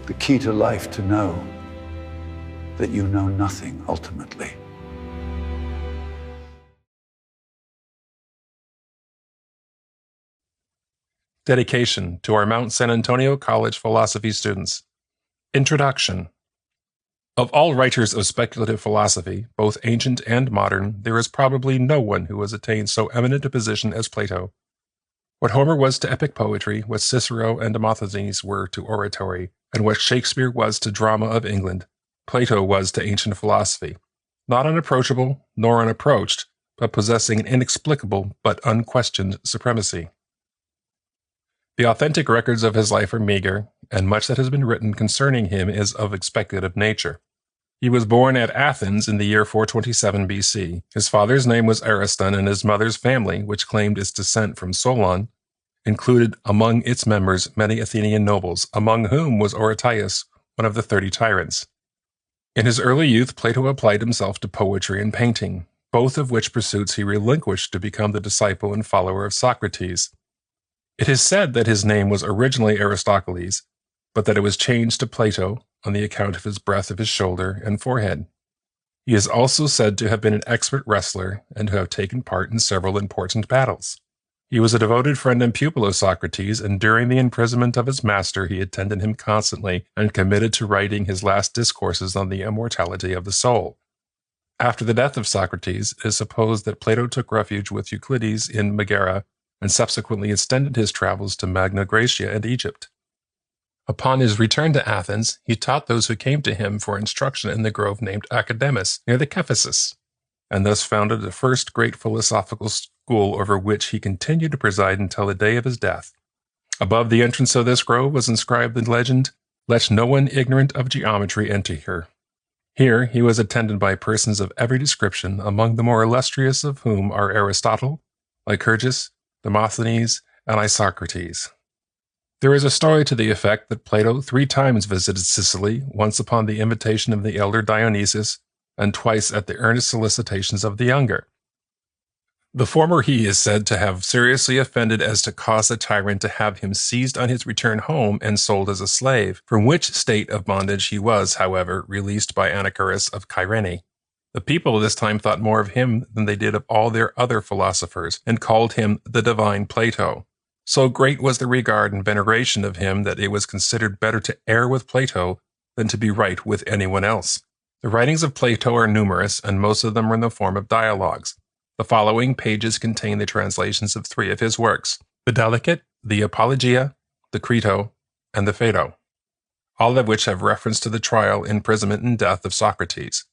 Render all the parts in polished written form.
the key to life to know that you know nothing ultimately. Dedication to our Mount San Antonio College philosophy students. Introduction. Of all writers of speculative philosophy, both ancient and modern, there is probably no one who has attained so eminent a position as Plato. What Homer was to epic poetry, what Cicero and Demosthenes were to oratory, and what Shakespeare was to drama of England, Plato was to ancient philosophy. Not unapproachable, nor unapproached, but possessing an inexplicable but unquestioned supremacy. The authentic records of his life are meager, and much that has been written concerning him is of a speculative nature. He was born at Athens in the year 427 BC. His father's name was Ariston, and his mother's family, which claimed its descent from Solon, included among its members many Athenian nobles, among whom was Oratius, one of the 30 tyrants. In his early youth, Plato applied himself to poetry and painting, both of which pursuits he relinquished to become the disciple and follower of Socrates. It is said that his name was originally Aristocles, but that it was changed to Plato on the account of his breadth of his shoulder and forehead. He is also said to have been an expert wrestler and to have taken part in several important battles. He was a devoted friend and pupil of Socrates, and during the imprisonment of his master he attended him constantly and committed to writing his last discourses on the immortality of the soul. After the death of Socrates, it is supposed that Plato took refuge with Euclides in Megara and subsequently extended his travels to Magna Graecia and Egypt. Upon his return to Athens, he taught those who came to him for instruction in the grove named Academus, near the Cephasus, and thus founded the first great philosophical school over which he continued to preside until the day of his death. Above the entrance of this grove was inscribed the legend, "Let no one ignorant of geometry enter here." Here he was attended by persons of every description, among the more illustrious of whom are Aristotle, Lycurgus, Demosthenes, and Isocrates. There is a story to the effect that Plato 3 times visited Sicily, once upon the invitation of the elder Dionysius, and twice at the earnest solicitations of the younger. The former he is said to have seriously offended as to cause the tyrant to have him seized on his return home and sold as a slave, from which state of bondage he was, however, released by Anaxagoras of Cyrene. The people this time thought more of him than they did of all their other philosophers, and called him the divine Plato. So great was the regard and veneration of him that it was considered better to err with Plato than to be right with anyone else. The writings of Plato are numerous, and most of them are in the form of dialogues. The following pages contain the translations of 3 of his works, the Delicate, the Apologia, the Crito, and the Phaedo, all of which have reference to the trial, imprisonment, and death of Socrates.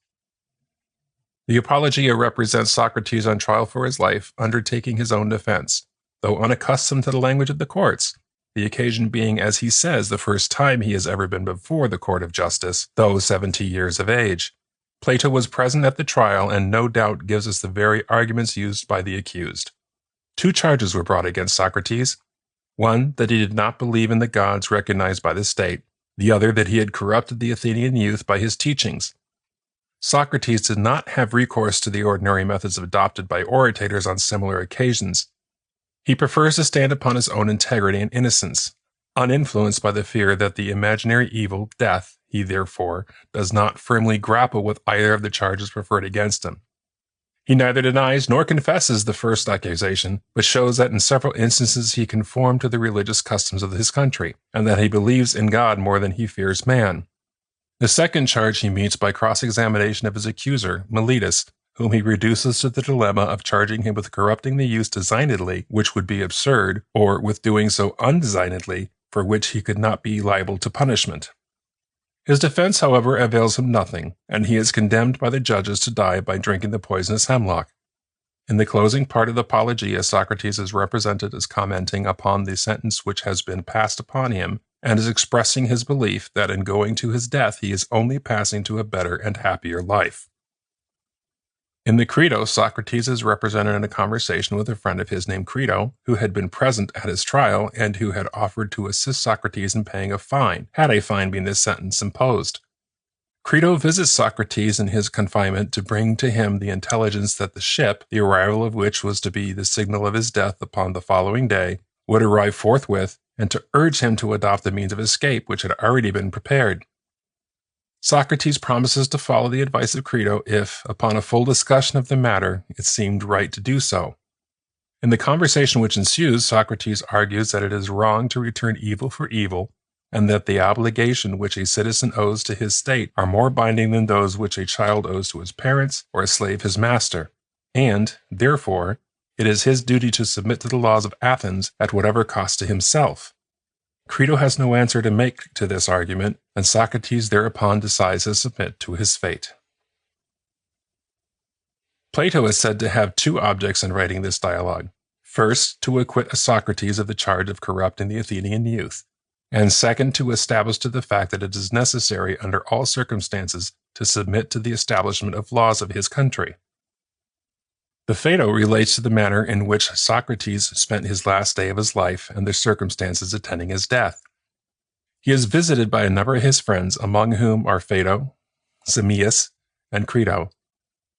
The Apologia represents Socrates on trial for his life, undertaking his own defense, though unaccustomed to the language of the courts, the occasion being, as he says, the first time he has ever been before the court of justice, though 70 years of age. Plato was present at the trial and no doubt gives us the very arguments used by the accused. 2 charges were brought against Socrates. One, that he did not believe in the gods recognized by the state. The other, that he had corrupted the Athenian youth by his teachings. Socrates did not have recourse to the ordinary methods adopted by orators on similar occasions. He prefers to stand upon his own integrity and innocence. Uninfluenced by the fear that the imaginary evil, death, he therefore does not firmly grapple with either of the charges preferred against him. He neither denies nor confesses the first accusation, but shows that in several instances he conformed to the religious customs of his country, and that he believes in God more than he fears man. The second charge he meets by cross-examination of his accuser, Meletus, whom he reduces to the dilemma of charging him with corrupting the youth designedly, which would be absurd, or with doing so undesignedly, for which he could not be liable to punishment. His defense, however, avails him nothing, and he is condemned by the judges to die by drinking the poisonous hemlock. In the closing part of the Apologia, Socrates is represented as commenting upon the sentence which has been passed upon him, and is expressing his belief that in going to his death he is only passing to a better and happier life. In the Crito, Socrates is represented in a conversation with a friend of his named Crito, who had been present at his trial and who had offered to assist Socrates in paying a fine, had a fine been the sentence imposed. Crito visits Socrates in his confinement to bring to him the intelligence that the ship, the arrival of which was to be the signal of his death upon the following day, would arrive forthwith, and to urge him to adopt a means of escape which had already been prepared. Socrates promises to follow the advice of Crito if, upon a full discussion of the matter, it seemed right to do so. In the conversation which ensues, Socrates argues that it is wrong to return evil for evil, and that the obligation which a citizen owes to his state are more binding than those which a child owes to his parents or a slave his master, and, therefore, it is his duty to submit to the laws of Athens at whatever cost to himself. Crito has no answer to make to this argument, and Socrates thereupon decides to submit to his fate. Plato is said to have two objects in writing this dialogue. First, to acquit Socrates of the charge of corrupting the Athenian youth, and second, to establish to the fact that it is necessary under all circumstances to submit to the establishment of laws of his country. The Phaedo relates to the manner in which Socrates spent his last day of his life and the circumstances attending his death. He is visited by a number of his friends, among whom are Phaedo, Simmias, and Crito.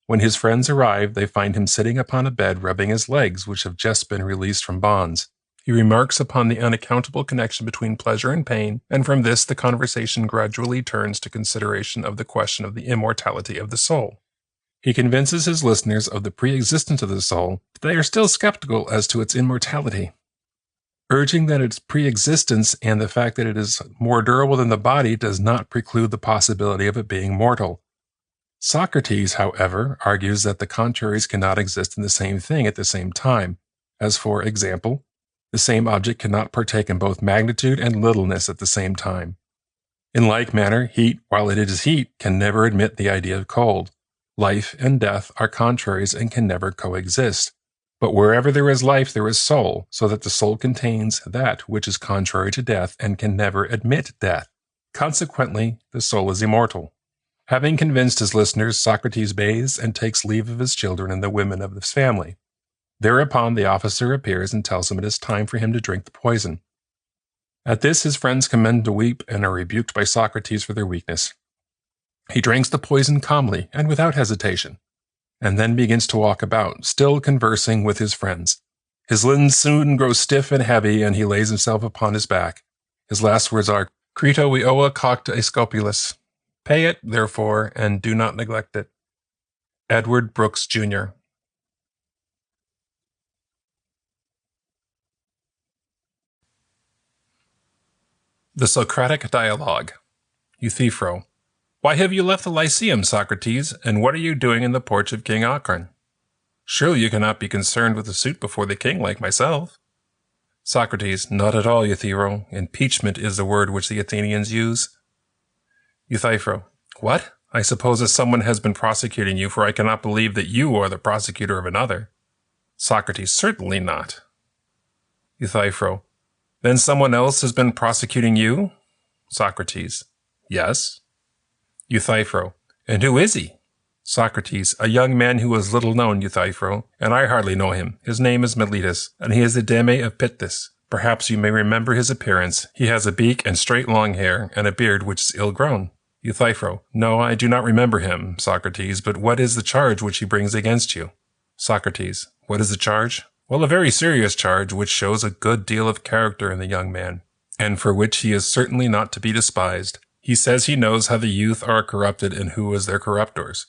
When his friends arrive, they find him sitting upon a bed rubbing his legs, which have just been released from bonds. He remarks upon the unaccountable connection between pleasure and pain, and from this the conversation gradually turns to consideration of the question of the immortality of the soul. He convinces his listeners of the pre-existence of the soul, but they are still skeptical as to its immortality. Urging that its pre-existence and the fact that it is more durable than the body does not preclude the possibility of it being mortal. Socrates, however, argues that the contraries cannot exist in the same thing at the same time, as, for example, the same object cannot partake in both magnitude and littleness at the same time. In like manner, heat, while it is heat, can never admit the idea of cold. Life and death are contraries and can never coexist. But wherever there is life, there is soul, so that the soul contains that which is contrary to death and can never admit death. Consequently, the soul is immortal. Having convinced his listeners, Socrates bathes and takes leave of his children and the women of his family. Thereupon the officer appears and tells him it is time for him to drink the poison. At this his friends commend to weep and are rebuked by Socrates for their weakness. He drinks the poison calmly and without hesitation, and then begins to walk about, still conversing with his friends. His limbs soon grow stiff and heavy, and he lays himself upon his back. His last words are, "Crito we owe a cocta a scopulus. Pay it, therefore, and do not neglect it." Edward Brooks, Jr. The Socratic Dialogue. Euthyphro. Why have you left the Lyceum, Socrates, and what are you doing in the porch of King Acron? Surely you cannot be concerned with a suit before the king like myself. Socrates. Not at all, Euthyphro. Impeachment is the word which the Athenians use. Euthyphro. What? I suppose that someone has been prosecuting you, for I cannot believe that you are the prosecutor of another. Socrates. Certainly not. Euthyphro. Then someone else has been prosecuting you? Socrates. Yes. Euthyphro. And who is he? Socrates. A young man who is little known, Euthyphro, and I hardly know him. His name is Meletus, and he is the deme of Pitthis. Perhaps you may remember his appearance. He has a beak and straight long hair, and a beard which is ill-grown. Euthyphro. No, I do not remember him, Socrates, but what is the charge which he brings against you? Socrates. What is the charge? Well, a very serious charge, which shows a good deal of character in the young man, and for which he is certainly not to be despised. He says he knows how the youth are corrupted and who is their corruptors.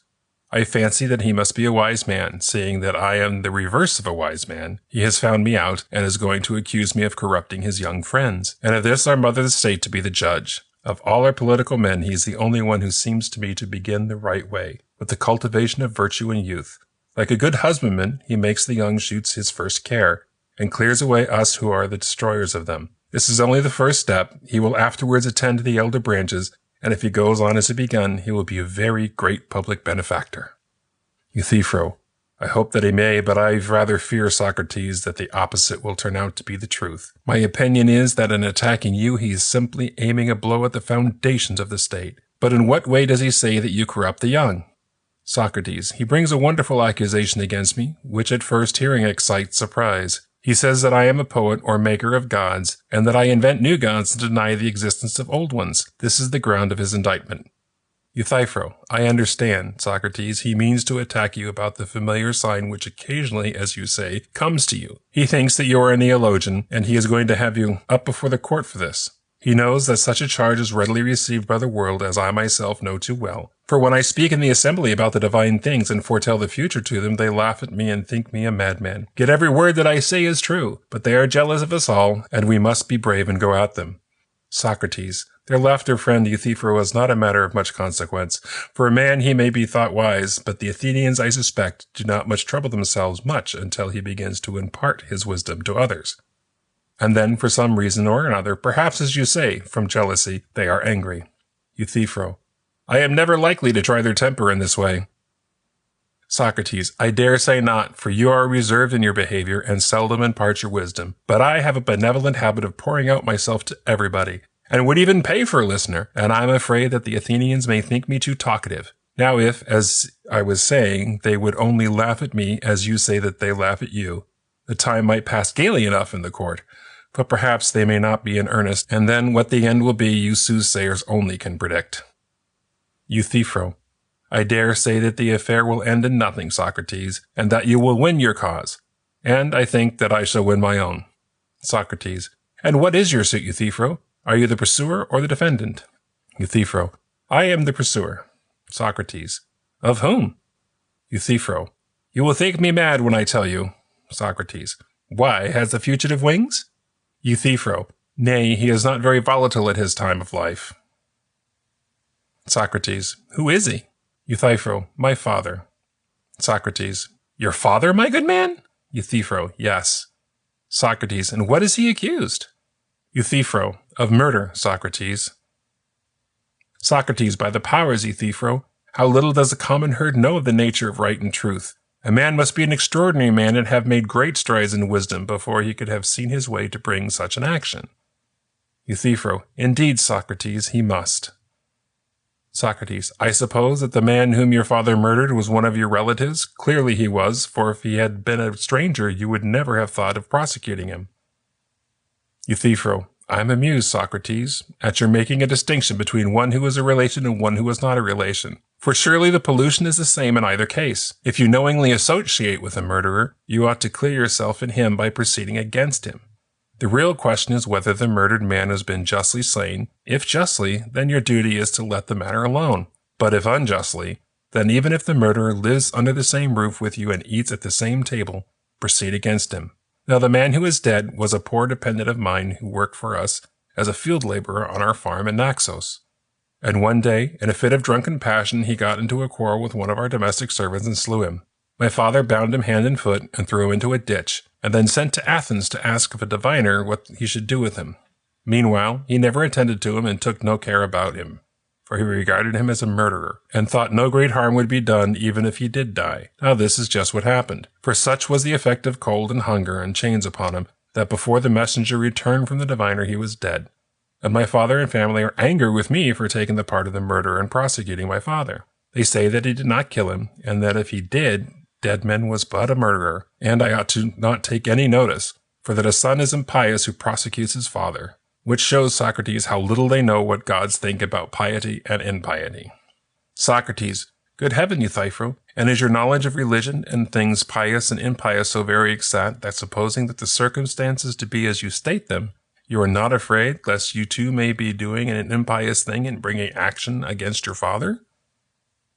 I fancy that he must be a wise man, seeing that I am the reverse of a wise man. He has found me out, and is going to accuse me of corrupting his young friends, and of this our mother the state to be the judge. Of all our political men, he is the only one who seems to me to begin the right way, with the cultivation of virtue in youth. Like a good husbandman, he makes the young shoots his first care, and clears away us who are the destroyers of them. This is only the first step. He will afterwards attend to the elder branches, and if he goes on as he begun, he will be a very great public benefactor. Euthyphro. I hope that he may, but I rather fear, Socrates, that the opposite will turn out to be the truth. My opinion is that in attacking you, he is simply aiming a blow at the foundations of the state. But in what way does he say that you corrupt the young? Socrates. He brings a wonderful accusation against me, which at first hearing excites surprise. He says that I am a poet or maker of gods, and that I invent new gods and deny the existence of old ones. This is the ground of his indictment. Euthyphro, I understand, Socrates. He means to attack you about the familiar sign which occasionally, as you say, comes to you. He thinks that you are a neologian, and he is going to have you up before the court for this. He knows that such a charge is readily received by the world, as I myself know too well. For when I speak in the assembly about the divine things and foretell the future to them, they laugh at me and think me a madman. Yet every word that I say is true, but they are jealous of us all, and we must be brave and go at them. Socrates, their laughter, friend Euthyphro, is not a matter of much consequence. For a man he may be thought wise, but the Athenians, I suspect, do not much trouble themselves much until he begins to impart his wisdom to others. And then, for some reason or another, perhaps as you say, from jealousy, they are angry. Euthyphro, I am never likely to try their temper in this way. Socrates, I dare say not, for you are reserved in your behavior and seldom impart your wisdom. But I have a benevolent habit of pouring out myself to everybody, and would even pay for a listener, and I am afraid that the Athenians may think me too talkative. Now if, as I was saying, they would only laugh at me as you say that they laugh at you, the time might pass gaily enough in the court. But perhaps they may not be in earnest, and then what the end will be you soothsayers only can predict. Euthyphro, I dare say that the affair will end in nothing, Socrates, and that you will win your cause. And I think that I shall win my own. Socrates, and what is your suit, Euthyphro? Are you the pursuer or the defendant? Euthyphro, I am the pursuer. Socrates, of whom? Euthyphro, you will think me mad when I tell you. Socrates, why, has the fugitive wings? Euthyphro, nay, he is not very volatile at his time of life. Socrates, who is he? Euthyphro, my father. Socrates, your father, my good man? Euthyphro, yes. Socrates, and what is he accused? Euthyphro, of murder, Socrates. Socrates, by the powers, Euthyphro, how little does the common herd know of the nature of right and truth. A man must be an extraordinary man and have made great strides in wisdom before he could have seen his way to bring such an action. Euthyphro, indeed, Socrates, he must. Socrates, I suppose that the man whom your father murdered was one of your relatives? Clearly he was, for if he had been a stranger, you would never have thought of prosecuting him. Euthyphro, I am amused, Socrates, at your making a distinction between one who is a relation and one who is not a relation. For surely the pollution is the same in either case. If you knowingly associate with a murderer, you ought to clear yourself in him by proceeding against him. The real question is whether the murdered man has been justly slain. If justly, then your duty is to let the matter alone. But if unjustly, then even if the murderer lives under the same roof with you and eats at the same table, proceed against him. Now the man who is dead was a poor dependent of mine who worked for us as a field laborer on our farm in Naxos. And one day, in a fit of drunken passion, he got into a quarrel with one of our domestic servants and slew him. My father bound him hand and foot and threw him into a ditch, and then sent to Athens to ask of a diviner what he should do with him. Meanwhile, he never attended to him and took no care about him, for he regarded him as a murderer, and thought no great harm would be done even if he did die. Now this is just what happened, for such was the effect of cold and hunger and chains upon him, that before the messenger returned from the diviner he was dead. And my father and family are angry with me for taking the part of the murderer and prosecuting my father. They say that he did not kill him, and that if he did, Deadman was but a murderer, and I ought to not take any notice, for that a son is impious who prosecutes his father, which shows, Socrates, how little they know what gods think about piety and impiety. Socrates, good heaven, Euthyphro, and is your knowledge of religion and things pious and impious so very exact that supposing that the circumstances to be as you state them, you are not afraid lest you too may be doing an impious thing and bringing action against your father?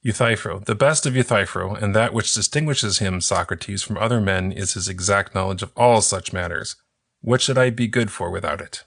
Euthyphro, the best of Euthyphro, and that which distinguishes him, Socrates, from other men is his exact knowledge of all such matters. What should I be good for without it?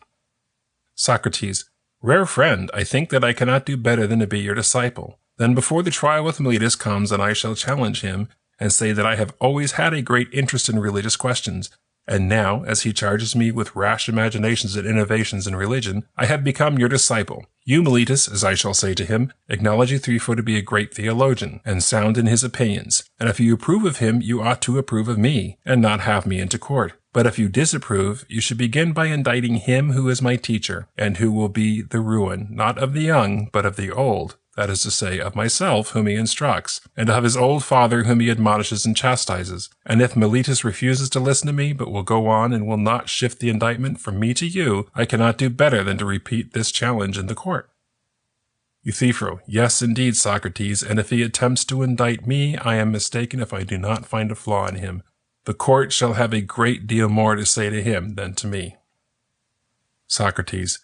Socrates, rare friend, I think that I cannot do better than to be your disciple. Then before the trial with Meletus comes, and I shall challenge him, and say that I have always had a great interest in religious questions, and now, as he charges me with rash imaginations and innovations in religion, I have become your disciple. You, Meletus, as I shall say to him, acknowledge Euthyphro to be a great theologian, and sound in his opinions. And if you approve of him, you ought to approve of me, and not have me into court. But if you disapprove, you should begin by indicting him who is my teacher, and who will be the ruin, not of the young, but of the old. That is to say, of myself, whom he instructs, and of his old father, whom he admonishes and chastises. And if Meletus refuses to listen to me, but will go on and will not shift the indictment from me to you, I cannot do better than to repeat this challenge in the court. Euthyphro, yes, indeed, Socrates, and if he attempts to indict me, I am mistaken if I do not find a flaw in him. The court shall have a great deal more to say to him than to me. Socrates,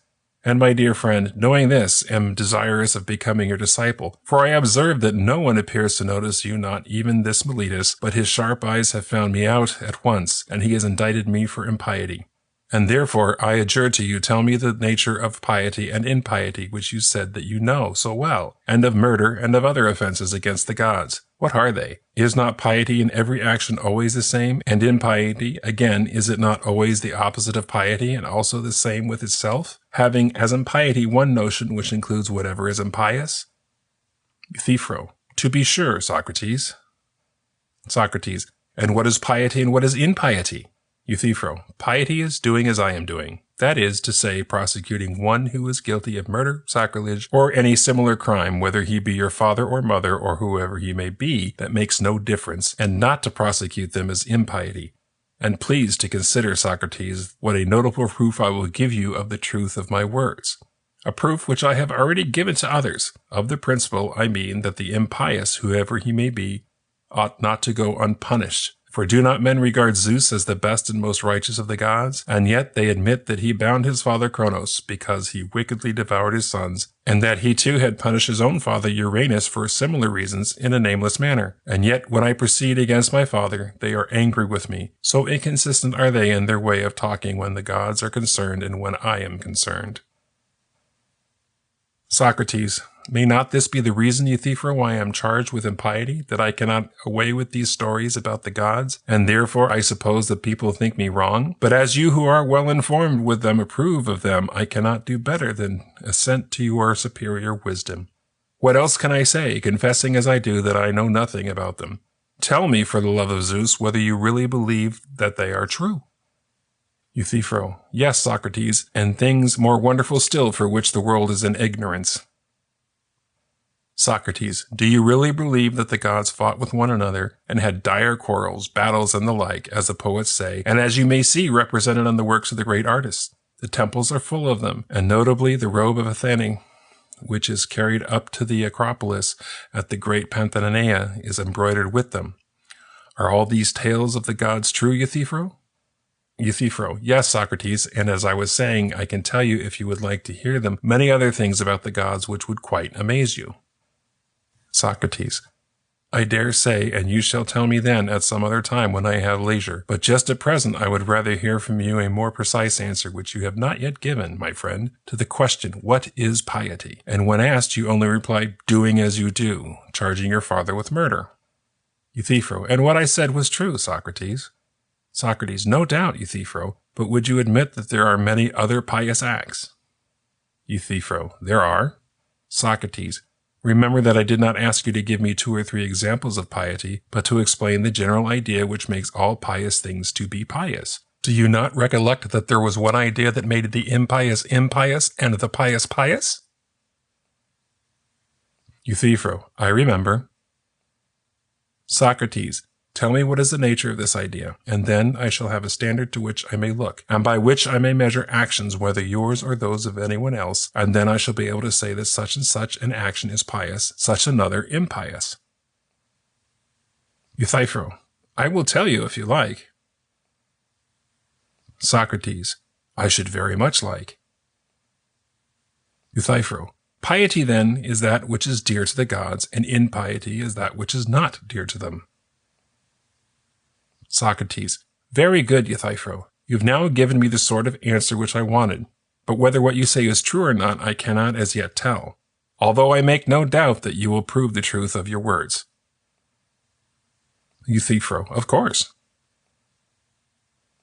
and my dear friend, knowing this, am desirous of becoming your disciple, for I observe that no one appears to notice you, not even this Miletus, but his sharp eyes have found me out at once, and he has indicted me for impiety. And therefore, I adjure to you, tell me the nature of piety and impiety, which you said that you know so well, and of murder and of other offenses against the gods. What are they? Is not piety in every action always the same? And impiety, again, is it not always the opposite of piety and also the same with itself, having as impiety one notion which includes whatever is impious? Euthyphro, to be sure, Socrates. Socrates, and what is piety and what is impiety? Euthyphro, piety is doing as I am doing. That is to say, prosecuting one who is guilty of murder, sacrilege, or any similar crime, whether he be your father or mother or whoever he may be, that makes no difference, and not to prosecute them as impiety. And please to consider, Socrates, what a notable proof I will give you of the truth of my words. A proof which I have already given to others, of the principle, I mean, that the impious, whoever he may be, ought not to go unpunished. For do not men regard Zeus as the best and most righteous of the gods? And yet they admit that he bound his father Cronos because he wickedly devoured his sons, and that he too had punished his own father Uranus for similar reasons in a nameless manner. And yet when I proceed against my father, they are angry with me. So inconsistent are they in their way of talking when the gods are concerned and when I am concerned. Socrates, may not this be the reason, Euthyphro, why I am charged with impiety, that I cannot away with these stories about the gods, and therefore I suppose that people think me wrong? But as you who are well informed with them approve of them, I cannot do better than assent to your superior wisdom. What else can I say, confessing as I do that I know nothing about them? Tell me, for the love of Zeus, whether you really believe that they are true. Euthyphro, yes, Socrates, and things more wonderful still for which the world is in ignorance. Socrates, do you really believe that the gods fought with one another and had dire quarrels, battles, and the like, as the poets say, and as you may see represented on the works of the great artists? The temples are full of them, and notably the robe of Athene, which is carried up to the Acropolis at the great Pantheia, is embroidered with them. Are all these tales of the gods true, Euthyphro? Euthyphro, yes, Socrates, and as I was saying, I can tell you, if you would like to hear them, many other things about the gods which would quite amaze you. Socrates, I dare say, and you shall tell me then at some other time when I have leisure. But just at present I would rather hear from you a more precise answer, which you have not yet given, my friend, to the question, what is piety? And when asked, you only replied, doing as you do, charging your father with murder. Euthyphro, and what I said was true, Socrates. Socrates, no doubt, Euthyphro, but would you admit that there are many other pious acts? Euthyphro, there are. Socrates, remember that I did not ask you to give me 2 or 3 examples of piety, but to explain the general idea which makes all pious things to be pious. Do you not recollect that there was one idea that made the impious impious and the pious pious? Euthyphro, I remember. Socrates, tell me what is the nature of this idea, and then I shall have a standard to which I may look, and by which I may measure actions, whether yours or those of anyone else, and then I shall be able to say that such and such an action is pious, such another impious. Euthyphro, I will tell you if you like. Socrates, I should very much like. Euthyphro, piety then is that which is dear to the gods, and impiety is that which is not dear to them. Socrates, very good, Euthyphro. You've now given me the sort of answer which I wanted, but whether what you say is true or not I cannot as yet tell, although I make no doubt that you will prove the truth of your words. Euthyphro, of course.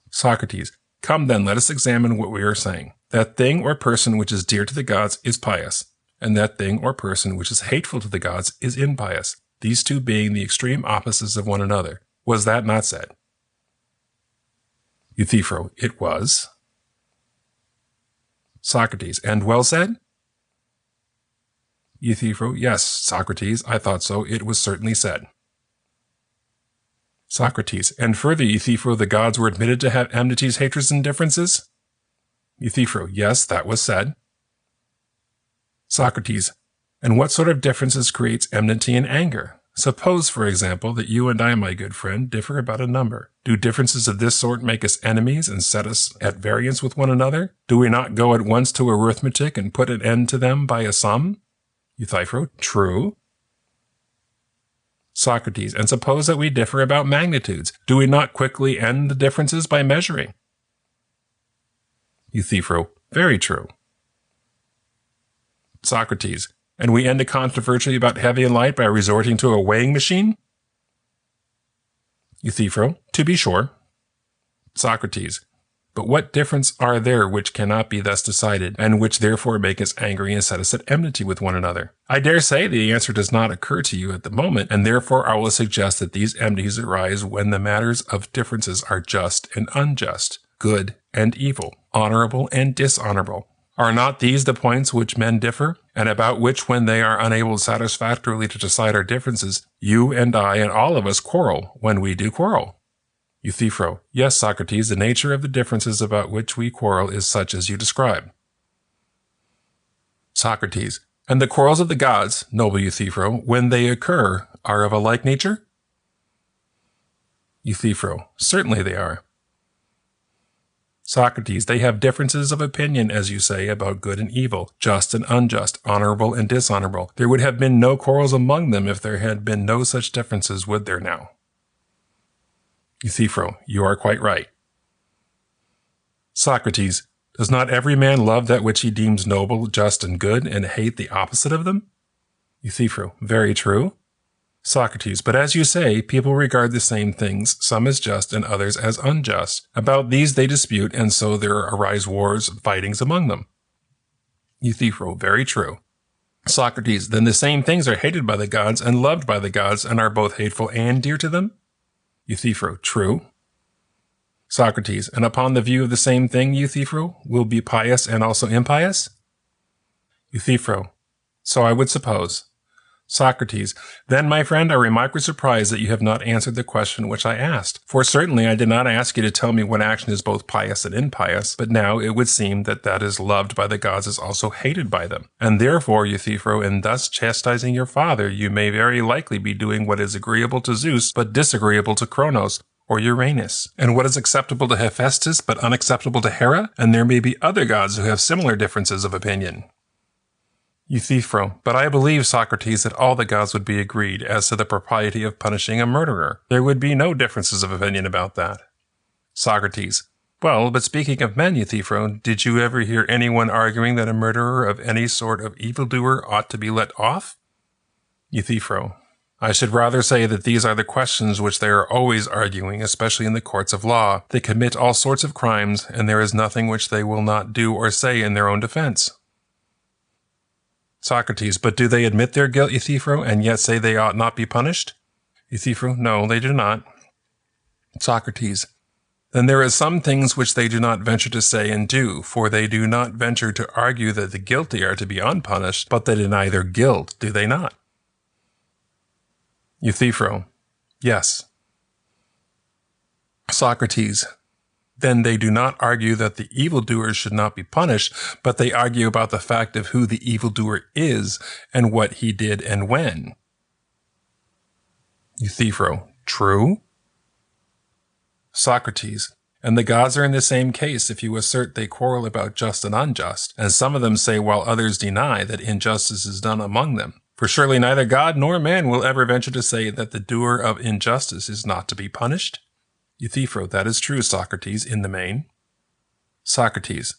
Socrates, come then, let us examine what we are saying. That thing or person which is dear to the gods is pious, and that thing or person which is hateful to the gods is impious, these two being the extreme opposites of one another. Was that not said? Euthyphro, it was. Socrates, and well said? Euthyphro, yes, Socrates, I thought so. It was certainly said. Socrates, and further, Euthyphro, the gods were admitted to have enmities, hatreds, and differences? Euthyphro, yes, that was said. Socrates, And what sort of differences creates enmity and anger? Suppose, for example, that you and I, my good friend, differ about a number. Do differences of this sort make us enemies and set us at variance with one another? Do we not go at once to arithmetic and put an end to them by a sum? Euthyphro: true. Socrates: and suppose that we differ about magnitudes. Do we not quickly end the differences by measuring? Euthyphro: very true. Socrates: and we end a controversy about heavy and light by resorting to a weighing machine? Euthyphro: to be sure. Socrates: but what difference are there which cannot be thus decided, and which therefore make us angry and set us at enmity with one another? I dare say the answer does not occur to you at the moment, and therefore I will suggest that these enmities arise when the matters of differences are just and unjust, good and evil, honorable and dishonorable. Are not these the points which men differ, and about which, when they are unable satisfactorily to decide our differences, you and I and all of us quarrel when we do quarrel? Euthyphro: yes, Socrates, the nature of the differences about which we quarrel is such as you describe. Socrates: and the quarrels of the gods, noble Euthyphro, when they occur, are of a like nature? Euthyphro: certainly they are. Socrates: they have differences of opinion, as you say, about good and evil, just and unjust, honorable and dishonorable. There would have been no quarrels among them if there had been no such differences, would there now? Euthyphro: you are quite right. Socrates: does not every man love that which he deems noble, just, and good, and hate the opposite of them? Euthyphro: very true. Socrates: but as you say, people regard the same things, some as just and others as unjust. About these they dispute, and so there arise wars, fightings among them. Euthyphro: very true. Socrates: then the same things are hated by the gods and loved by the gods, and are both hateful and dear to them? Euthyphro: true. Socrates: and upon the view of the same thing, Euthyphro, will be pious and also impious? Euthyphro: so I would suppose. Socrates: then, my friend, I remark with surprise that you have not answered the question which I asked. For certainly I did not ask you to tell me what action is both pious and impious, but now it would seem that that is loved by the gods is also hated by them. And therefore, Euthyphro, in thus chastising your father, you may very likely be doing what is agreeable to Zeus, but disagreeable to Cronos, or Uranus, and what is acceptable to Hephaestus, but unacceptable to Hera, and there may be other gods who have similar differences of opinion. Euthyphro: but I believe, Socrates, that all the gods would be agreed as to the propriety of punishing a murderer. There would be no differences of opinion about that. Socrates: well, but speaking of men, Euthyphro, did you ever hear anyone arguing that a murderer of any sort of evildoer ought to be let off? Euthyphro: I should rather say that these are the questions which they are always arguing, especially in the courts of law. They commit all sorts of crimes, and there is nothing which they will not do or say in their own defense. Socrates: but do they admit their guilt, Euthyphro, and yet say they ought not be punished? Euthyphro: no, they do not. Socrates: then there are some things which they do not venture to say and do, for they do not venture to argue that the guilty are to be unpunished, but they deny their guilt, do they not? Euthyphro: yes. Socrates: then they do not argue that the evildoer should not be punished, but they argue about the fact of who the evildoer is and what he did and when. Euthyphro: true. Socrates: and the gods are in the same case if you assert they quarrel about just and unjust, and some of them say while others deny that injustice is done among them. For surely neither God nor man will ever venture to say that the doer of injustice is not to be punished? Euthyphro: that is true, Socrates, in the main. Socrates: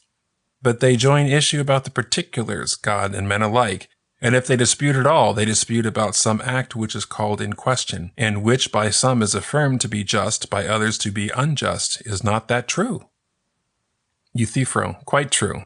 but they join issue about the particulars, God and men alike, and if they dispute at all, they dispute about some act which is called in question, and which by some is affirmed to be just, by others to be unjust. Is not that true? Euthyphro: quite true.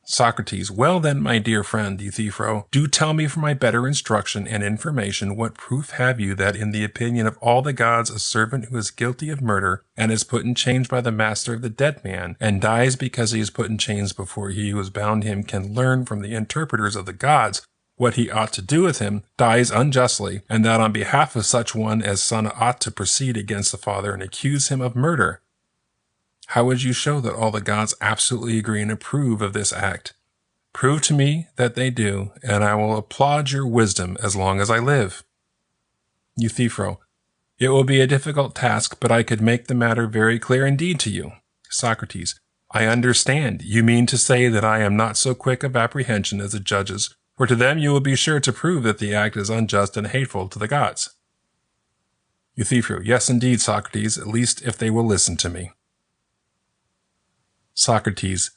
Socrates: well then, my dear friend Euthyphro, do tell me for my better instruction and information what proof have you that in the opinion of all the gods a servant who is guilty of murder and is put in chains by the master of the dead man and dies because he is put in chains before he who has bound him can learn from the interpreters of the gods what he ought to do with him, dies unjustly, and that on behalf of such one as son ought to proceed against the father and accuse him of murder? How would you show that all the gods absolutely agree and approve of this act? Prove to me that they do, and I will applaud your wisdom as long as I live. Euthyphro: It will be a difficult task, but I could make the matter very clear indeed to you. Socrates: I understand. You mean to say that I am not so quick of apprehension as the judges, for to them you will be sure to prove that the act is unjust and hateful to the gods. Euthyphro: Yes, indeed, Socrates, at least if they will listen to me. Socrates: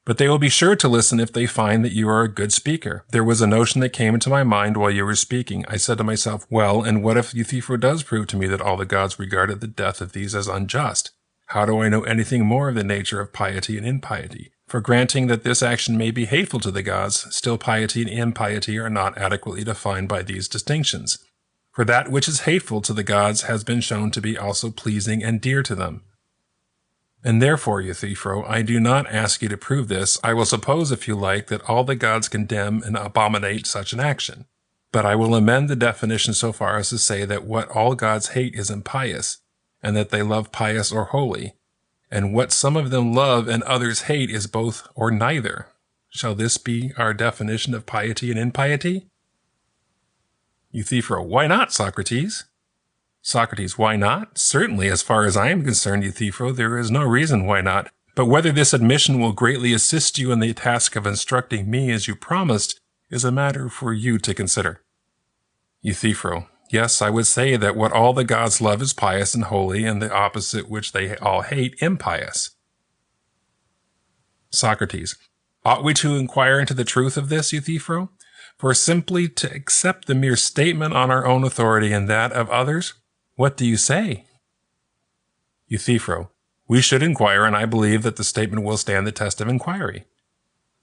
But they will be sure to listen if they find that you are a good speaker. There was a notion that came into my mind while you were speaking. I said to myself, well, and what if Euthyphro does prove to me that all the gods regarded the death of these as unjust? How do I know anything more of the nature of piety and impiety? For granting that this action may be hateful to the gods, still piety and impiety are not adequately defined by these distinctions. For that which is hateful to the gods has been shown to be also pleasing and dear to them. And therefore, Euthyphro, I do not ask you to prove this. I will suppose, if you like, that all the gods condemn and abominate such an action. But I will amend the definition so far as to say that what all gods hate is impious, and that they love pious or holy, and what some of them love and others hate is both or neither. Shall this be our definition of piety and impiety? Euthyphro: Why not, Socrates? Socrates: Why not? Certainly, as far as I am concerned, Euthyphro, there is no reason why not. But whether this admission will greatly assist you in the task of instructing me as you promised is a matter for you to consider. Euthyphro: Yes, I would say that what all the gods love is pious and holy, and the opposite which they all hate, impious. Socrates: Ought we to inquire into the truth of this, Euthyphro? For simply to accept the mere statement on our own authority and that of others? What do you say? Euthyphro: We should inquire, and I believe that the statement will stand the test of inquiry.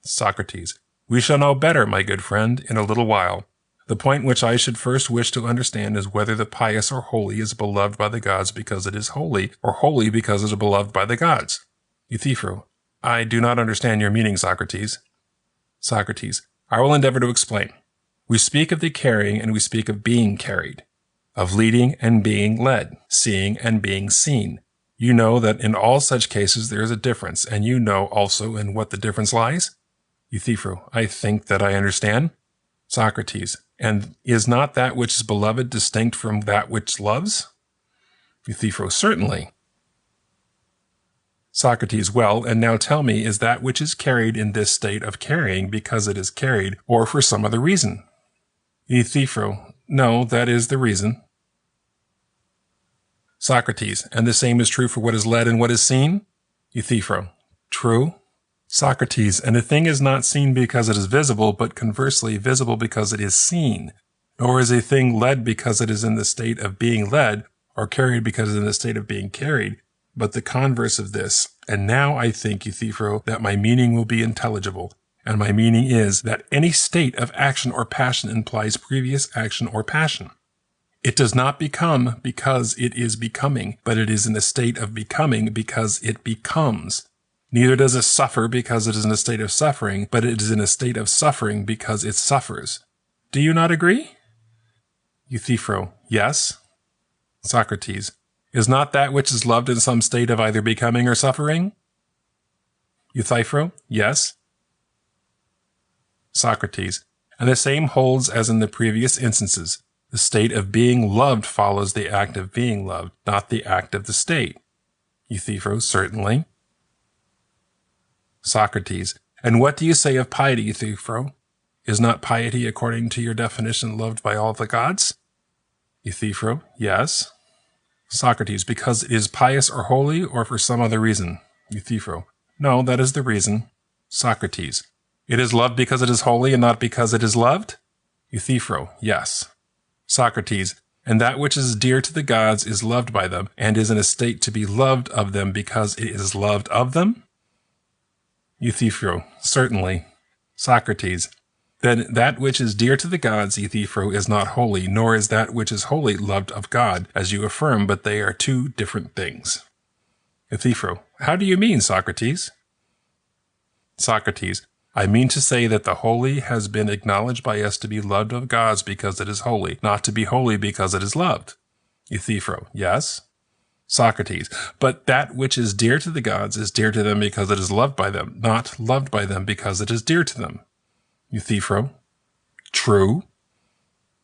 Socrates: We shall know better, my good friend, in a little while. The point which I should first wish to understand is whether the pious or holy is beloved by the gods because it is holy, or holy because it is beloved by the gods. Euthyphro: I do not understand your meaning, Socrates. Socrates: I will endeavor to explain. We speak of the carrying and we speak of being carried, of leading and being led, seeing and being seen. You know that in all such cases there is a difference, and you know also in what the difference lies? Euthyphro: I think that I understand. Socrates: And is not that which is beloved distinct from that which loves? Euthyphro: Certainly. Socrates: Well, and now tell me, is that which is carried in this state of carrying because it is carried, or for some other reason? Euthyphro: No, that is the reason. Socrates: And the same is true for what is led and what is seen? Euthyphro: True. Socrates: And a thing is not seen because it is visible, but conversely visible because it is seen. Nor is a thing led because it is in the state of being led, or carried because it is in the state of being carried, but the converse of this. And now I think, Euthyphro, that my meaning will be intelligible. And my meaning is that any state of action or passion implies previous action or passion. It does not become because it is becoming, but it is in a state of becoming because it becomes. Neither does it suffer because it is in a state of suffering, but it is in a state of suffering because it suffers. Do you not agree? Euthyphro: Yes. Socrates: Is not that which is loved in some state of either becoming or suffering? Euthyphro: Yes. Socrates: And the same holds as in the previous instances. The state of being loved follows the act of being loved, not the act of the state. Euthyphro: Certainly. Socrates: And what do you say of piety, Euthyphro? Is not piety, according to your definition, loved by all the gods? Euthyphro: Yes. Socrates: Because it is pious or holy, or for some other reason? Euthyphro: No, that is the reason. Socrates: It is loved because it is holy and not because it is loved? Euthyphro: Yes. Socrates: And that which is dear to the gods is loved by them, and is in a state to be loved of them because it is loved of them? Euthyphro: Certainly. Socrates: Then that which is dear to the gods, Euthyphro, is not holy, nor is that which is holy loved of God, as you affirm, but they are two different things. Euthyphro: How do you mean, Socrates? Socrates: I mean to say that the holy has been acknowledged by us to be loved of gods because it is holy, not to be holy because it is loved. Euthyphro: Yes. Socrates. But that which is dear to the gods is dear to them because it is loved by them, not loved by them because it is dear to them. Euthyphro. True.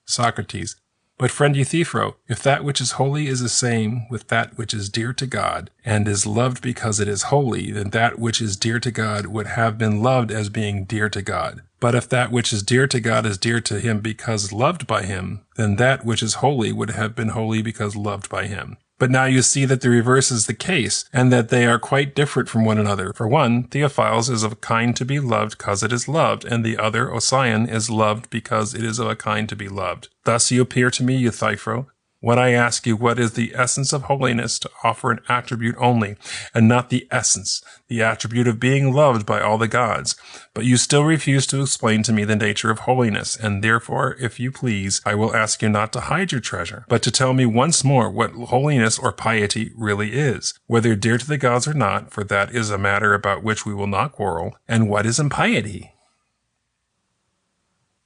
Socrates. But friend Euthyphro, if that which is holy is the same with that which is dear to God, and is loved because it is holy, then that which is dear to God would have been loved as being dear to God. But if that which is dear to God is dear to him because loved by him, then that which is holy would have been holy because loved by him. But now you see that the reverse is the case, and that they are quite different from one another. For one, Theophiles is of a kind to be loved because it is loved, and the other, Ossian, is loved because it is of a kind to be loved. Thus you appear to me, Euthyphro, when I ask you what is the essence of holiness, to offer an attribute only, and not the essence, the attribute of being loved by all the gods. But you still refuse to explain to me the nature of holiness, and therefore, if you please, I will ask you not to hide your treasure, but to tell me once more what holiness or piety really is, whether dear to the gods or not, for that is a matter about which we will not quarrel, and what is impiety?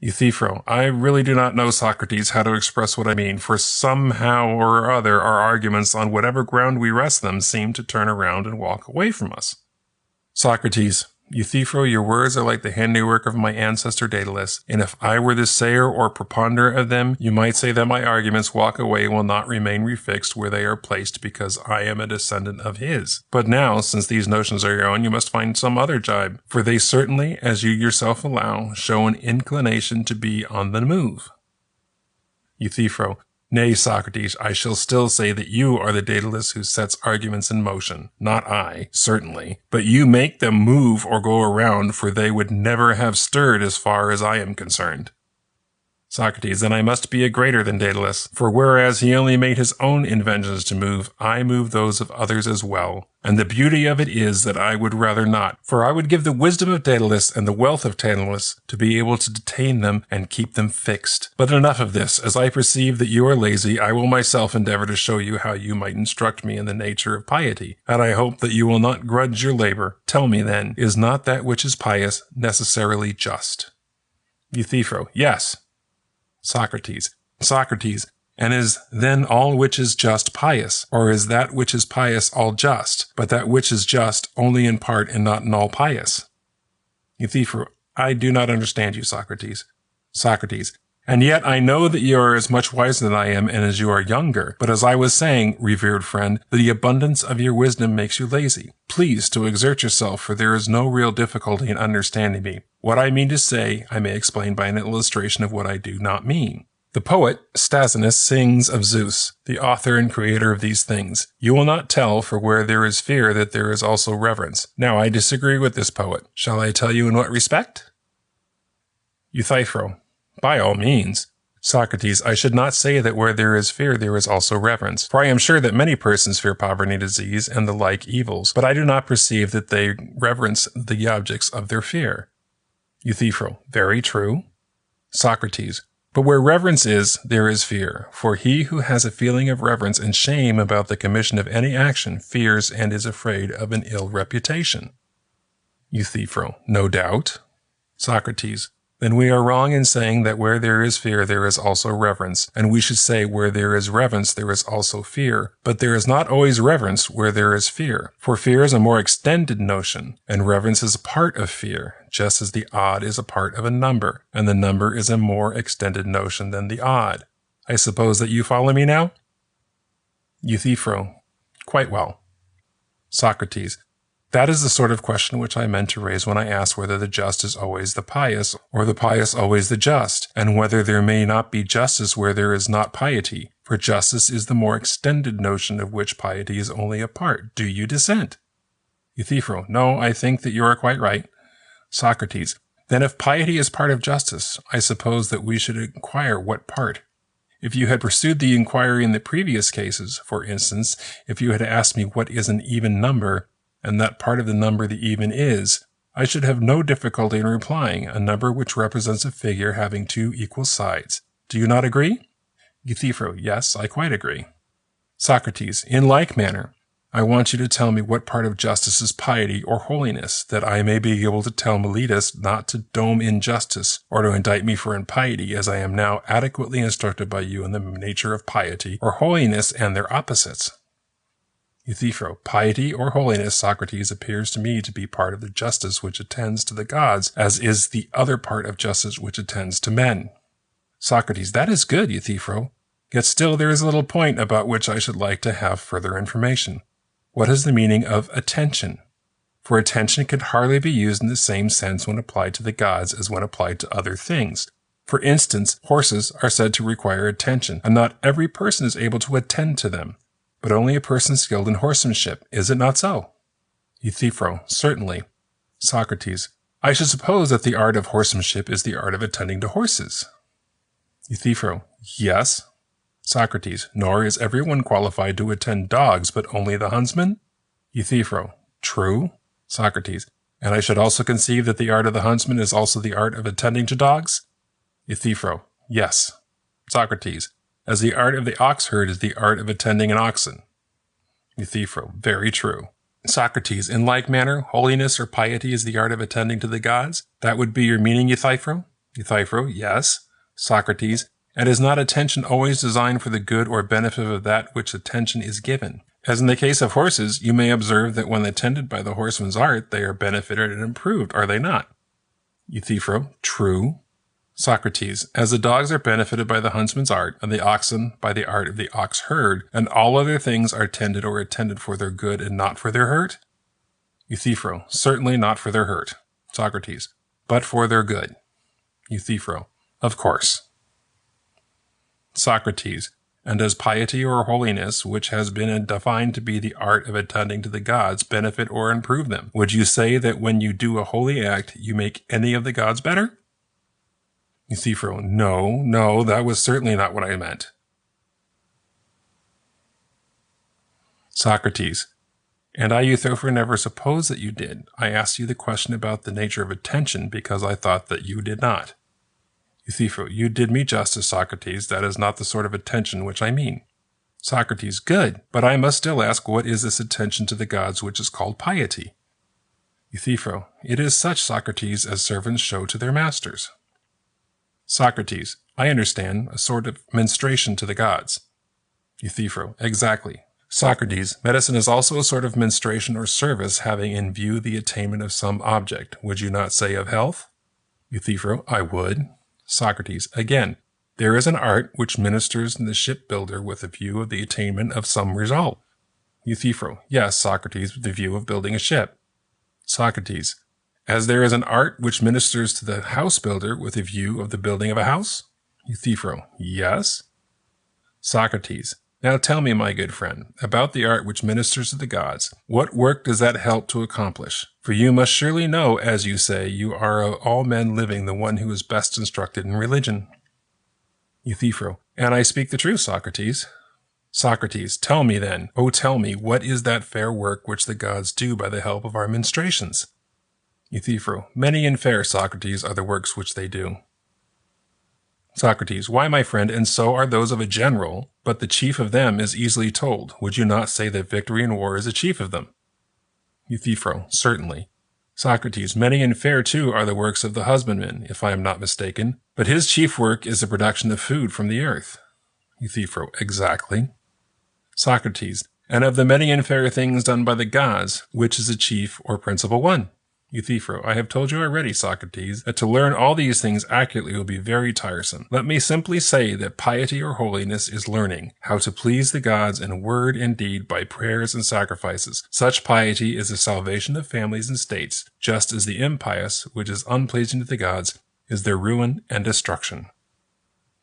Euthyphro, I really do not know, Socrates, how to express what I mean, for somehow or other our arguments on whatever ground we rest them seem to turn around and walk away from us. Socrates, Euthyphro, your words are like the handiwork of my ancestor Daedalus, and if I were the sayer or proponder of them, you might say that my arguments walk away and will not remain refixed where they are placed because I am a descendant of his. But now, since these notions are your own, you must find some other jibe, for they certainly, as you yourself allow, show an inclination to be on the move. Euthyphro, nay, Socrates, I shall still say that you are the Daedalus who sets arguments in motion. Not I, certainly. But you make them move or go around, for they would never have stirred as far as I am concerned. Socrates, then I must be a greater than Daedalus, for whereas he only made his own inventions to move, I move those of others as well. And the beauty of it is that I would rather not, for I would give the wisdom of Daedalus and the wealth of Daedalus to be able to detain them and keep them fixed. But enough of this. As I perceive that you are lazy, I will myself endeavor to show you how you might instruct me in the nature of piety, and I hope that you will not grudge your labor. Tell me, then, is not that which is pious necessarily just? Euthyphro, yes. Socrates, and is then all which is just pious, or is that which is pious all just, but that which is just only in part and not in all pious? Euthyphro, I do not understand you, Socrates. Socrates, and yet I know that you are as much wiser than I am, and as you are younger. But as I was saying, revered friend, the abundance of your wisdom makes you lazy. Please to exert yourself, for there is no real difficulty in understanding me. What I mean to say, I may explain by an illustration of what I do not mean. The poet Stasinus sings of Zeus, the author and creator of these things. You will not tell, for where there is fear, that there is also reverence. Now I disagree with this poet. Shall I tell you in what respect? Euthyphro, by all means. Socrates, I should not say that where there is fear there is also reverence, for I am sure that many persons fear poverty, disease, and the like evils, but I do not perceive that they reverence the objects of their fear. Euthyphro, very true. Socrates, but where reverence is, there is fear, for he who has a feeling of reverence and shame about the commission of any action fears and is afraid of an ill reputation. Euthyphro, no doubt. Socrates, then we are wrong in saying that where there is fear there is also reverence, and we should say where there is reverence there is also fear. But there is not always reverence where there is fear, for fear is a more extended notion, and reverence is a part of fear, just as the odd is a part of a number, and the number is a more extended notion than the odd. I suppose that you follow me now? Euthyphro, quite well. Socrates, that is the sort of question which I meant to raise when I asked whether the just is always the pious, or the pious always the just, and whether there may not be justice where there is not piety, for justice is the more extended notion of which piety is only a part. Do you dissent? Euthyphro, no, I think that you are quite right. Socrates, then if piety is part of justice, I suppose that we should inquire what part. If you had pursued the inquiry in the previous cases, for instance, if you had asked me what is an even number, and that part of the number the even is, I should have no difficulty in replying, a number which represents a figure having two equal sides. Do you not agree? Euthyphro, yes, I quite agree. Socrates, in like manner, I want you to tell me what part of justice is piety or holiness, that I may be able to tell Miletus not to dome injustice, or to indict me for impiety, as I am now adequately instructed by you in the nature of piety or holiness and their opposites. Euthyphro, piety or holiness, Socrates, appears to me to be part of the justice which attends to the gods, as is the other part of justice which attends to men. Socrates, that is good, Euthyphro. Yet still there is a little point about which I should like to have further information. What is the meaning of attention? For attention can hardly be used in the same sense when applied to the gods as when applied to other things. For instance, horses are said to require attention, and not every person is able to attend to them, but only a person skilled in horsemanship. Is it not so? Euthyphro, certainly. Socrates, I should suppose that the art of horsemanship is the art of attending to horses. Euthyphro, yes. Socrates, nor is everyone qualified to attend dogs, but only the huntsman? Euthyphro, true. Socrates, and I should also conceive that the art of the huntsman is also the art of attending to dogs? Euthyphro, yes. Socrates, as the art of the ox herd is the art of attending an oxen. Euthyphro, very true. Socrates, in like manner, holiness or piety is the art of attending to the gods? That would be your meaning, Euthyphro? Euthyphro, yes. Socrates, and is not attention always designed for the good or benefit of that which attention is given? As in the case of horses, you may observe that when attended by the horseman's art, they are benefited and improved, are they not? Euthyphro, true. Socrates, as the dogs are benefited by the huntsman's art, and the oxen by the art of the ox herd, and all other things are tended or attended for their good and not for their hurt? Euthyphro, certainly not for their hurt. Socrates, but for their good. Euthyphro, of course. Socrates, and does piety or holiness, which has been defined to be the art of attending to the gods, benefit or improve them? Would you say that when you do a holy act, you make any of the gods better? Euthyphro, no, that was certainly not what I meant. Socrates, and I, Euthyphro, never supposed that you did. I asked you the question about the nature of attention because I thought that you did not. Euthyphro, you did me justice, Socrates. That is not the sort of attention which I mean. Socrates, good, but I must still ask, what is this attention to the gods which is called piety? Euthyphro, it is such, Socrates, as servants show to their masters. Socrates, I understand, a sort of ministration to the gods. Euthyphro, exactly. Socrates, medicine is also a sort of ministration or service having in view the attainment of some object. Would you not say of health? Euthyphro, I would. Socrates, again, there is an art which ministers in the shipbuilder with a view of the attainment of some result. Euthyphro, yes, Socrates, with the view of building a ship. Socrates, as there is an art which ministers to the house builder with a view of the building of a house? Euthyphro, yes. Socrates, now tell me, my good friend, about the art which ministers to the gods. What work does that help to accomplish? For you must surely know, as you say, you are of all men living the one who is best instructed in religion. Euthyphro, and I speak the truth, Socrates. Socrates, tell me then, tell me, what is that fair work which the gods do by the help of our ministrations? Euthyphro, many and fair, Socrates, are the works which they do. Socrates, why, my friend, and so are those of a general, but the chief of them is easily told. Would you not say that victory in war is the chief of them? Euthyphro, certainly. Socrates, many and fair, too, are the works of the husbandman, if I am not mistaken, but his chief work is the production of food from the earth. Euthyphro, exactly. Socrates, and of the many and fair things done by the gods, which is the chief or principal one? Euthyphro, I have told you already, Socrates, that to learn all these things accurately will be very tiresome. Let me simply say that piety or holiness is learning how to please the gods in word and deed by prayers and sacrifices. Such piety is the salvation of families and states, just as the impious, which is unpleasing to the gods, is their ruin and destruction.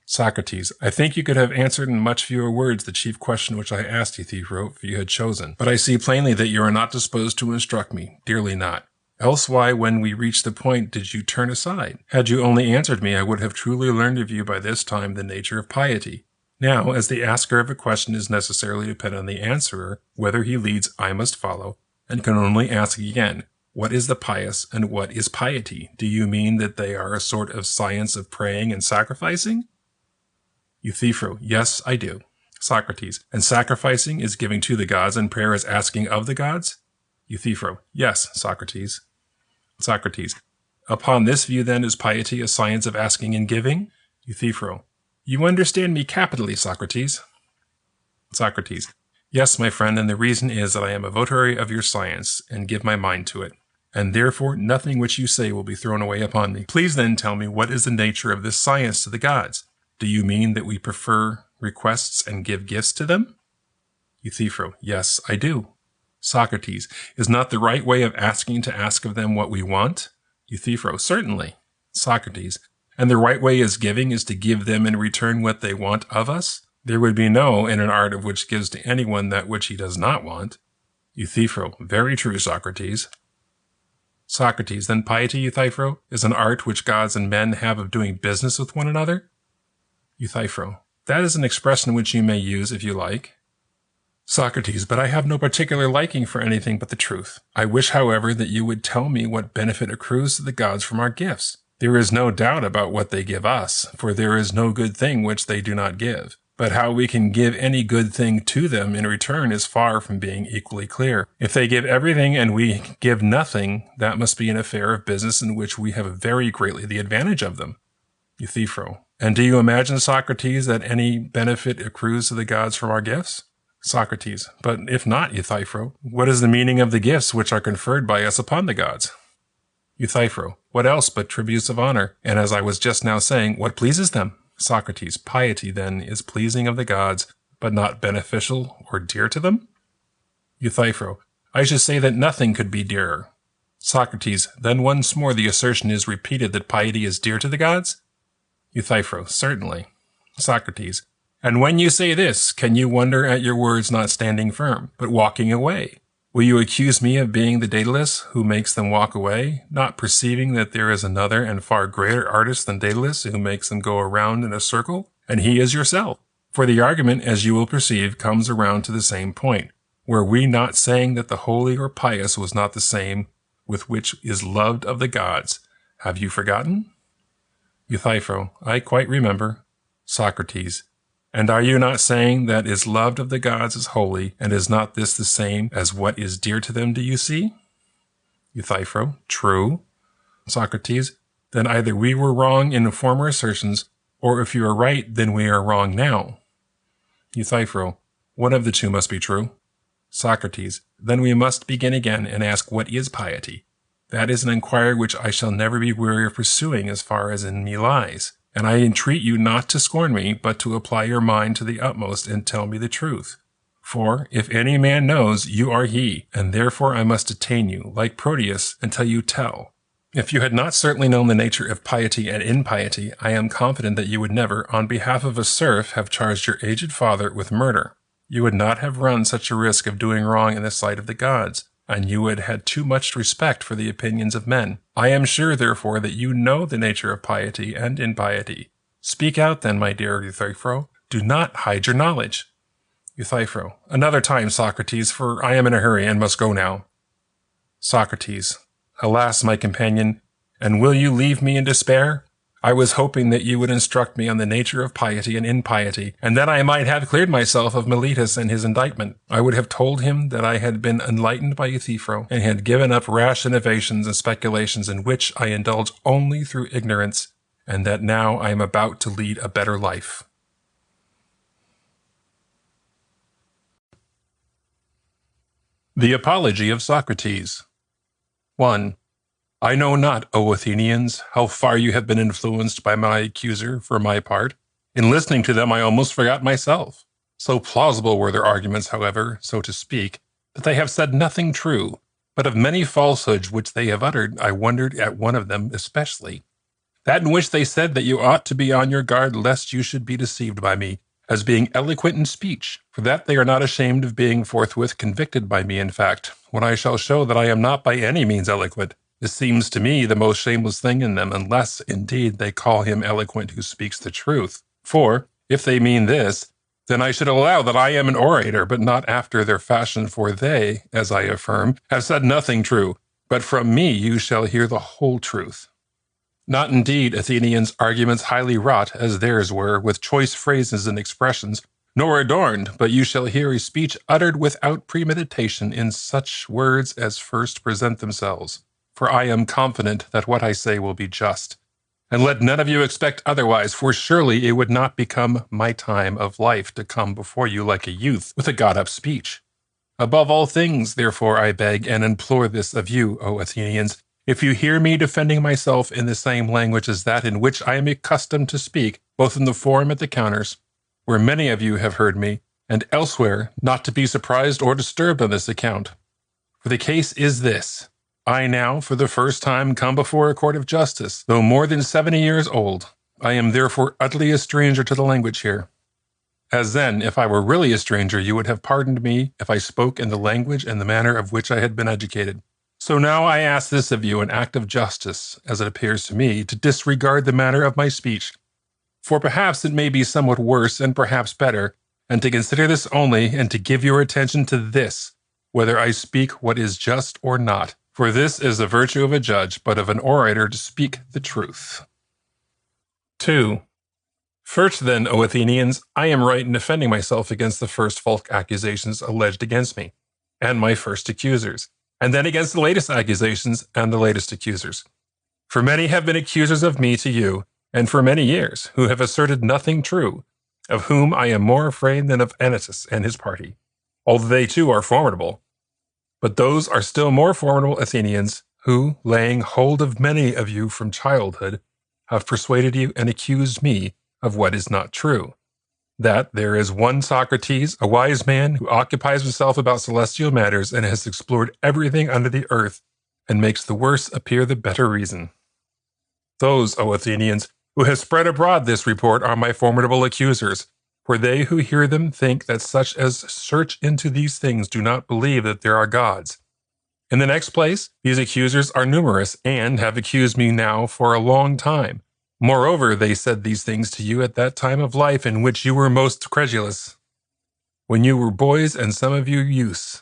Socrates, I think you could have answered in much fewer words the chief question which I asked, Euthyphro, if you had chosen. But I see plainly that you are not disposed to instruct me, dearly not. Else why, when we reached the point, did you turn aside? Had you only answered me, I would have truly learned of you by this time the nature of piety. Now, as the asker of a question is necessarily dependent on the answerer, whether he leads, I must follow, and can only ask again, what is the pious and what is piety? Do you mean that they are a sort of science of praying and sacrificing? Euthyphro, yes, I do. Socrates, and sacrificing is giving to the gods, and prayer is asking of the gods? Euthyphro, yes, Socrates. Socrates, upon this view then is piety a science of asking and giving? Euthyphro, you understand me capitally, Socrates. Socrates, Yes, my friend, and the reason is that I am a votary of your science, and give my mind to it. And therefore nothing which you say will be thrown away upon me. Please then tell me what is the nature of this science to the gods. Do you mean that we prefer requests and give gifts to them? Euthyphro: Yes, I do. Socrates: Is not the right way of asking to ask of them what we want? Euthyphro: Certainly. Socrates: And the right way is to give them in return what they want of us? There would be no in an art of which gives to anyone that which he does not want. Euthyphro: Very true, Socrates. Socrates: Then piety, Euthyphro, is an art which gods and men have of doing business with one another? Euthyphro: That is an expression which you may use if you like. Socrates: But I have no particular liking for anything but the truth. I wish, however, that you would tell me what benefit accrues to the gods from our gifts. There is no doubt about what they give us, for there is no good thing which they do not give. But how we can give any good thing to them in return is far from being equally clear. If they give everything and we give nothing, that must be an affair of business in which we have very greatly the advantage of them. Euthyphro: And do you imagine, Socrates, that any benefit accrues to the gods from our gifts? Socrates: But if not, Euthyphro, what is the meaning of the gifts which are conferred by us upon the gods? Euthyphro: What else but tributes of honor? And as I was just now saying, what pleases them? Socrates: Piety, then, is pleasing of the gods, but not beneficial or dear to them? Euthyphro: I should say that nothing could be dearer. Socrates: Then once more the assertion is repeated that piety is dear to the gods? Euthyphro: Certainly. Socrates: And when you say this, can you wonder at your words not standing firm, but walking away? Will you accuse me of being the Daedalus who makes them walk away, not perceiving that there is another and far greater artist than Daedalus who makes them go around in a circle, and he is yourself? For the argument, as you will perceive, comes around to the same point. Were we not saying that the holy or pious was not the same with which is loved of the gods? Have you forgotten? Euthyphro: I quite remember. Socrates: And are you not saying that is loved of the gods is holy, and is not this the same as what is dear to them, do you see? Euthyphro: True. Socrates: Then either we were wrong in the former assertions, or if you are right, then we are wrong now. Euthyphro: One of the two must be true. Socrates: Then we must begin again and ask what is piety. That is an inquiry which I shall never be weary of pursuing as far as in me lies. And I entreat you not to scorn me, but to apply your mind to the utmost and tell me the truth. For, if any man knows, you are he, and therefore I must detain you, like Proteus, until you tell. If you had not certainly known the nature of piety and impiety, I am confident that you would never, on behalf of a serf, have charged your aged father with murder. You would not have run such a risk of doing wrong in the sight of the gods, and you had had too much respect for the opinions of men. I am sure, therefore, that you know the nature of piety and impiety. Speak out, then, my dear Euthyphro. Do not hide your knowledge. Euthyphro: Another time, Socrates, for I am in a hurry and must go now. Socrates: Alas, my companion, and will you leave me in despair? I was hoping that you would instruct me on the nature of piety and impiety, and that I might have cleared myself of Meletus and his indictment. I would have told him that I had been enlightened by Euthyphro, and had given up rash innovations and speculations in which I indulge only through ignorance, and that now I am about to lead a better life. The Apology of Socrates. 1. I know not, O Athenians, how far you have been influenced by my accuser. For my part, in listening to them I almost forgot myself. So plausible were their arguments, however, so to speak, that they have said nothing true, but of many falsehoods which they have uttered, I wondered at one of them especially, that in which they said that you ought to be on your guard lest you should be deceived by me, as being eloquent in speech, for that they are not ashamed of being forthwith convicted by me. In fact, when I shall show that I am not by any means eloquent, this seems to me the most shameless thing in them, unless, indeed, they call him eloquent who speaks the truth. For, if they mean this, then I should allow that I am an orator, but not after their fashion, for they, as I affirm, have said nothing true, but from me you shall hear the whole truth. Not indeed, Athenians, arguments highly wrought, as theirs were, with choice phrases and expressions, nor adorned, but you shall hear a speech uttered without premeditation in such words as first present themselves. For I am confident that what I say will be just, And let none of you expect otherwise, for surely it would not become my time of life to come before you like a youth with a got-up speech. Above all things, therefore, I beg and implore this of you, O Athenians, if you hear me defending myself in the same language as that in which I am accustomed to speak, both in the forum at the counters, where many of you have heard me, and elsewhere, not to be surprised or disturbed on this account. For the case is this: I now, for the first time, come before a court of justice, though more than 70 years old. I am therefore utterly a stranger to the language here. As then, if I were really a stranger, you would have pardoned me if I spoke in the language and the manner of which I had been educated. So now I ask this of you, an act of justice, as it appears to me, to disregard the manner of my speech. For perhaps it may be somewhat worse and perhaps better, and to consider this only, and to give your attention to this, whether I speak what is just or not. For this is the virtue of a judge, but of an orator to speak the truth. 2. First then, O Athenians, I am right in defending myself against the first false accusations alleged against me, and my first accusers, and then against the latest accusations and the latest accusers. For many have been accusers of me to you, and for many years, who have asserted nothing true, of whom I am more afraid than of Anytus and his party, although they too are formidable. But those are still more formidable Athenians, who, laying hold of many of you from childhood, have persuaded you and accused me of what is not true, that there is one Socrates, a wise man, who occupies himself about celestial matters and has explored everything under the earth, and makes the worse appear the better reason. Those, O Athenians, who have spread abroad this report are my formidable accusers, for they who hear them think that such as search into these things do not believe that there are gods. In the next place, these accusers are numerous and have accused me now for a long time. Moreover, they said these things to you at that time of life in which you were most credulous, when you were boys and some of you youths,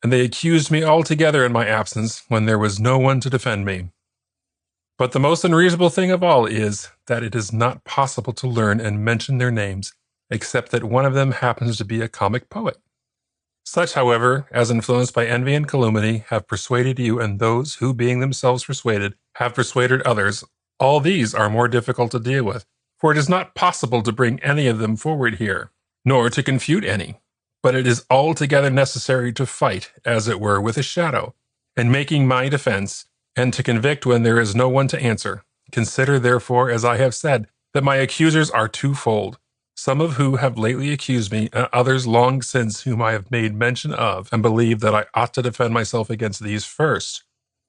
and they accused me altogether in my absence when there was no one to defend me. But the most unreasonable thing of all is that it is not possible to learn and mention their names, except that one of them happens to be a comic poet. Such, however, as influenced by envy and calumny, have persuaded you, and those who, being themselves persuaded, have persuaded others, all these are more difficult to deal with, for it is not possible to bring any of them forward here, nor to confute any. But it is altogether necessary to fight, as it were, with a shadow, in making my defense, and to convict when there is no one to answer. Consider, therefore, as I have said, that my accusers are twofold, some of whom have lately accused me, and others long since whom I have made mention of, and believe that I ought to defend myself against these first.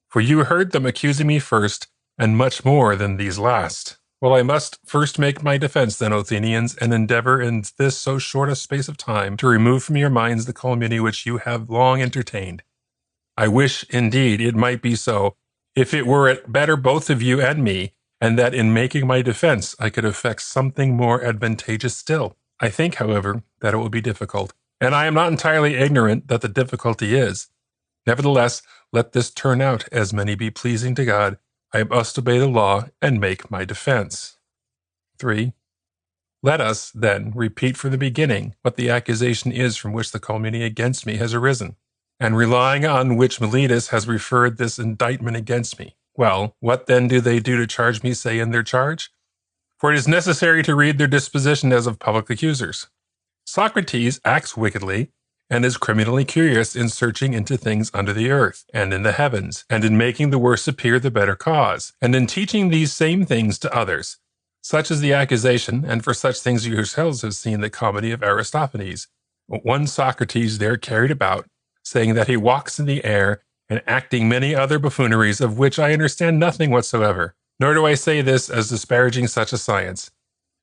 For you heard them accusing me first, and much more than these last. Well, I must first make my defense then, Athenians, and endeavor in this so short a space of time to remove from your minds the calumny which you have long entertained. I wish, indeed, it might be so, if it were better both of you and me, and that in making my defense I could effect something more advantageous still. I think, however, that it will be difficult, and I am not entirely ignorant that the difficulty is. Nevertheless, let this turn out as many be pleasing to God. I must obey the law and make my defense. 3. Let us, then, repeat from the beginning what the accusation is from which the calumny against me has arisen, and relying on which Miletus has referred this indictment against me. Well, what then do they do to charge me, say, in their charge? For it is necessary to read their disposition as of public accusers. Socrates acts wickedly, and is criminally curious in searching into things under the earth, and in the heavens, and in making the worse appear the better cause, and in teaching these same things to others. Such is the accusation, and for such things you yourselves have seen the comedy of Aristophanes. One Socrates there carried about, saying that he walks in the air, and acting many other buffooneries of which I understand nothing whatsoever. Nor do I say this as disparaging such a science.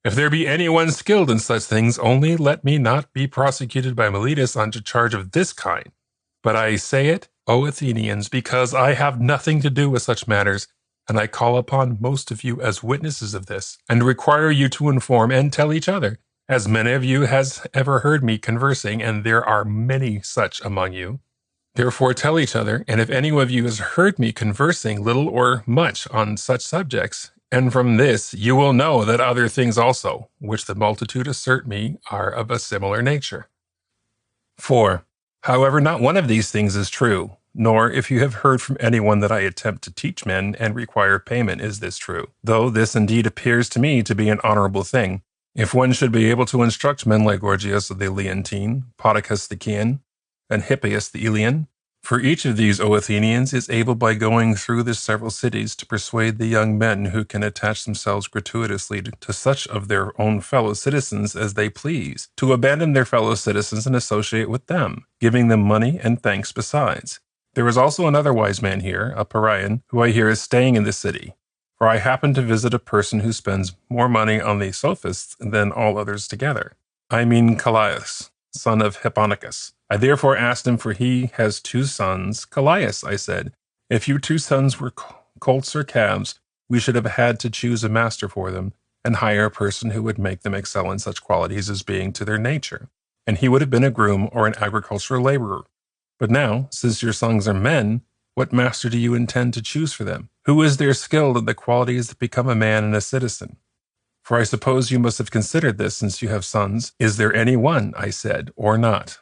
If there be anyone skilled in such things, only let me not be prosecuted by Miletus on a charge of this kind. But I say it, O Athenians, because I have nothing to do with such matters, and I call upon most of you as witnesses of this, and require you to inform and tell each other, as many of you has ever heard me conversing, and there are many such among you. Therefore tell each other, and if any of you has heard me conversing little or much on such subjects, and from this you will know that other things also, which the multitude assert me, are of a similar nature. 4. However, not one of these things is true, nor if you have heard from anyone that I attempt to teach men and require payment is this true, though this indeed appears to me to be an honorable thing. If one should be able to instruct men like Gorgias the Leontine, Podicus the Chian, and Hippias the Elean, for each of these, O Athenians, is able by going through the several cities to persuade the young men who can attach themselves gratuitously to such of their own fellow citizens as they please, to abandon their fellow citizens and associate with them, giving them money and thanks besides. There is also another wise man here, a Parian, who I hear is staying in the city, for I happen to visit a person who spends more money on the sophists than all others together. I mean Callias, son of Hipponicus. I therefore asked him, for he has 2 sons. Callias, I said, if your 2 sons were colts or calves, we should have had to choose a master for them, and hire a person who would make them excel in such qualities as being to their nature, and he would have been a groom or an agricultural laborer. But now, since your sons are men, what master do you intend to choose for them? Who is there skilled in the qualities that become a man and a citizen? For I suppose you must have considered this since you have sons. Is there any one, I said, or not?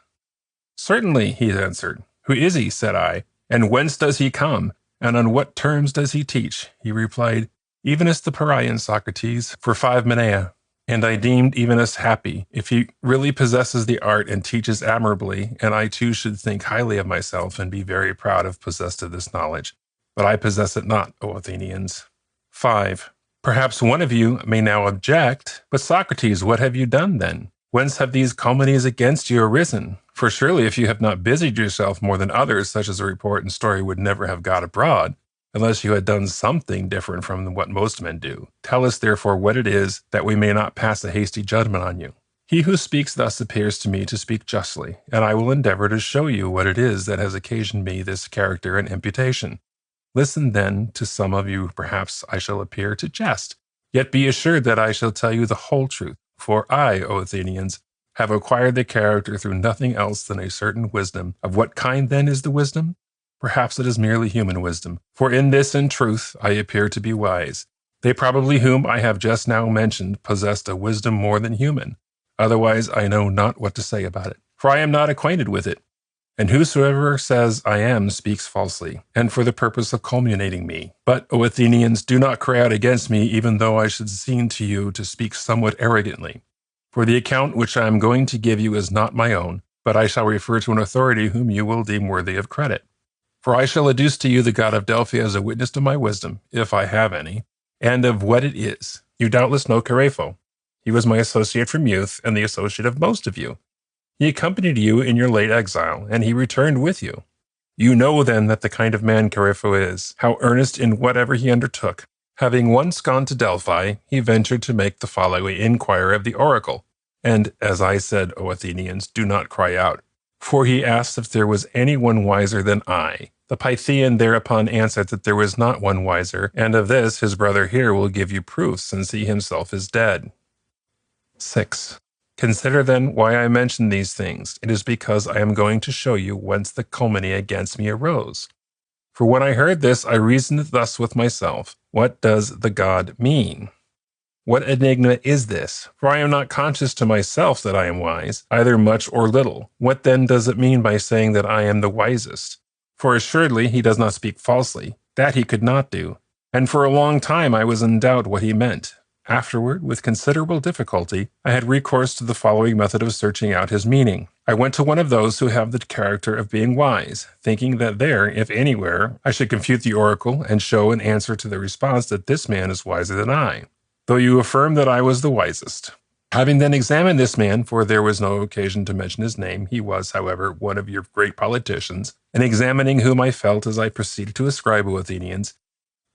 Certainly, he answered. Who is he, said I, and whence does he come, and on what terms does he teach? He replied, Evenus the Parian, Socrates, for 5 minea. And I deemed Evenus happy, if he really possesses the art and teaches admirably, and I too should think highly of myself and be very proud of possessed of this knowledge. But I possess it not, O Athenians. 5. Perhaps one of you may now object, but Socrates, what have you done then? Whence have these calumnies against you arisen? For surely if you have not busied yourself more than others, such as a report and story would never have got abroad, unless you had done something different from what most men do. Tell us therefore what it is, that we may not pass a hasty judgment on you. He who speaks thus appears to me to speak justly, and I will endeavor to show you what it is that has occasioned me this character and imputation. Listen then, to some of you perhaps I shall appear to jest, yet be assured that I shall tell you the whole truth. For I, O Athenians, have acquired the character through nothing else than a certain wisdom. Of what kind then is the wisdom? Perhaps it is merely human wisdom, for in this in truth I appear to be wise. They probably whom I have just now mentioned possessed a wisdom more than human. Otherwise I know not what to say about it, for I am not acquainted with it. And whosoever says I am speaks falsely, and for the purpose of calumniating me. But, O Athenians, do not cry out against me, even though I should seem to you to speak somewhat arrogantly. For the account which I am going to give you is not my own, but I shall refer to an authority whom you will deem worthy of credit. For I shall adduce to you the god of Delphi as a witness to my wisdom, if I have any, and of what it is. You doubtless know Carepho. He was my associate from youth, and the associate of most of you. He accompanied you in your late exile, and he returned with you. You know then that the kind of man Carepho is, how earnest in whatever he undertook. Having once gone to Delphi, he ventured to make the following inquiry of the oracle. And, as I said, O Athenians, do not cry out. For he asked if there was any one wiser than I. The Pythian thereupon answered that there was not one wiser, and of this his brother here will give you proof, since he himself is dead. 6. Consider then why I mention these things. It is because I am going to show you whence the calumny against me arose. For when I heard this, I reasoned thus with myself, what does the god mean? What enigma is this? For I am not conscious to myself that I am wise, either much or little. What then does it mean by saying that I am the wisest? For assuredly he does not speak falsely. That he could not do. And for a long time I was in doubt what he meant. Afterward, with considerable difficulty, I had recourse to the following method of searching out his meaning. I went to one of those who have the character of being wise, thinking that there, if anywhere, I should confute the oracle and show in answer to the response that this man is wiser than I, though you affirm that I was the wisest. Having then examined this man, for there was no occasion to mention his name, he was, however, one of your great politicians, and examining whom I felt as I proceeded to ascribe, O Athenians,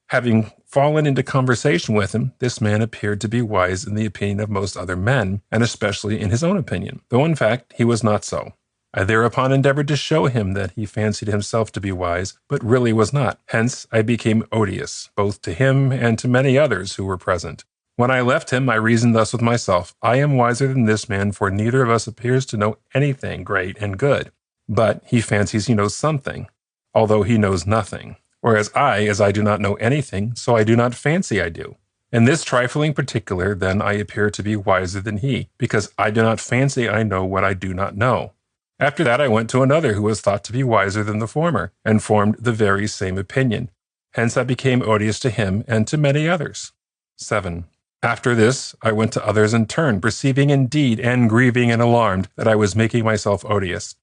having fallen into conversation with him, this man appeared to be wise in the opinion of most other men, and especially in his own opinion, though in fact he was not so. I thereupon endeavored to show him that he fancied himself to be wise, but really was not. Hence I became odious, both to him and to many others who were present. When I left him, I reasoned thus with myself, I am wiser than this man, for neither of us appears to know anything great and good. But he fancies he knows something, although he knows nothing. Whereas as I do not know anything, so I do not fancy I do. In this trifling particular, then, I appear to be wiser than he, because I do not fancy I know what I do not know. After that, I went to another who was thought to be wiser than the former, and formed the very same opinion. Hence I became odious to him and to many others. 7. After this, I went to others in turn, perceiving indeed and grieving and alarmed that I was making myself odious.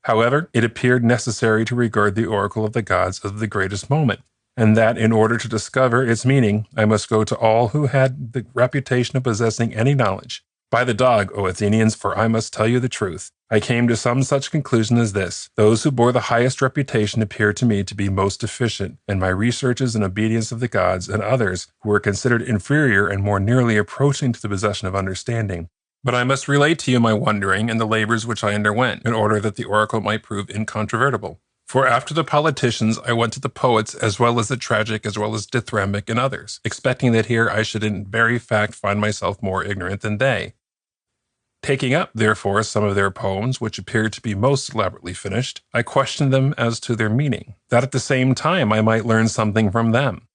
However, it appeared necessary to regard the oracle of the gods as of the greatest moment, and that in order to discover its meaning, I must go to all who had the reputation of possessing any knowledge. By the dog, O Athenians, for I must tell you the truth. I came to some such conclusion as this. Those who bore the highest reputation appeared to me to be most efficient in my researches and obedience of the gods, and others, who were considered inferior and more nearly approaching to the possession of understanding. But I must relate to you my wondering and the labors which I underwent, in order that the oracle might prove incontrovertible. For after the politicians, I went to the poets, as well as the tragic, as well as dithyrambic, and others, expecting that here I should in very fact find myself more ignorant than they. Taking up, therefore, some of their poems, which appeared to be most elaborately finished, I questioned them as to their meaning, that at the same time I might learn something from them.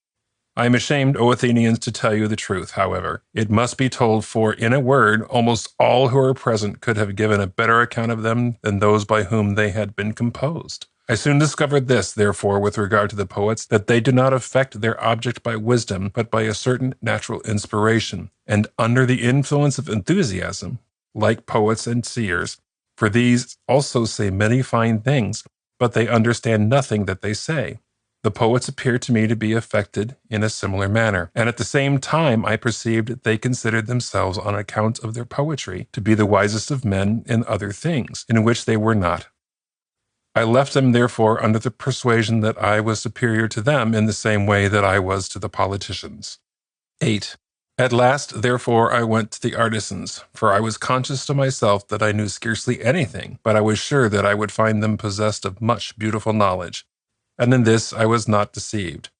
I am ashamed, O Athenians, to tell you the truth, however. It must be told, for, in a word, almost all who are present could have given a better account of them than those by whom they had been composed. I soon discovered this, therefore, with regard to the poets, that they do not affect their object by wisdom, but by a certain natural inspiration, and under the influence of enthusiasm, like poets and seers, for these also say many fine things, but they understand nothing that they say. The poets appear to me to be affected in a similar manner, and at the same time I perceived that they considered themselves on account of their poetry to be the wisest of men in other things, in which they were not. I left them therefore under the persuasion that I was superior to them in the same way that I was to the politicians. 8. At last, therefore, I went to the artisans, for I was conscious to myself that I knew scarcely anything, but I was sure that I would find them possessed of much beautiful knowledge. And in this I was not deceived,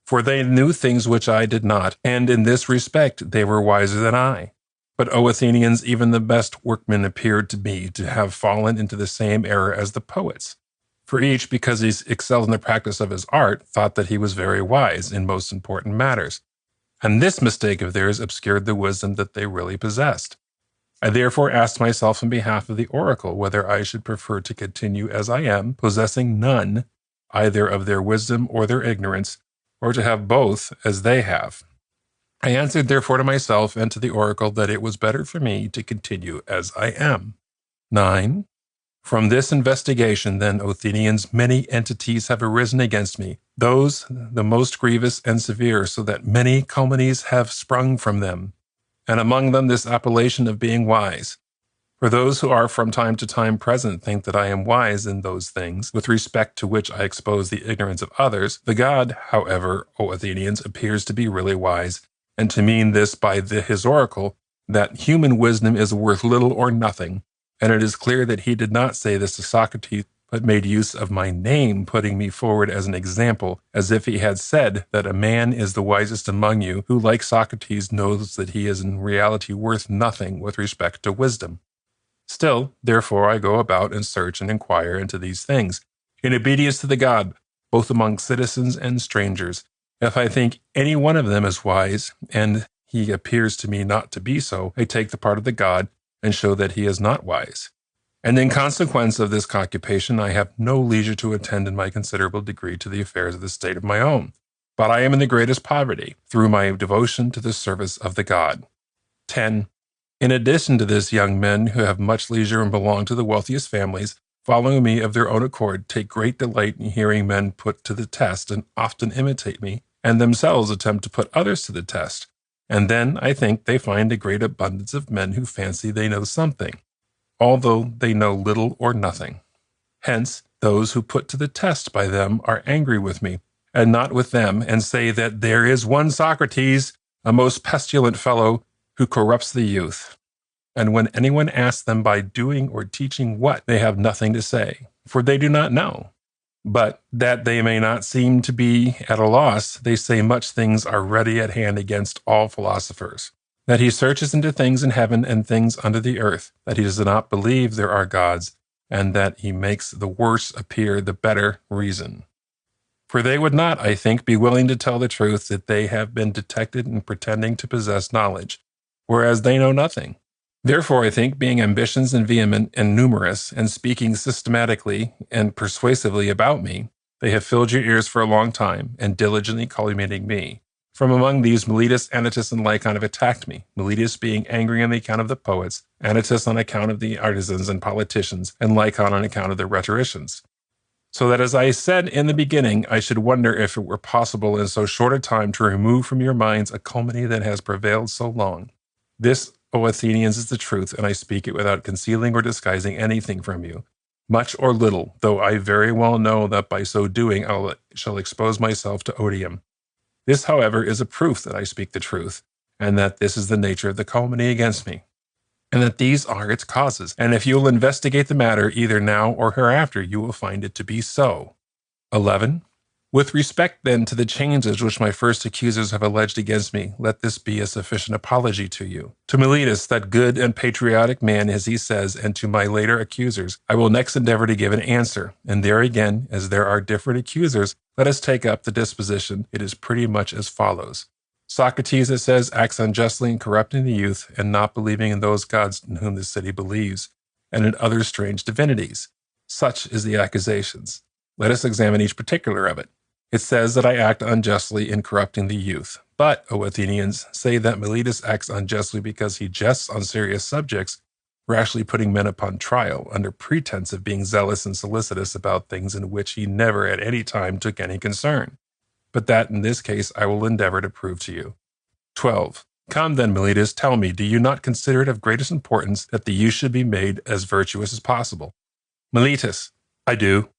for they knew things which I did not, and in this respect they were wiser than I. But, O Athenians, even the best workmen appeared to me to have fallen into the same error as the poets. For each, because he excelled in the practice of his art, thought that he was very wise in most important matters. And this mistake of theirs obscured the wisdom that they really possessed. I therefore asked myself on behalf of the oracle whether I should prefer to continue as I am, possessing none, either of their wisdom or their ignorance, or to have both as they have. I answered therefore to myself and to the oracle that it was better for me to continue as I am. 9. From this investigation, then, O Athenians, many entities have arisen against me, those the most grievous and severe, so that many calumnies have sprung from them, and among them this appellation of being wise. For those who are from time to time present think that I am wise in those things, with respect to which I expose the ignorance of others. The god, however, O Athenians, appears to be really wise, and to mean this by his oracle, that human wisdom is worth little or nothing. And it is clear that he did not say this to Socrates, but made use of my name, putting me forward as an example, as if he had said that a man is the wisest among you, who, like Socrates, knows that he is in reality worth nothing with respect to wisdom. Still, therefore, I go about and search and inquire into these things, in obedience to the god, both among citizens and strangers. If I think any one of them is wise, and he appears to me not to be so, I take the part of the god, and show that he is not wise. And in consequence of this occupation, I have no leisure to attend in my considerable degree to the affairs of the state of my own. But I am in the greatest poverty, through my devotion to the service of the god. 10. In addition to this, young men who have much leisure and belong to the wealthiest families, following me of their own accord, take great delight in hearing men put to the test, and often imitate me, and themselves attempt to put others to the test. And then, I think, they find a great abundance of men who fancy they know something, although they know little or nothing. Hence, those who put to the test by them are angry with me, and not with them, and say that there is one Socrates, a most pestilent fellow, who corrupts the youth. And when anyone asks them by doing or teaching what, they have nothing to say, for they do not know. But that they may not seem to be at a loss, they say much things are ready at hand against all philosophers. That he searches into things in heaven and things under the earth, that he does not believe there are gods, and that he makes the worse appear the better reason. For they would not, I think, be willing to tell the truth that they have been detected in pretending to possess knowledge, whereas they know nothing. Therefore, I think, being ambitious and vehement and numerous, and speaking systematically and persuasively about me, they have filled your ears for a long time, and diligently calumniating me. From among these, Meletus, Anytus, and Lycon have attacked me, Meletus being angry on the account of the poets, Anytus on account of the artisans and politicians, and Lycon on account of the rhetoricians. So that, as I said in the beginning, I should wonder if it were possible in so short a time to remove from your minds a calumny that has prevailed so long. This, O Athenians, is the truth, and I speak it without concealing or disguising anything from you, much or little, though I very well know that by so doing I shall expose myself to odium. This, however, is a proof that I speak the truth, and that this is the nature of the calumny against me, and that these are its causes. And if you will investigate the matter, either now or hereafter, you will find it to be so. 11. With respect, then, to the changes which my first accusers have alleged against me, let this be a sufficient apology to you. To Meletus, that good and patriotic man, as he says, and to my later accusers, I will next endeavor to give an answer. And there again, as there are different accusers, let us take up the disposition. It is pretty much as follows. Socrates, it says, acts unjustly in corrupting the youth, and not believing in those gods in whom the city believes, and in other strange divinities. Such is the accusations. Let us examine each particular of it. It says that I act unjustly in corrupting the youth. But, O Athenians, say that Meletus acts unjustly because he jests on serious subjects, rashly putting men upon trial, under pretense of being zealous and solicitous about things in which he never at any time took any concern. But that in this case I will endeavor to prove to you. 12. Come then, Meletus, tell me, do you not consider it of greatest importance that the youth should be made as virtuous as possible? Meletus, I do.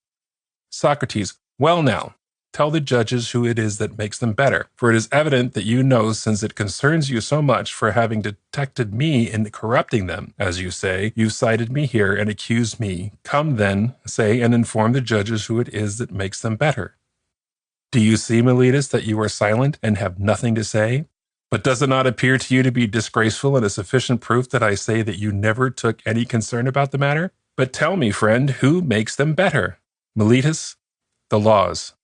Socrates, well now, tell the judges who it is that makes them better, for it is evident that you know, since it concerns you so much, for having detected me in corrupting them, as you say, you've cited me here and accused me. Come then, say, and inform the judges who it is that makes them better. Do you see, Meletus, that you are silent and have nothing to say? But does it not appear to you to be disgraceful and a sufficient proof that I say that you never took any concern about the matter? But tell me, friend, who makes them better? Meletus, the laws.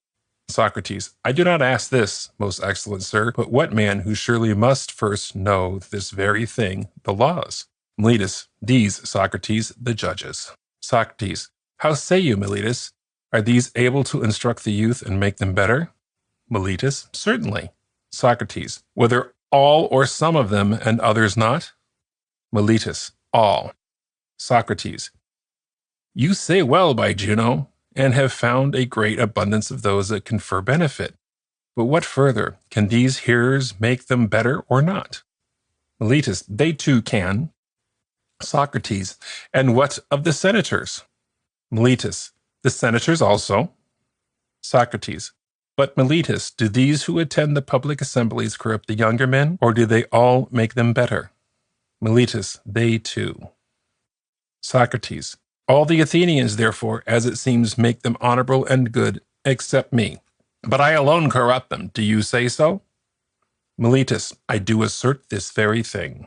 Socrates, I do not ask this, most excellent sir, but what man who surely must first know this very thing, the laws? Meletus, these, Socrates, the judges. Socrates, how say you, Meletus? Are these able to instruct the youth and make them better? Meletus, certainly. Socrates, whether all or some of them and others not? Meletus, all. Socrates, you say well, by Juno, and have found a great abundance of those that confer benefit. But what further? Can these hearers make them better or not? Meletus, they too can. Socrates, and what of the senators? Meletus, the senators also. Socrates, but Meletus, do these who attend the public assemblies corrupt the younger men, or do they all make them better? Meletus, they too. Socrates, all the Athenians, therefore, as it seems, make them honorable and good, except me. But I alone corrupt them. Do you say so? Meletus, I do assert this very thing.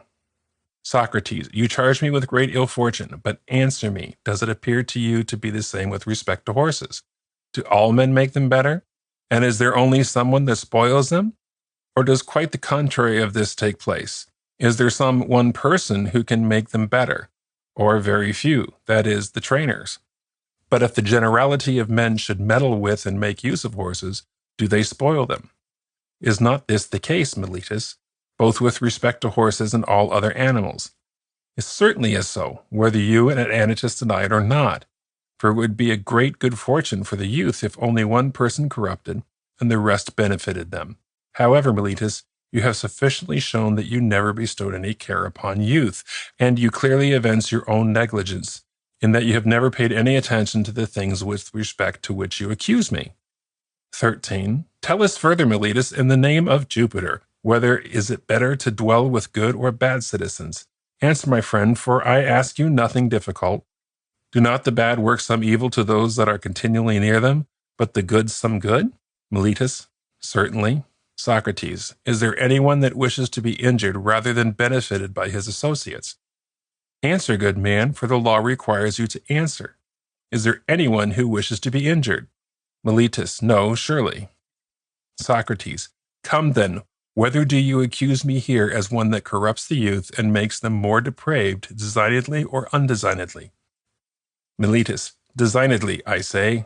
Socrates, you charge me with great ill fortune, but answer me, does it appear to you to be the same with respect to horses? Do all men make them better? And is there only someone that spoils them? Or does quite the contrary of this take place? Is there some one person who can make them better? Or very few, that is, the trainers? But if the generality of men should meddle with and make use of horses, do they spoil them? Is not this the case, Meletus, both with respect to horses and all other animals? It certainly is so, whether you and Anytus deny it or not, for it would be a great good fortune for the youth if only one person corrupted and the rest benefited them. However, Meletus, you have sufficiently shown that you never bestowed any care upon youth, and you clearly evince your own negligence, in that you have never paid any attention to the things with respect to which you accuse me. 13. Tell us further, Meletus, in the name of Jupiter, whether is it better to dwell with good or bad citizens? Answer, my friend, for I ask you nothing difficult. Do not the bad work some evil to those that are continually near them, but the good some good? Meletus, certainly. Socrates, is there anyone that wishes to be injured rather than benefited by his associates? Answer, good man, for the law requires you to answer. Is there anyone who wishes to be injured? Meletus, no, surely. Socrates, come then, Whether do you accuse me here as one that corrupts the youth and makes them more depraved, designedly or undesignedly? Meletus. Designedly, I say.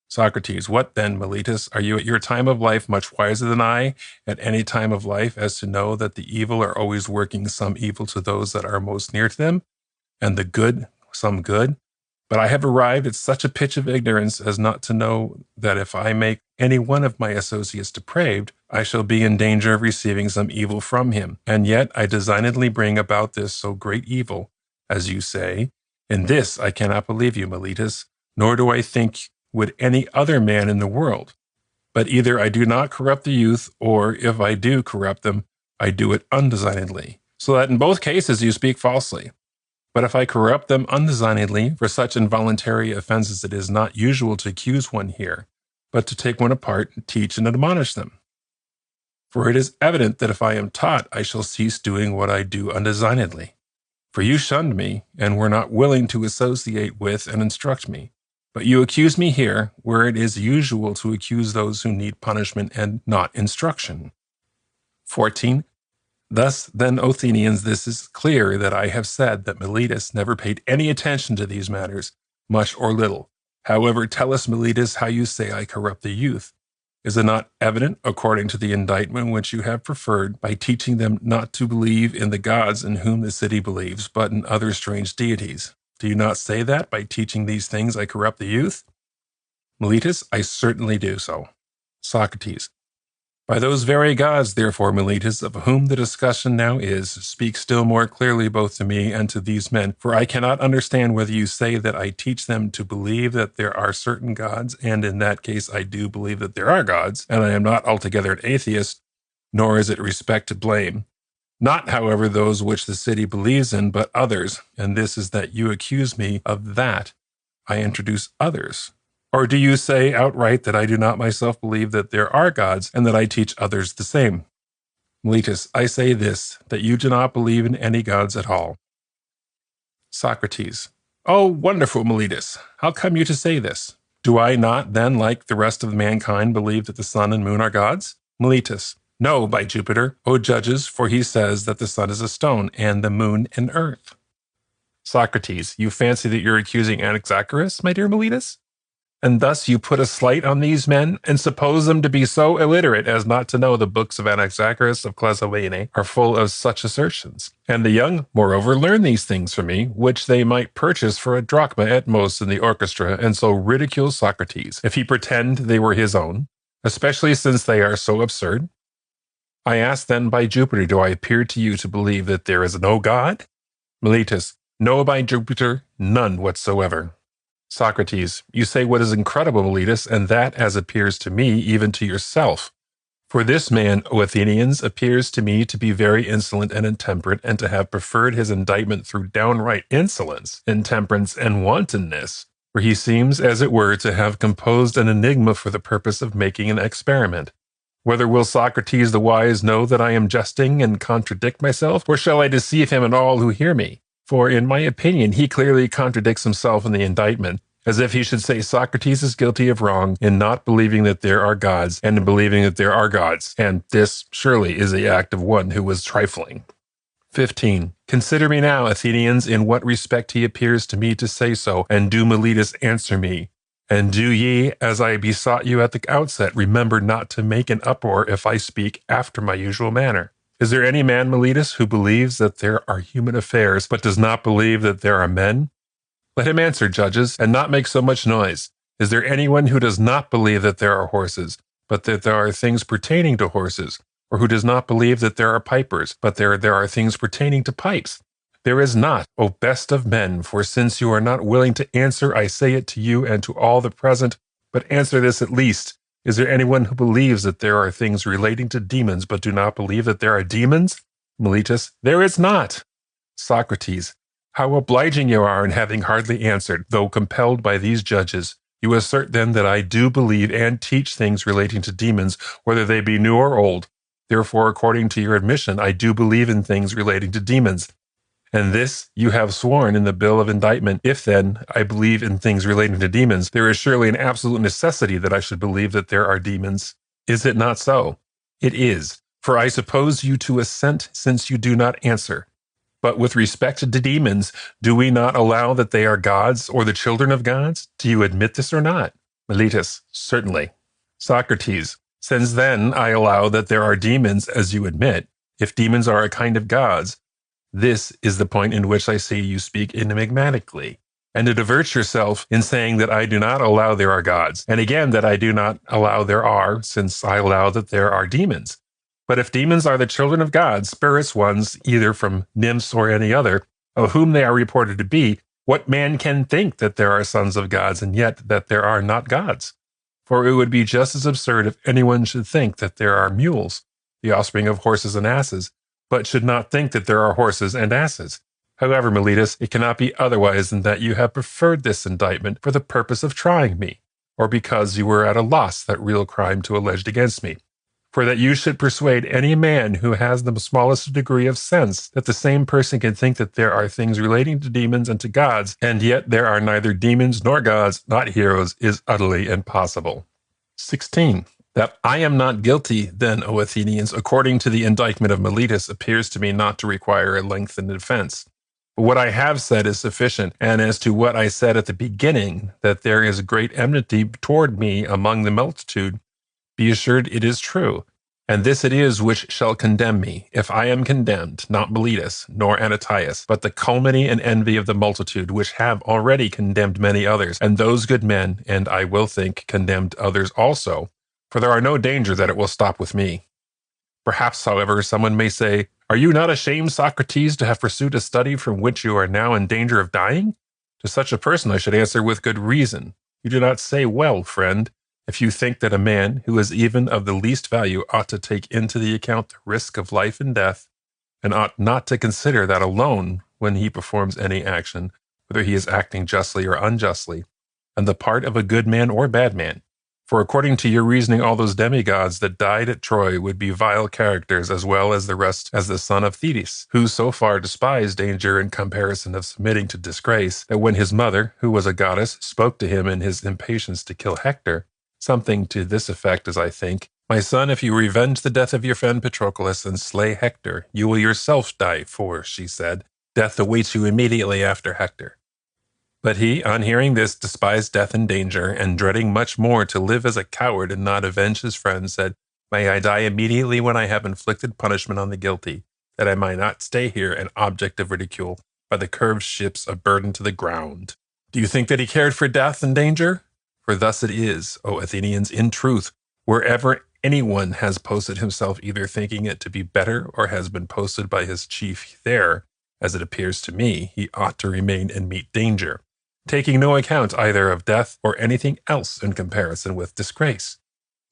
Socrates. What then, Meletus? Are you at your time of life much wiser than I, at any time of life, as to know that the evil are always working some evil to those that are most near to them, and the good some good? But I have arrived at such a pitch of ignorance as not to know that if I make any one of my associates depraved, I shall be in danger of receiving some evil from him. And yet I designedly bring about this so great evil, as you say. In this I cannot believe you, Meletus, nor do I think would any other man in the world. But either I do not corrupt the youth, or if I do corrupt them, I do it undesignedly. So that in both cases you speak falsely. But if I corrupt them undesignedly, for such involuntary offenses it is not usual to accuse one here, but to take one apart, teach and admonish them. For it is evident that if I am taught, I shall cease doing what I do undesignedly. For you shunned me, and were not willing to associate with and instruct me. But you accuse me here, where it is usual to accuse those who need punishment and not instruction. 14. Thus, then, Athenians, this is clear that I have said that Meletus never paid any attention to these matters, much or little. However, tell us, Meletus, how you say I corrupt the youth. Is it not evident, according to the indictment which you have preferred, by teaching them not to believe in the gods in whom the city believes, but in other strange deities? Do you not say that, by teaching these things, I corrupt the youth? Meletus, I certainly do so. Socrates. By those very gods, therefore, Meletus, of whom the discussion now is, speak still more clearly both to me and to these men, for I cannot understand whether you say that I teach them to believe that there are certain gods, and in that case I do believe that there are gods, and I am not altogether an atheist, nor is it respect to blame. Not, however, those which the city believes in, but others, and this is that you accuse me of that. I introduce others. Or do you say outright that I do not myself believe that there are gods, and that I teach others the same? Meletus, I say this, that you do not believe in any gods at all. Socrates. Oh, wonderful, Meletus. How come you to say this? Do I not then, like the rest of mankind, believe that the sun and moon are gods? Meletus. No, by Jupiter, O judges, for he says that the sun is a stone, and the moon an earth. Socrates. You fancy that you're accusing Anaxagoras, my dear Meletus? And thus you put a slight on these men, and suppose them to be so illiterate as not to know the books of Anaxagoras of Clazomenae are full of such assertions. And the young, moreover, learn these things from me, which they might purchase for a drachma at most in the orchestra, and so ridicule Socrates, if he pretend they were his own, especially since they are so absurd. I ask then, by Jupiter, do I appear to you to believe that there is no God? Meletus. No, by Jupiter, none whatsoever. Socrates, you say what is incredible, Meletus, and that, as appears to me, even to yourself. For this man, O Athenians, appears to me to be very insolent and intemperate, and to have preferred his indictment through downright insolence, intemperance, and wantonness. For he seems, as it were, to have composed an enigma for the purpose of making an experiment. Whether will Socrates the wise know that I am jesting and contradict myself, or shall I deceive him and all who hear me? For, in my opinion, he clearly contradicts himself in the indictment, as if he should say Socrates is guilty of wrong in not believing that there are gods, and in believing that there are gods, and this, surely, is the act of one who was trifling. 15. Consider me now, Athenians, in what respect he appears to me to say so, and do Meletus answer me. And do ye, as I besought you at the outset, remember not to make an uproar if I speak after my usual manner. Is there any man, Meletus, who believes that there are human affairs, but does not believe that there are men? Let him answer, judges, and not make so much noise. Is there anyone who does not believe that there are horses, but that there are things pertaining to horses, or who does not believe that there are pipers, but there are things pertaining to pipes? There is not, O best of men, for since you are not willing to answer, I say it to you and to all the present, but answer this at least. Is there anyone who believes that there are things relating to demons, but do not believe that there are demons? Meletus, there is not. Socrates, how obliging you are in having hardly answered, though compelled by these judges. You assert then that I do believe and teach things relating to demons, whether they be new or old. Therefore, according to your admission, I do believe in things relating to demons. And this you have sworn in the bill of indictment. If then I believe in things relating to demons, there is surely an absolute necessity that I should believe that there are demons. Is it not so? It is. For I suppose you to assent, since you do not answer. But with respect to demons, do we not allow that they are gods or the children of gods? Do you admit this or not? Meletus, certainly. Socrates, since then I allow that there are demons, as you admit, if demons are a kind of gods, this is the point in which I see you speak enigmatically, and to divert yourself in saying that I do not allow there are gods, and again that I do not allow there are, since I allow that there are demons. But if demons are the children of God, spirits ones, either from nymphs or any other, of whom they are reported to be, what man can think that there are sons of gods and yet that there are not gods? For it would be just as absurd if anyone should think that there are mules, the offspring of horses and asses, but should not think that there are horses and asses. However, Meletus, it cannot be otherwise than that you have preferred this indictment for the purpose of trying me, or because you were at a loss that real crime to allege against me. For that you should persuade any man who has the smallest degree of sense that the same person can think that there are things relating to demons and to gods, and yet there are neither demons nor gods, not heroes, is utterly impossible. 16. That I am not guilty, then, O Athenians, according to the indictment of Meletus, appears to me not to require a lengthened defense. But what I have said is sufficient, and as to what I said at the beginning, that there is great enmity toward me among the multitude, be assured it is true, and this it is which shall condemn me, if I am condemned, not Meletus, nor Anatias, but the calumny and envy of the multitude, which have already condemned many others, and those good men, and I will think, condemned others also, for there are no danger that it will stop with me. Perhaps, however, someone may say, are you not ashamed, Socrates, to have pursued a study from which you are now in danger of dying? To such a person I should answer with good reason. You do not say well, friend, if you think that a man who is even of the least value ought to take into the account the risk of life and death, and ought not to consider that alone when he performs any action, whether he is acting justly or unjustly, on the part of a good man or bad man. For according to your reasoning, all those demigods that died at Troy would be vile characters, as well as the rest, as the son of Thetis, who so far despised danger in comparison of submitting to disgrace, that when his mother, who was a goddess, spoke to him in his impatience to kill Hector, something to this effect, as I think, my son, if you revenge the death of your friend Patroclus and slay Hector, you will yourself die, for, she said, death awaits you immediately after Hector. But he, on hearing this, despised death and danger, and dreading much more to live as a coward and not avenge his friend, said, may I die immediately when I have inflicted punishment on the guilty, that I might not stay here an object of ridicule by the curved ships a burden to the ground. Do you think that he cared for death and danger? For thus it is, O Athenians, in truth, wherever anyone has posted himself either thinking it to be better or has been posted by his chief there, as it appears to me, he ought to remain and meet danger, taking no account either of death or anything else in comparison with disgrace.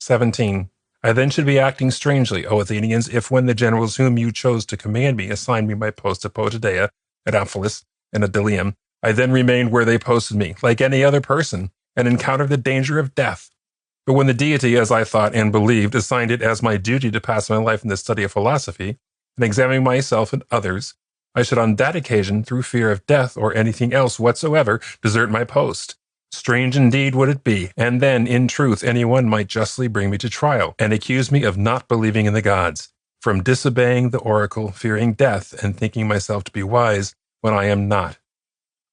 17. I then should be acting strangely, O Athenians, if when the generals whom you chose to command me assigned me my post at Potidæa, at Amphilis, and at Delium, I then remained where they posted me, like any other person, and encountered the danger of death. But when the deity, as I thought and believed, assigned it as my duty to pass my life in the study of philosophy, and examining myself and others, I should on that occasion, through fear of death or anything else whatsoever, desert my post. Strange indeed would it be, and then, in truth, anyone might justly bring me to trial, and accuse me of not believing in the gods, from disobeying the oracle, fearing death, and thinking myself to be wise when I am not.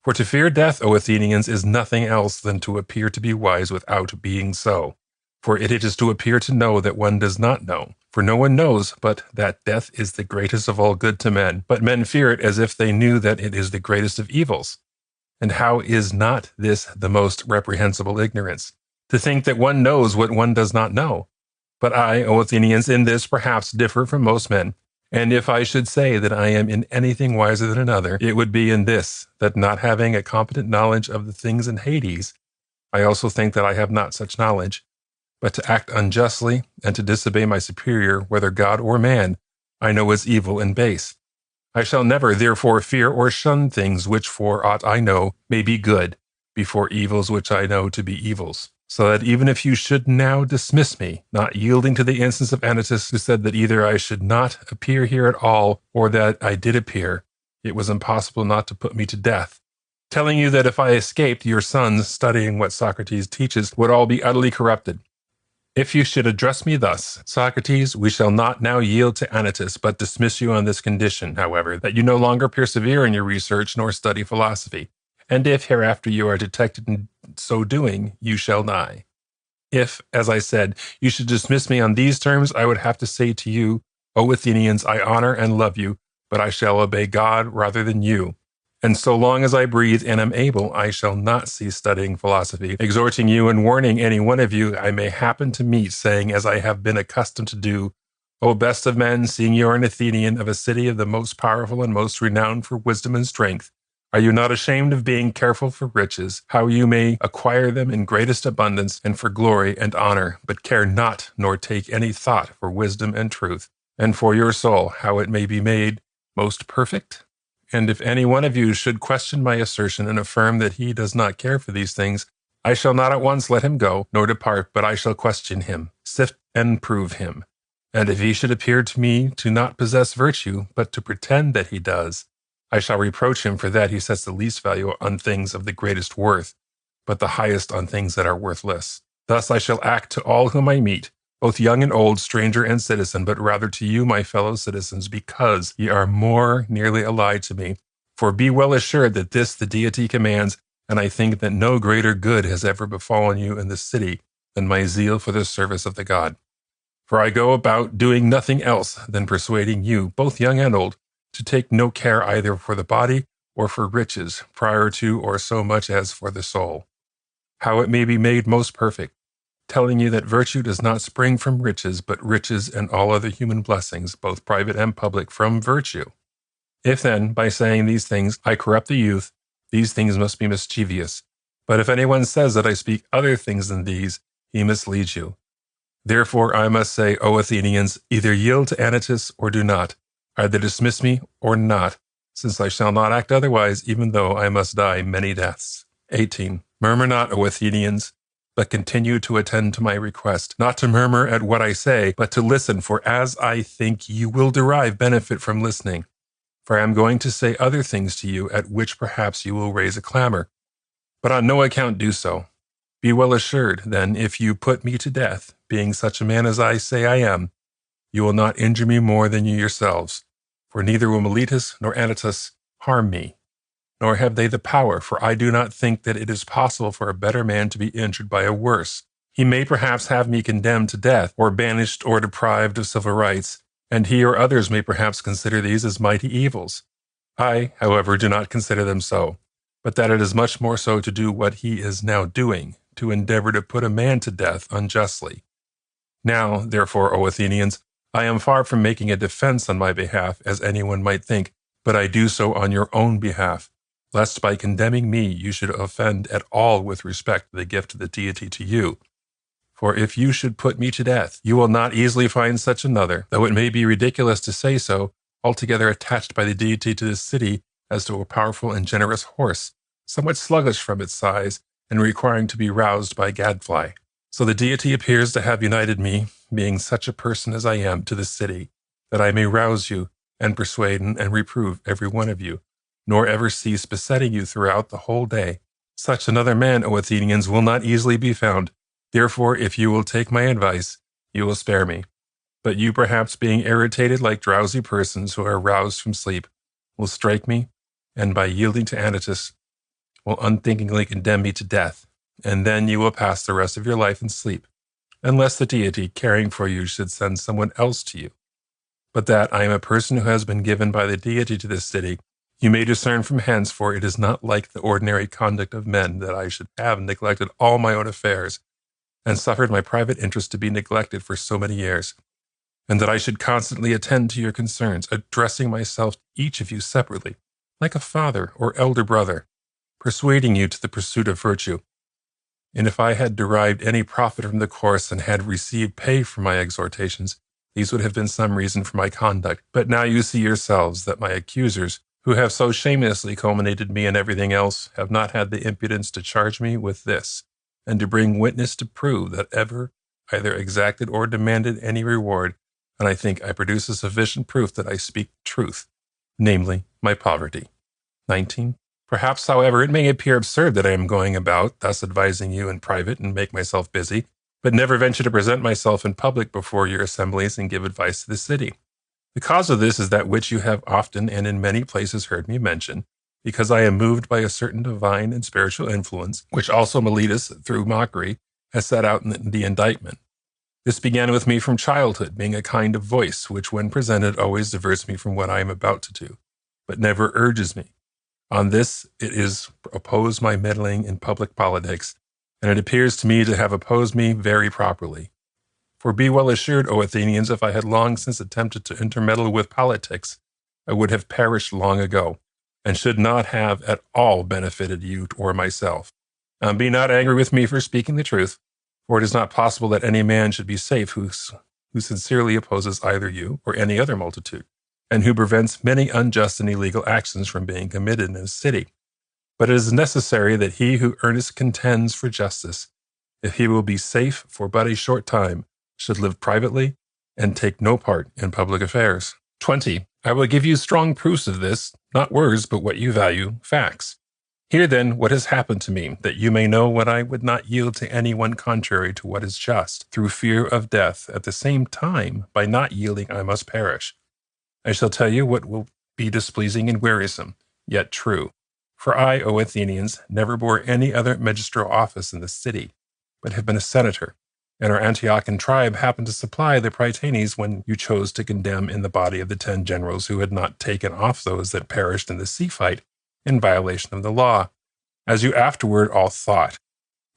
For to fear death, O Athenians, is nothing else than to appear to be wise without being so. For it is to appear to know that one does not know. For no one knows but that death is the greatest of all good to men, but men fear it as if they knew that it is the greatest of evils. And how is not this the most reprehensible ignorance? To think that one knows what one does not know. But I, O Athenians, in this perhaps differ from most men. And if I should say that I am in anything wiser than another, it would be in this, that not having a competent knowledge of the things in Hades, I also think that I have not such knowledge. But to act unjustly, and to disobey my superior, whether God or man, I know is evil and base. I shall never, therefore, fear or shun things which, for aught I know, may be good, before evils which I know to be evils. So that even if you should now dismiss me, not yielding to the instance of Anytus, who said that either I should not appear here at all, or that I did appear, it was impossible not to put me to death, telling you that if I escaped, your sons, studying what Socrates teaches, would all be utterly corrupted. If you should address me thus, Socrates, we shall not now yield to Anytus, but dismiss you on this condition, however, that you no longer persevere in your research nor study philosophy. And if hereafter you are detected in so doing, you shall die. If, as I said, you should dismiss me on these terms, I would have to say to you, O Athenians, I honor and love you, but I shall obey God rather than you. And so long as I breathe and am able, I shall not cease studying philosophy, exhorting you and warning any one of you I may happen to meet, saying, as I have been accustomed to do, O best of men, seeing you are an Athenian of a city of the most powerful and most renowned for wisdom and strength, are you not ashamed of being careful for riches, how you may acquire them in greatest abundance, and for glory and honor, but care not nor take any thought for wisdom and truth, and for your soul, how it may be made most perfect? And if any one of you should question my assertion and affirm that he does not care for these things, I shall not at once let him go, nor depart, but I shall question him, sift and prove him. And if he should appear to me to not possess virtue, but to pretend that he does, I shall reproach him for that he sets the least value on things of the greatest worth, but the highest on things that are worthless. Thus I shall act to all whom I meet, both young and old, stranger and citizen, but rather to you, my fellow citizens, because ye are more nearly allied to me. For be well assured that this the deity commands, and I think that no greater good has ever befallen you in the city than my zeal for the service of the god. For I go about doing nothing else than persuading you, both young and old, to take no care either for the body or for riches, prior to or so much as for the soul, how it may be made most perfect, telling you that virtue does not spring from riches, but riches and all other human blessings, both private and public, from virtue. If then, by saying these things, I corrupt the youth, these things must be mischievous. But if anyone says that I speak other things than these, he misleads you. Therefore I must say, O Athenians, either yield to Anytus or do not, either dismiss me or not, since I shall not act otherwise, even though I must die many deaths. 18. Murmur not, O Athenians, but continue to attend to my request, not to murmur at what I say, but to listen, for as I think you will derive benefit from listening. For I am going to say other things to you, at which perhaps you will raise a clamor. But on no account do so. Be well assured, then, if you put me to death, being such a man as I say I am, you will not injure me more than you yourselves, for neither will Miletus nor Anytus harm me, nor have they the power, for I do not think that it is possible for a better man to be injured by a worse. He may perhaps have me condemned to death, or banished or deprived of civil rights, and he or others may perhaps consider these as mighty evils. I, however, do not consider them so, but that it is much more so to do what he is now doing, to endeavor to put a man to death unjustly. Now, therefore, O Athenians, I am far from making a defense on my behalf, as anyone might think, but I do so on your own behalf, lest by condemning me you should offend at all with respect to the gift of the deity to you. For if you should put me to death, you will not easily find such another, though it may be ridiculous to say so, altogether attached by the deity to this city as to a powerful and generous horse, somewhat sluggish from its size, and requiring to be roused by a gadfly. So the deity appears to have united me, being such a person as I am, to this city, that I may rouse you, and persuade and reprove every one of you, nor ever cease besetting you throughout the whole day. Such another man, O Athenians, will not easily be found. Therefore, if you will take my advice, you will spare me. But you, perhaps being irritated like drowsy persons who are roused from sleep, will strike me, and by yielding to Anytus, will unthinkingly condemn me to death, and then you will pass the rest of your life in sleep, unless the deity, caring for you, should send someone else to you. But that I am a person who has been given by the deity to this city, you may discern from hence, for it is not like the ordinary conduct of men that I should have neglected all my own affairs, and suffered my private interest to be neglected for so many years, and that I should constantly attend to your concerns, addressing myself to each of you separately, like a father or elder brother, persuading you to the pursuit of virtue. And if I had derived any profit from the course and had received pay for my exhortations, these would have been some reason for my conduct. But now you see yourselves that my accusers, who have so shamelessly calumniated me and everything else, have not had the impudence to charge me with this, and to bring witness to prove that ever either exacted or demanded any reward, and I think I produce a sufficient proof that I speak truth, namely, my poverty. 19. Perhaps, however, it may appear absurd that I am going about, thus advising you in private and make myself busy, but never venture to present myself in public before your assemblies and give advice to the city. The cause of this is that which you have often and in many places heard me mention, because I am moved by a certain divine and spiritual influence, which also Meletus, through mockery, has set out in the indictment. This began with me from childhood, being a kind of voice, which when presented always diverts me from what I am about to do, but never urges me. On this it is opposed my meddling in public politics, and it appears to me to have opposed me very properly. For be well assured, O Athenians, if I had long since attempted to intermeddle with politics, I would have perished long ago, and should not have at all benefited you or myself. Be not angry with me for speaking the truth, for it is not possible that any man should be safe who sincerely opposes either you or any other multitude, and who prevents many unjust and illegal actions from being committed in a city. But it is necessary that he who earnestly contends for justice, if he will be safe for but a short time, should live privately and take no part in public affairs. 20. I will give you strong proofs of this, not words, but what you value, facts. Hear then what has happened to me, that you may know what I would not yield to anyone contrary to what is just, through fear of death. At the same time, by not yielding I must perish. I shall tell you what will be displeasing and wearisome, yet true. For I, O Athenians, never bore any other magistral office in the city, but have been a senator, and our Antiochian tribe happened to supply the Prytanes when you chose to condemn in the body of the 10 generals who had not taken off those that perished in the sea fight in violation of the law, as you afterward all thought.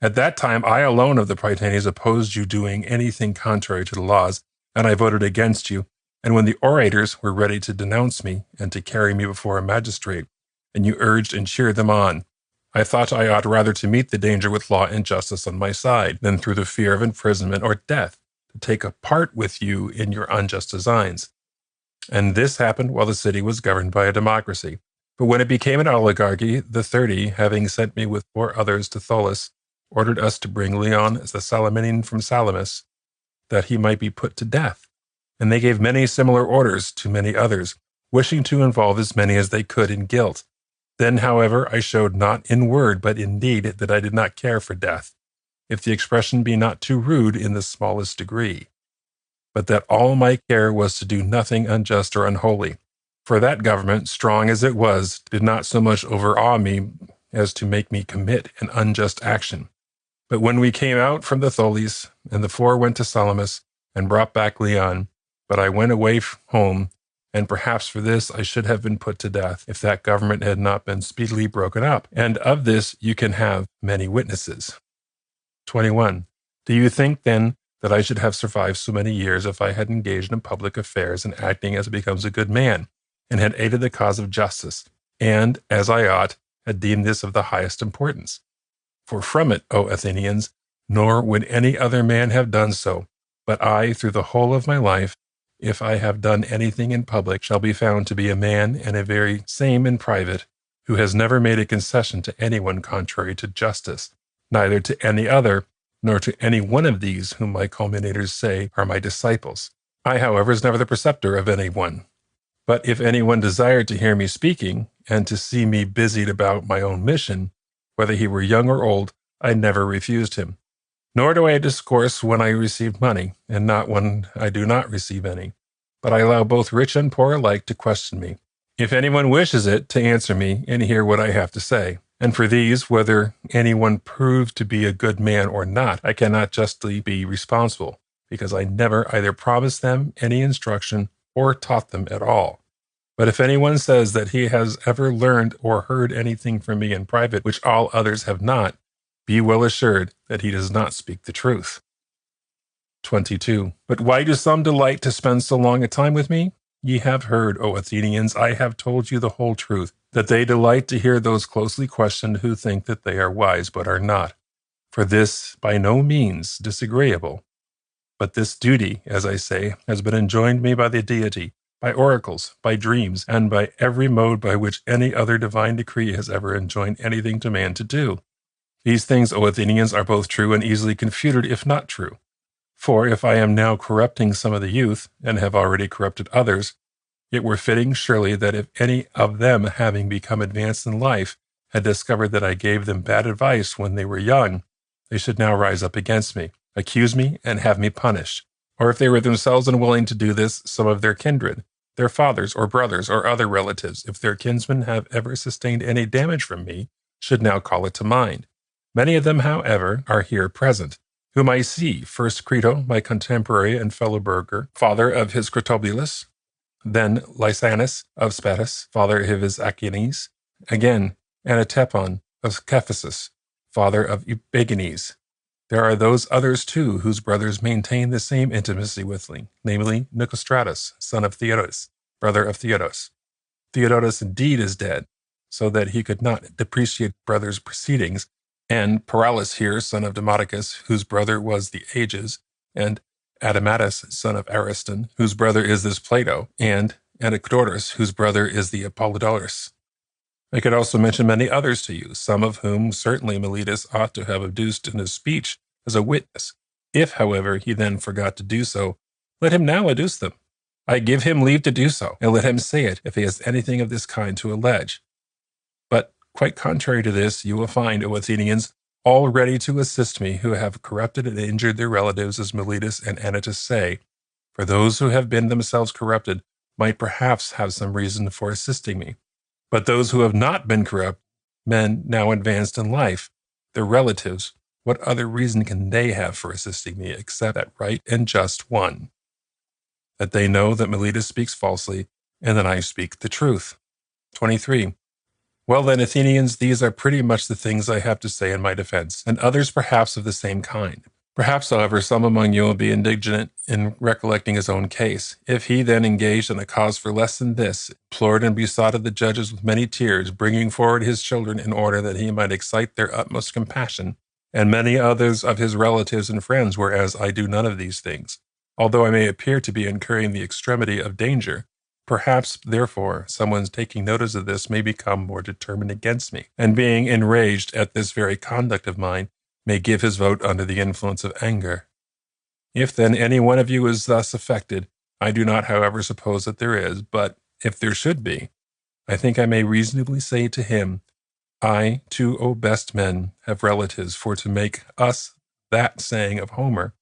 At that time I alone of the Prytanes opposed you doing anything contrary to the laws, and I voted against you, and when the orators were ready to denounce me and to carry me before a magistrate, and you urged and cheered them on, I thought I ought rather to meet the danger with law and justice on my side, than through the fear of imprisonment or death, to take a part with you in your unjust designs. And this happened while the city was governed by a democracy. But when it became an oligarchy, the 30, having sent me with 4 others to Tholis, ordered us to bring Leon as the Salaminian from Salamis, that he might be put to death. And they gave many similar orders to many others, wishing to involve as many as they could in guilt. Then, however, I showed not in word but in deed that I did not care for death, if the expression be not too rude in the smallest degree, but that all my care was to do nothing unjust or unholy. For that government, strong as it was, did not so much overawe me as to make me commit an unjust action. But when we came out from the Tholis, and the 4 went to Salamis, and brought back Leon, but I went away home, and perhaps for this I should have been put to death, if that government had not been speedily broken up. And of this you can have many witnesses. 21. Do you think, then, that I should have survived so many years if I had engaged in public affairs and acting as becomes a good man, and had aided the cause of justice, and, as I ought, had deemed this of the highest importance? For from it, O Athenians, nor would any other man have done so, but I, through the whole of my life, if I have done anything in public, shall be found to be a man, and a very same in private, who has never made a concession to anyone contrary to justice, neither to any other, nor to any one of these whom my culminators say are my disciples. I, however, is never the preceptor of any one. But if anyone desired to hear me speaking, and to see me busied about my own mission, whether he were young or old, I never refused him. Nor do I discourse when I receive money, and not when I do not receive any. But I allow both rich and poor alike to question me, if anyone wishes it, to answer me and hear what I have to say. And for these, whether anyone prove to be a good man or not, I cannot justly be responsible, because I never either promised them any instruction or taught them at all. But if anyone says that he has ever learned or heard anything from me in private which all others have not, be well assured that he does not speak the truth. 22. But why do some delight to spend so long a time with me? Ye have heard, O Athenians, I have told you the whole truth, that they delight to hear those closely questioned who think that they are wise but are not. For this by no means disagreeable. But this duty, as I say, has been enjoined me by the deity, by oracles, by dreams, and by every mode by which any other divine decree has ever enjoined anything to man to do. These things, O Athenians, are both true and easily confuted, if not true. For if I am now corrupting some of the youth, and have already corrupted others, it were fitting surely that if any of them, having become advanced in life, had discovered that I gave them bad advice when they were young, they should now rise up against me, accuse me, and have me punished. Or if they were themselves unwilling to do this, some of their kindred, their fathers or brothers or other relatives, if their kinsmen have ever sustained any damage from me, should now call it to mind. Many of them, however, are here present, whom I see, first Crito, my contemporary and fellow burgher, father of his Critobulus, then Lysanus of Spettus, father of his Achilles, again Anatepon of Cephisus, father of Eubagenes. There are those others too whose brothers maintain the same intimacy with me, namely Nicostratus, son of Theodotus, brother of Theodos. Theodotus indeed is dead, so that he could not depreciate brother's proceedings, and Paralus here, son of Demodocus, whose brother was the Ages, and Adamatus, son of Ariston, whose brother is this Plato, and Anacdorus, whose brother is the Apollodorus. I could also mention many others to you, some of whom certainly Meletus ought to have adduced in his speech as a witness. If, however, he then forgot to do so, let him now adduce them. I give him leave to do so, and let him say it if he has anything of this kind to allege. But quite contrary to this, you will find, O Athenians, all ready to assist me who have corrupted and injured their relatives, as Meletus and Anytus say, for those who have been themselves corrupted might perhaps have some reason for assisting me. But those who have not been corrupt, men now advanced in life, their relatives, what other reason can they have for assisting me except that right and just one? That they know that Meletus speaks falsely, and that I speak the truth. 23. Well then, Athenians, these are pretty much the things I have to say in my defense, and others perhaps of the same kind. Perhaps, however, some among you will be indignant in recollecting his own case. If he then engaged in a cause for less than this, implored and besought of the judges with many tears, bringing forward his children in order that he might excite their utmost compassion, and many others of his relatives and friends, whereas I do none of these things, although I may appear to be incurring the extremity of danger, perhaps, therefore, someone taking notice of this may become more determined against me, and being enraged at this very conduct of mine, may give his vote under the influence of anger. If then any one of you is thus affected, I do not, however, suppose that there is, but if there should be, I think I may reasonably say to him, I, too, O best men, have relatives, for to make us that saying of Homer,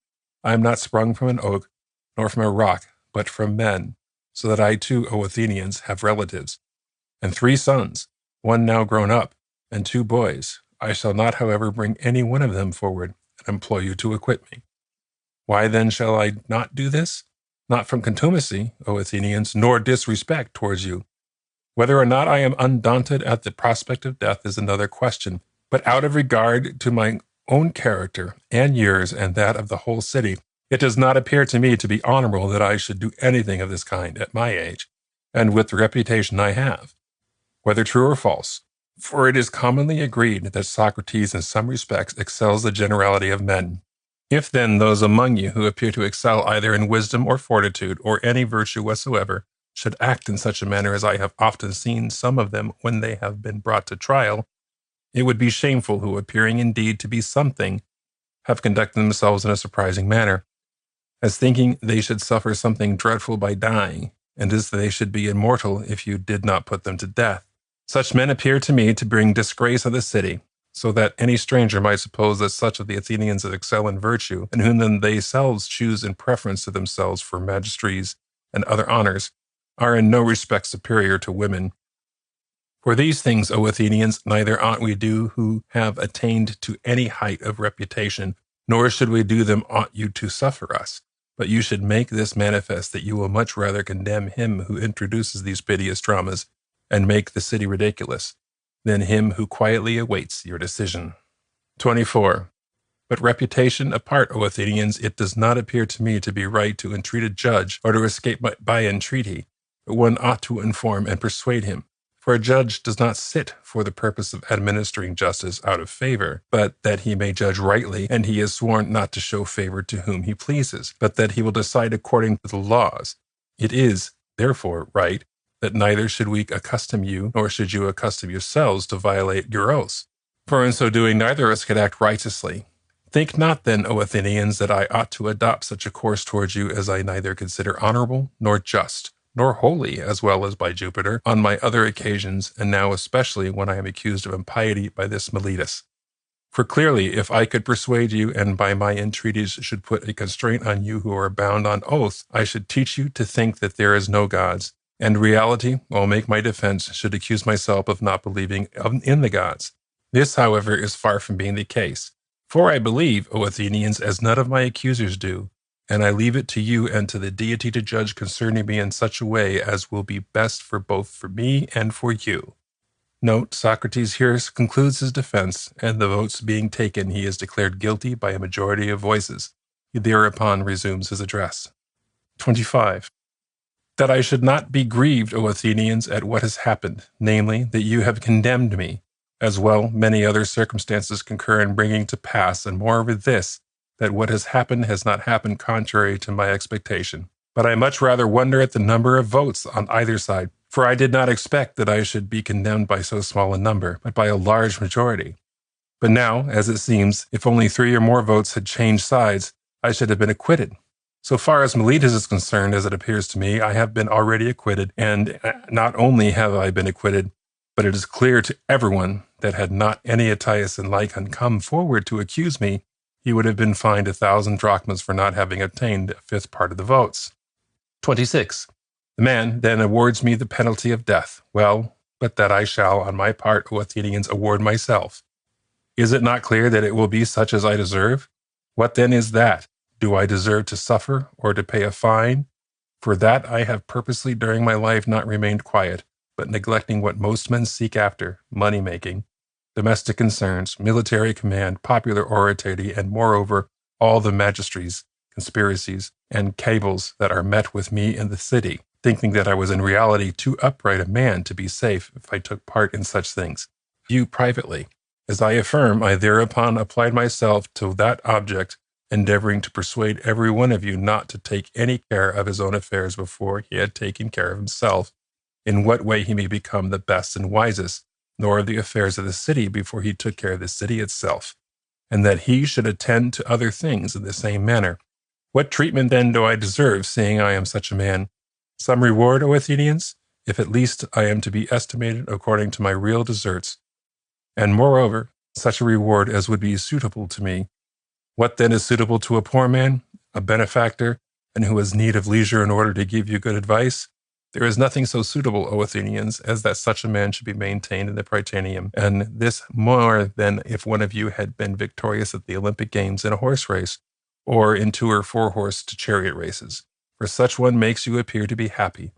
I am not sprung from an oak, nor from a rock, but from men, so that I too, O Athenians, have relatives, and 3 sons, one now grown up, and 2 boys. I shall not, however, bring any one of them forward, and implore you to acquit me. Why then shall I not do this? Not from contumacy, O Athenians, nor disrespect towards you. Whether or not I am undaunted at the prospect of death is another question, but out of regard to my own character, and yours, and that of the whole city, it does not appear to me to be honorable that I should do anything of this kind at my age, and with the reputation I have, whether true or false. For it is commonly agreed that Socrates in some respects excels the generality of men. If then those among you who appear to excel either in wisdom or fortitude or any virtue whatsoever should act in such a manner as I have often seen some of them when they have been brought to trial, it would be shameful who, appearing indeed to be something, have conducted themselves in a surprising manner, as thinking they should suffer something dreadful by dying, and as they should be immortal if you did not put them to death. Such men appear to me to bring disgrace on the city, so that any stranger might suppose that such of the Athenians as excel in virtue, and whom then themselves choose in preference to themselves for magistries and other honors, are in no respect superior to women. For these things, O Athenians, neither ought we do who have attained to any height of reputation, nor should we do them ought you to suffer us. But you should make this manifest that you will much rather condemn him who introduces these piteous dramas and make the city ridiculous, than him who quietly awaits your decision. 24. But reputation apart, O Athenians, it does not appear to me to be right to entreat a judge or to escape by entreaty, but one ought to inform and persuade him. For a judge does not sit for the purpose of administering justice out of favor, but that he may judge rightly, and he is sworn not to show favor to whom he pleases, but that he will decide according to the laws. It is, therefore, right that neither should we accustom you, nor should you accustom yourselves to violate your oaths. For in so doing, neither of us could act righteously. Think not then, O Athenians, that I ought to adopt such a course towards you as I neither consider honorable, nor just, nor holy, as well as by Jupiter, on my other occasions, and now especially when I am accused of impiety by this Meletus. For clearly, if I could persuade you, and by my entreaties should put a constraint on you who are bound on oath, I should teach you to think that there is no gods, and reality, while make my defense, should accuse myself of not believing in the gods. This, however, is far from being the case. For I believe, O Athenians, as none of my accusers do, and I leave it to you and to the deity to judge concerning me in such a way as will be best for both for me and for you. Note, Socrates here concludes his defense, and the votes being taken, he is declared guilty by a majority of voices. He thereupon resumes his address. 25. That I should not be grieved, O Athenians, at what has happened, namely, that you have condemned me. As well, many other circumstances concur in bringing to pass, and moreover this, that what has not happened contrary to my expectation. But I much rather wonder at the number of votes on either side, for I did not expect that I should be condemned by so small a number, but by a large majority. But now, as it seems, if only 3 or more votes had changed sides, I should have been acquitted. So far as Miletus is concerned, as it appears to me, I have been already acquitted, and not only have I been acquitted, but it is clear to everyone that had not Anyatius and Lycon come forward to accuse me, he would have been fined 1,000 drachmas for not having obtained a 5th part of the votes. 26. The man then awards me the penalty of death. Well, but that I shall, on my part, O Athenians, award myself. Is it not clear that it will be such as I deserve? What then is that? Do I deserve to suffer or to pay a fine? For that I have purposely during my life not remained quiet, but neglecting what most men seek after, money-making, domestic concerns, military command, popular oratory, and moreover, all the magistries, conspiracies, and cabals that are met with me in the city, thinking that I was in reality too upright a man to be safe if I took part in such things. You privately. As I affirm, I thereupon applied myself to that object, endeavoring to persuade every one of you not to take any care of his own affairs before he had taken care of himself, in what way he may become the best and wisest, nor of the affairs of the city before he took care of the city itself, and that he should attend to other things in the same manner. What treatment then do I deserve, seeing I am such a man? Some reward, O Athenians, if at least I am to be estimated according to my real deserts, and moreover, such a reward as would be suitable to me. What then is suitable to a poor man, a benefactor, and who has need of leisure in order to give you good advice? There is nothing so suitable, O Athenians, as that such a man should be maintained in the Prytaneum, and this more than if one of you had been victorious at the Olympic Games in a horse race, or in 2 or 4 horse to chariot races, for such one makes you appear to be happy.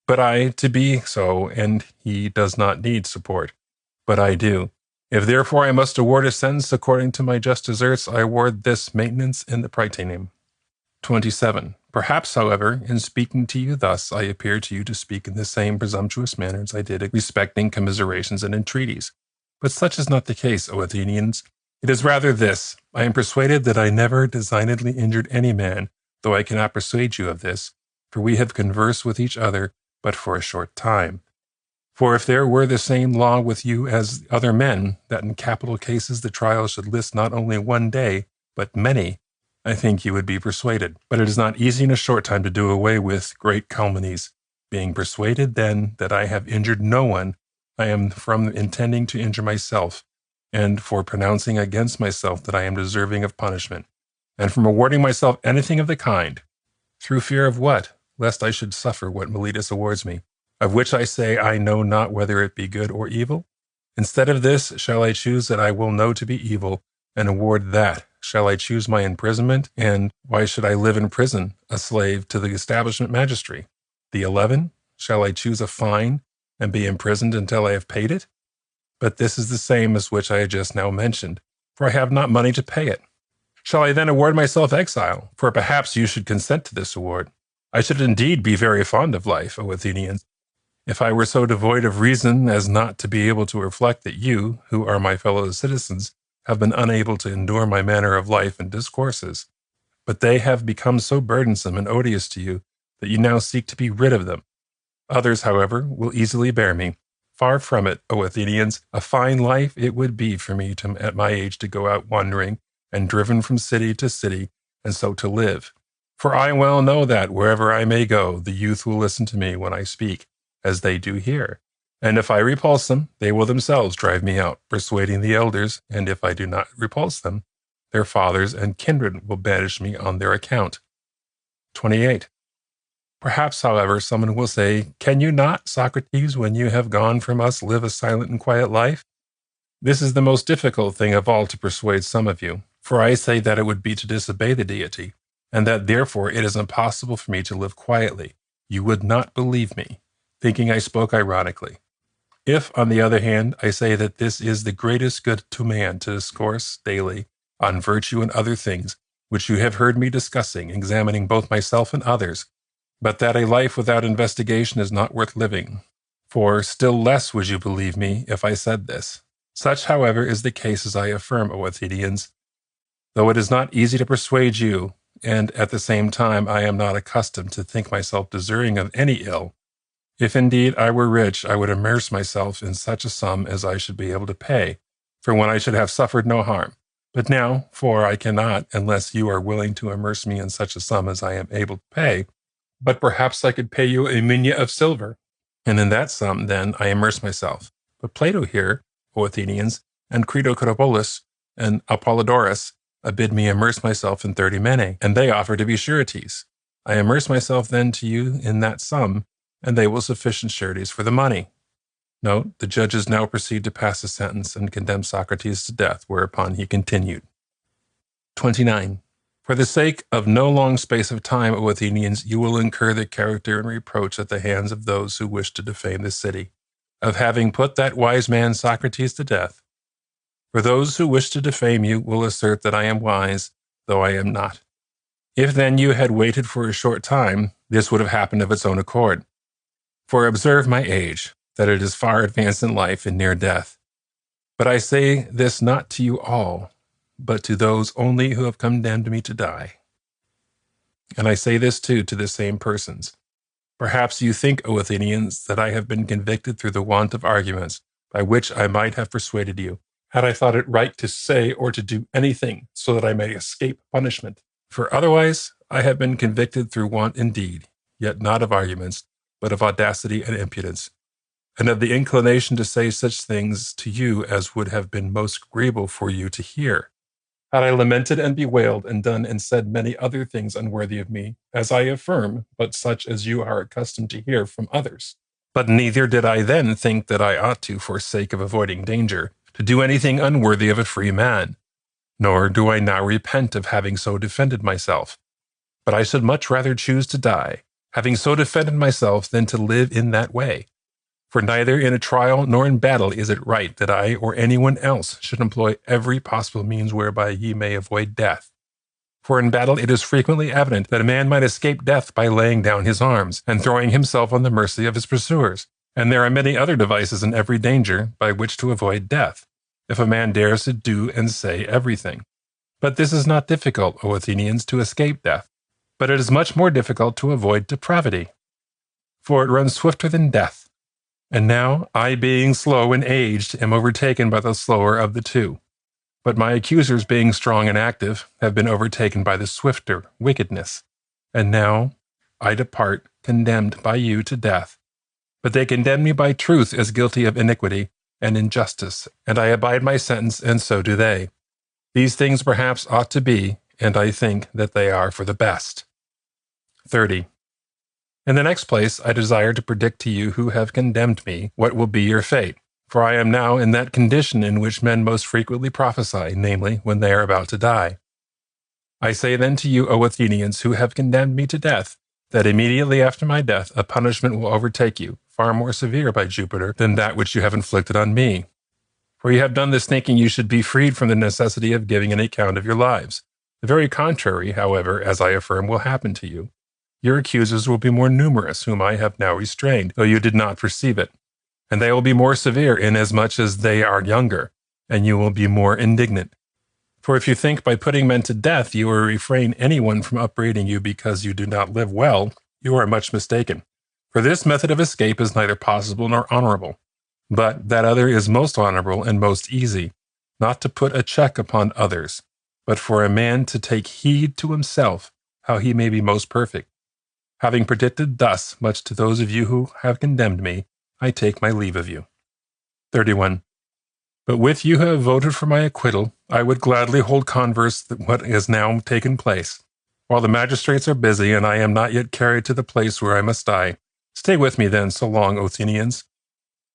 But I to be so, and he does not need support, but I do. If therefore I must award a sentence according to my just deserts, I award this maintenance in the Prytaneum. 27. Perhaps, however, in speaking to you thus, I appear to you to speak in the same presumptuous manner as I did respecting commiserations and entreaties. But such is not the case, O Athenians. It is rather this: I am persuaded that I never designedly injured any man, though I cannot persuade you of this, for we have conversed with each other but for a short time. For if there were the same law with you as other men, that in capital cases the trial should list not only 1 day, but many, I think you would be persuaded. But it is not easy in a short time to do away with great calumnies. Being persuaded, then, that I have injured no one, I am from intending to injure myself, and for pronouncing against myself that I am deserving of punishment, and from awarding myself anything of the kind. Through fear of what? Lest I should suffer what Miletus awards me, of which I say I know not whether it be good or evil? Instead of this, shall I choose that I will know to be evil, and award that? Shall I choose my imprisonment? And why should I live in prison, a slave to the establishment magistracy? The 11? Shall I choose a fine, and be imprisoned until I have paid it? But this is the same as which I had just now mentioned, for I have not money to pay it. Shall I then award myself exile? For perhaps you should consent to this award. I should indeed be very fond of life, O Athenians, if I were so devoid of reason as not to be able to reflect that you, who are my fellow citizens, have been unable to endure my manner of life and discourses. But they have become so burdensome and odious to you that you now seek to be rid of them. Others, however, will easily bear me. Far from it, O Athenians, a fine life it would be for me at my age to go out wandering and driven from city to city, and so to live. For I well know that, wherever I may go, the youth will listen to me when I speak, as they do here, And if I repulse them, they will themselves drive me out, persuading the elders, and if I do not repulse them, their fathers and kindred will banish me on their account. 28. Perhaps, however, someone will say, "Can you not, Socrates, when you have gone from us, live a silent and quiet life?" This is the most difficult thing of all to persuade some of you, for I say that it would be to disobey the deity, and that therefore it is impossible for me to live quietly. You would not believe me, thinking I spoke ironically. If, on the other hand, I say that this is the greatest good to man to discourse daily on virtue and other things, which you have heard me discussing, examining both myself and others, but that a life without investigation is not worth living, for still less would you believe me if I said this. Such, however, is the case as I affirm, O Athenians, though it is not easy to persuade you, and at the same time I am not accustomed to think myself deserving of any ill. If indeed I were rich, I would immerse myself in such a sum as I should be able to pay, for when I should have suffered no harm. But now, for I cannot, unless you are willing to immerse me in such a sum as I am able to pay, but perhaps I could pay you a mina of silver, and in that sum, then, I immerse myself. But Plato here, O Athenians, and Critocropolis, and Apollodorus, bid me immerse myself in 30 minae, and they offer to be sureties. I immerse myself then to you in that sum, and they will sufficient sureties for the money. Note, the judges now proceed to pass a sentence and condemn Socrates to death, whereupon he continued. 29. For the sake of no long space of time, O Athenians, you will incur the character and reproach at the hands of those who wish to defame the city, of having put that wise man Socrates to death. For those who wish to defame you will assert that I am wise, though I am not. If then you had waited for a short time, this would have happened of its own accord. For observe my age, that it is far advanced in life and near death. But I say this not to you all, but to those only who have condemned me to die. And I say this too to the same persons. Perhaps you think, O Athenians, that I have been convicted through the want of arguments, by which I might have persuaded you, had I thought it right to say or to do anything, so that I may escape punishment. For otherwise I have been convicted through want indeed, yet not of arguments, but of audacity and impudence, and of the inclination to say such things to you as would have been most agreeable for you to hear. Had I lamented and bewailed and done and said many other things unworthy of me, as I affirm, but such as you are accustomed to hear from others. But neither did I then think that I ought to, for sake of avoiding danger, to do anything unworthy of a free man. Nor do I now repent of having so defended myself. But I should much rather choose to die, having so defended myself, than to live in that way. For neither in a trial nor in battle is it right that I or anyone else should employ every possible means whereby ye may avoid death. For in battle it is frequently evident that a man might escape death by laying down his arms, and throwing himself on the mercy of his pursuers. And there are many other devices in every danger by which to avoid death, if a man dares to do and say everything. But this is not difficult, O Athenians, to escape death. But it is much more difficult to avoid depravity. For it runs swifter than death. And now, I being slow and aged, am overtaken by the slower of the two. But my accusers, being strong and active, have been overtaken by the swifter wickedness. And now, I depart, condemned by you to death. But they condemn me by truth as guilty of iniquity and injustice, and I abide my sentence, and so do they. These things perhaps ought to be, and I think that they are for the best. 30. In the next place, I desire to predict to you who have condemned me what will be your fate. For I am now in that condition in which men most frequently prophesy, namely, when they are about to die. I say then to you, O Athenians, who have condemned me to death, that immediately after my death a punishment will overtake you, far more severe, by Jupiter, than that which you have inflicted on me. For you have done this thinking you should be freed from the necessity of giving an account of your lives. The very contrary, however, as I affirm, will happen to you. Your accusers will be more numerous, whom I have now restrained, though you did not perceive it. And they will be more severe, inasmuch as they are younger, and you will be more indignant. For if you think by putting men to death you will refrain anyone from upbraiding you because you do not live well, you are much mistaken. For this method of escape is neither possible nor honorable. But that other is most honorable and most easy, not to put a check upon others, but for a man to take heed to himself how he may be most perfect. Having predicted thus much to those of you who have condemned me, I take my leave of you. 31. But with you who have voted for my acquittal, I would gladly hold converse with what has now taken place. While the magistrates are busy and I am not yet carried to the place where I must die, stay with me then so long, Athenians,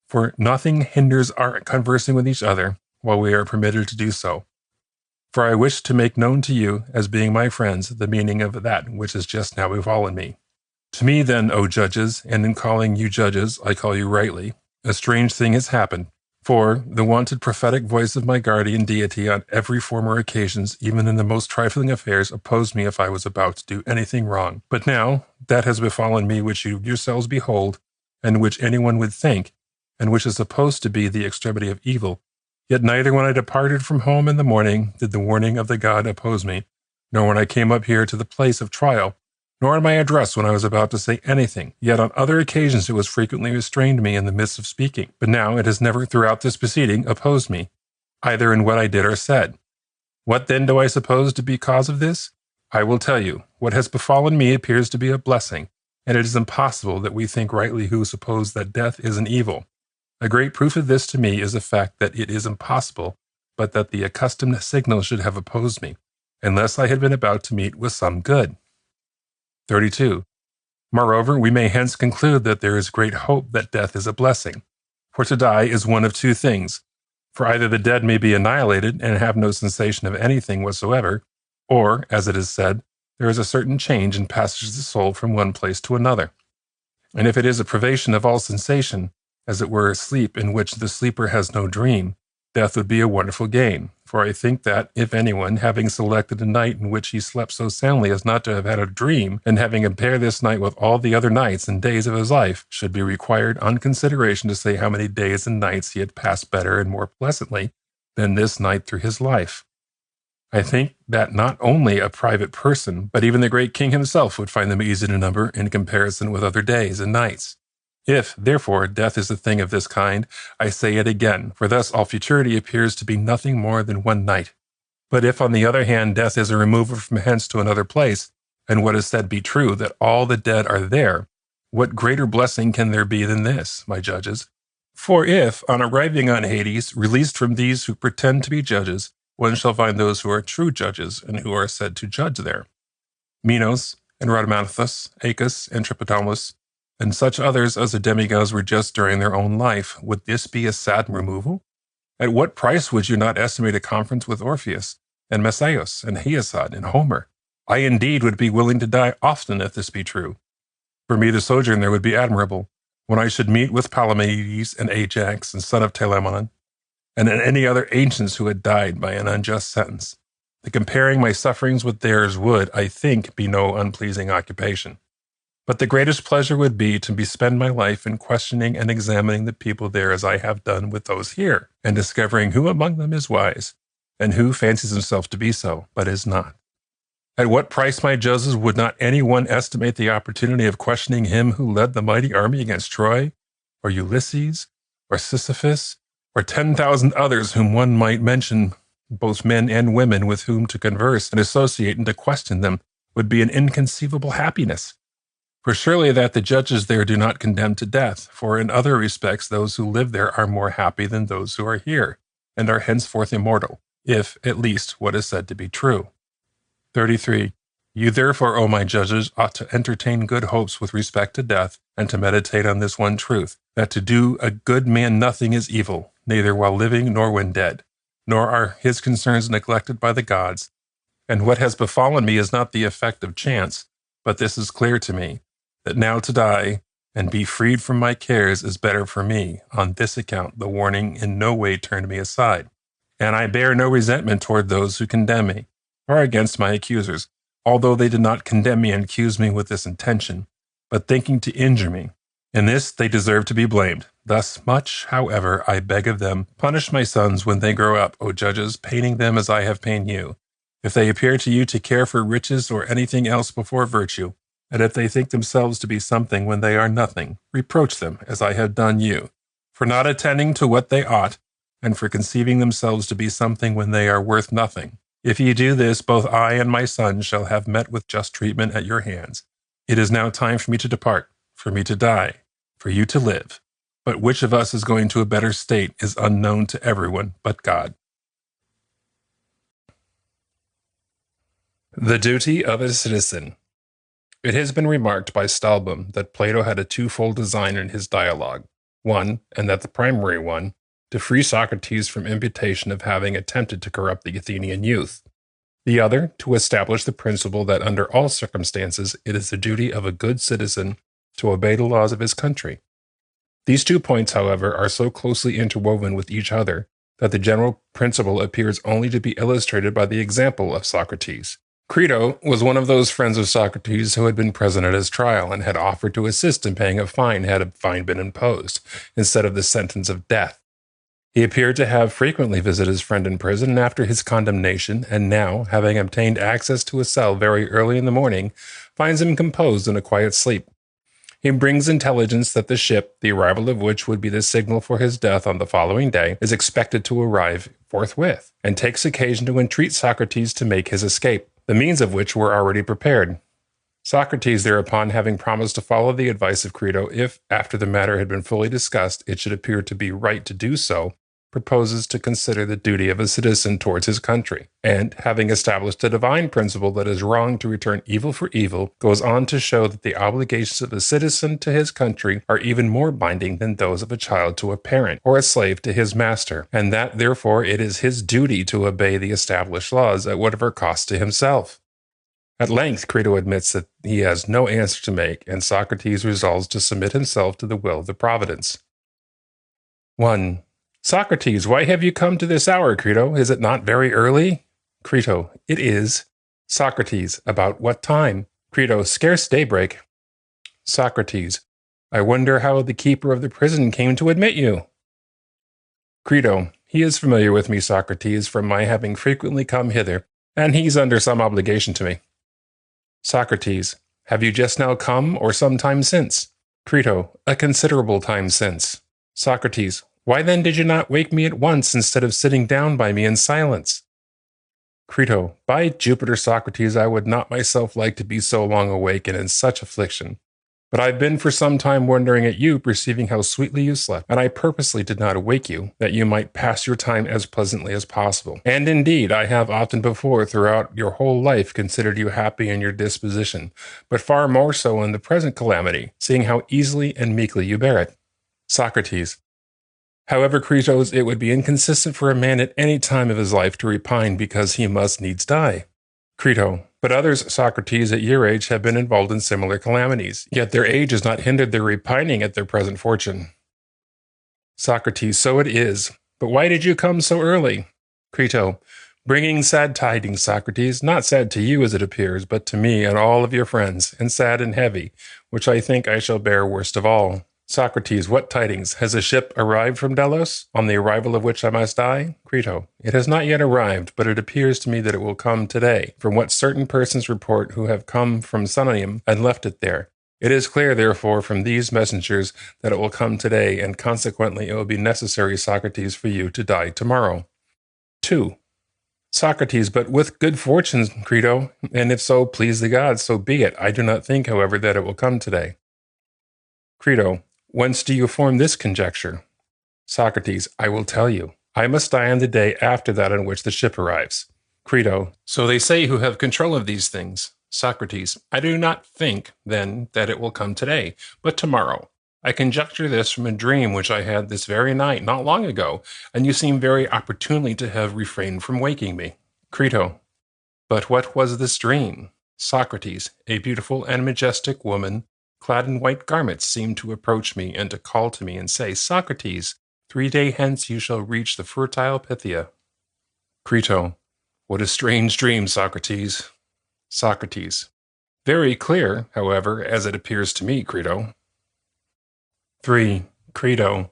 for nothing hinders our conversing with each other while we are permitted to do so. For I wish to make known to you, as being my friends, the meaning of that which has just now befallen me. To me then, O judges, and in calling you judges, I call you rightly, a strange thing has happened. For the wonted prophetic voice of my guardian deity on every former occasions, even in the most trifling affairs, opposed me if I was about to do anything wrong. But now that has befallen me which you yourselves behold, and which anyone would think, and which is supposed to be the extremity of evil. Yet neither when I departed from home in the morning did the warning of the god oppose me, nor when I came up here to the place of trial, nor in my address when I was about to say anything. Yet on other occasions it was frequently restrained me in the midst of speaking. But now it has never throughout this proceeding opposed me, either in what I did or said. What then do I suppose to be cause of this? I will tell you. What has befallen me appears to be a blessing, and it is impossible that we think rightly who suppose that death is an evil. A great proof of this to me is the fact that it is impossible, but that the accustomed signal should have opposed me, unless I had been about to meet with some good. 32. Moreover, we may hence conclude that there is great hope that death is a blessing. For to die is one of two things. For either the dead may be annihilated and have no sensation of anything whatsoever, or, as it is said, there is a certain change in passage of the soul from one place to another. And if it is a privation of all sensation, as it were a sleep in which the sleeper has no dream, death would be a wonderful gain. For I think that, if anyone, having selected a night in which he slept so soundly as not to have had a dream, and having compared this night with all the other nights and days of his life, should be required on consideration to say how many days and nights he had passed better and more pleasantly than this night through his life, I think that not only a private person, but even the great king himself would find them easy to number in comparison with other days and nights. If, therefore, death is a thing of this kind, I say it again, for thus all futurity appears to be nothing more than one night. But if, on the other hand, death is a removal from hence to another place, and what is said be true, that all the dead are there, what greater blessing can there be than this, my judges? For if, on arriving on Hades, released from these who pretend to be judges, one shall find those who are true judges, and who are said to judge there, Minos, and Rhadamanthus, Acus, and Triptolemus, and such others as the demigods were just during their own life, would this be a sad removal? At what price would you not estimate a conference with Orpheus, and Messias, and Hesiod, and Homer? I indeed would be willing to die often if this be true. For me the sojourn there would be admirable, when I should meet with Palamedes, and Ajax, and son of Telamon, and any other ancients who had died by an unjust sentence. The comparing my sufferings with theirs would, I think, be no unpleasing occupation. But the greatest pleasure would be to spend my life in questioning and examining the people there as I have done with those here, and discovering who among them is wise, and who fancies himself to be so, but is not. At what price, my judges, would not any one estimate the opportunity of questioning him who led the mighty army against Troy, or Ulysses, or Sisyphus, or 10,000 others whom one might mention, both men and women with whom to converse and associate and to question them would be an inconceivable happiness. For surely that the judges there do not condemn to death, for in other respects those who live there are more happy than those who are here, and are henceforth immortal, if, at least, what is said to be true. 33. You therefore, O my judges, ought to entertain good hopes with respect to death, and to meditate on this one truth, that to do a good man nothing is evil, neither while living nor when dead, nor are his concerns neglected by the gods. And what has befallen me is not the effect of chance, but this is clear to me, that now to die and be freed from my cares is better for me. On this account the warning in no way turned me aside, and I bear no resentment toward those who condemn me, or against my accusers, although they did not condemn me and accuse me with this intention, but thinking to injure me. In this they deserve to be blamed. Thus much, however, I beg of them, punish my sons when they grow up, O judges, paining them as I have pained you. If they appear to you to care for riches or anything else before virtue, and if they think themselves to be something when they are nothing, reproach them, as I have done you, for not attending to what they ought, and for conceiving themselves to be something when they are worth nothing. If ye do this, both I and my sons shall have met with just treatment at your hands. It is now time for me to depart, for me to die, for you to live. but which of us is going to a better state is unknown to everyone but God. The duty of a citizen. It has been remarked by Stalbum that Plato had a twofold design in his dialogue. One, and that the primary one, to free Socrates from imputation of having attempted to corrupt the Athenian youth. The other, to establish the principle that under all circumstances it is the duty of a good citizen to obey the laws of his country. These 2 points, however, are so closely interwoven with each other that the general principle appears only to be illustrated by the example of Socrates. Crito was one of those friends of Socrates who had been present at his trial and had offered to assist in paying a fine had a fine been imposed, instead of the sentence of death. He appeared to have frequently visited his friend in prison after his condemnation, and now, having obtained access to a cell very early in the morning, finds him composed in a quiet sleep. He brings intelligence that the ship, the arrival of which would be the signal for his death on the following day, is expected to arrive forthwith, and takes occasion to entreat Socrates to make his escape, the means of which were already prepared. Socrates, thereupon, having promised to follow the advice of Crito if, after the matter had been fully discussed, it should appear to be right to do so, proposes to consider the duty of a citizen towards his country, and, having established a divine principle that it is wrong to return evil for evil, goes on to show that the obligations of a citizen to his country are even more binding than those of a child to a parent, or a slave to his master, and that, therefore, it is his duty to obey the established laws at whatever cost to himself. At length, Crito admits that he has no answer to make, and Socrates resolves to submit himself to the will of the providence. 1. Socrates, why have you come to this hour, Crito? Is it not very early? Crito, it is. Socrates, about what time? Crito, scarce daybreak. Socrates, I wonder how the keeper of the prison came to admit you. Crito, he is familiar with me, Socrates, from my having frequently come hither, and he's under some obligation to me. Socrates, have you just now come, or some time since? Crito, a considerable time since. Socrates, why then did you not wake me at once instead of sitting down by me in silence? Crito, by Jupiter, Socrates, I would not myself like to be so long awake and in such affliction. But I've been for some time wondering at you, perceiving how sweetly you slept, and I purposely did not awake you, that you might pass your time as pleasantly as possible. And indeed, I have often before throughout your whole life considered you happy in your disposition, but far more so in the present calamity, seeing how easily and meekly you bear it. Socrates, however, Crito, it would be inconsistent for a man at any time of his life to repine because he must needs die. Crito, but others, Socrates, at your age have been involved in similar calamities, yet their age has not hindered their repining at their present fortune. Socrates, so it is. But why did you come so early? Crito, bringing sad tidings, Socrates, not sad to you as it appears, but to me and all of your friends, and sad and heavy, which I think I shall bear worst of all. Socrates, what tidings? Has a ship arrived from Delos, on the arrival of which I must die? Crito, it has not yet arrived, but it appears to me that it will come today, from what certain persons report who have come from Sunium and left it there. It is clear, therefore, from these messengers that it will come today, and consequently it will be necessary, Socrates, for you to die tomorrow. 2. Socrates, but with good fortune, Crito, and if so please the gods, so be it. I do not think, however, that it will come today. Crito, whence do you form this conjecture? Socrates, I will tell you. I must die on the day after that on which the ship arrives. Crito, so they say who have control of these things. Socrates, I do not think, then, that it will come today, but tomorrow. I conjecture this from a dream which I had this very night, not long ago, and you seem very opportunely to have refrained from waking me. Crito, but what was this dream? Socrates, a beautiful and majestic woman, clad in white garments, seemed to approach me and to call to me and say, Socrates, 3 days hence you shall reach the fertile Pythia. Crito, what a strange dream, Socrates. Socrates, very clear, however, as it appears to me, Crito. 3. Crito,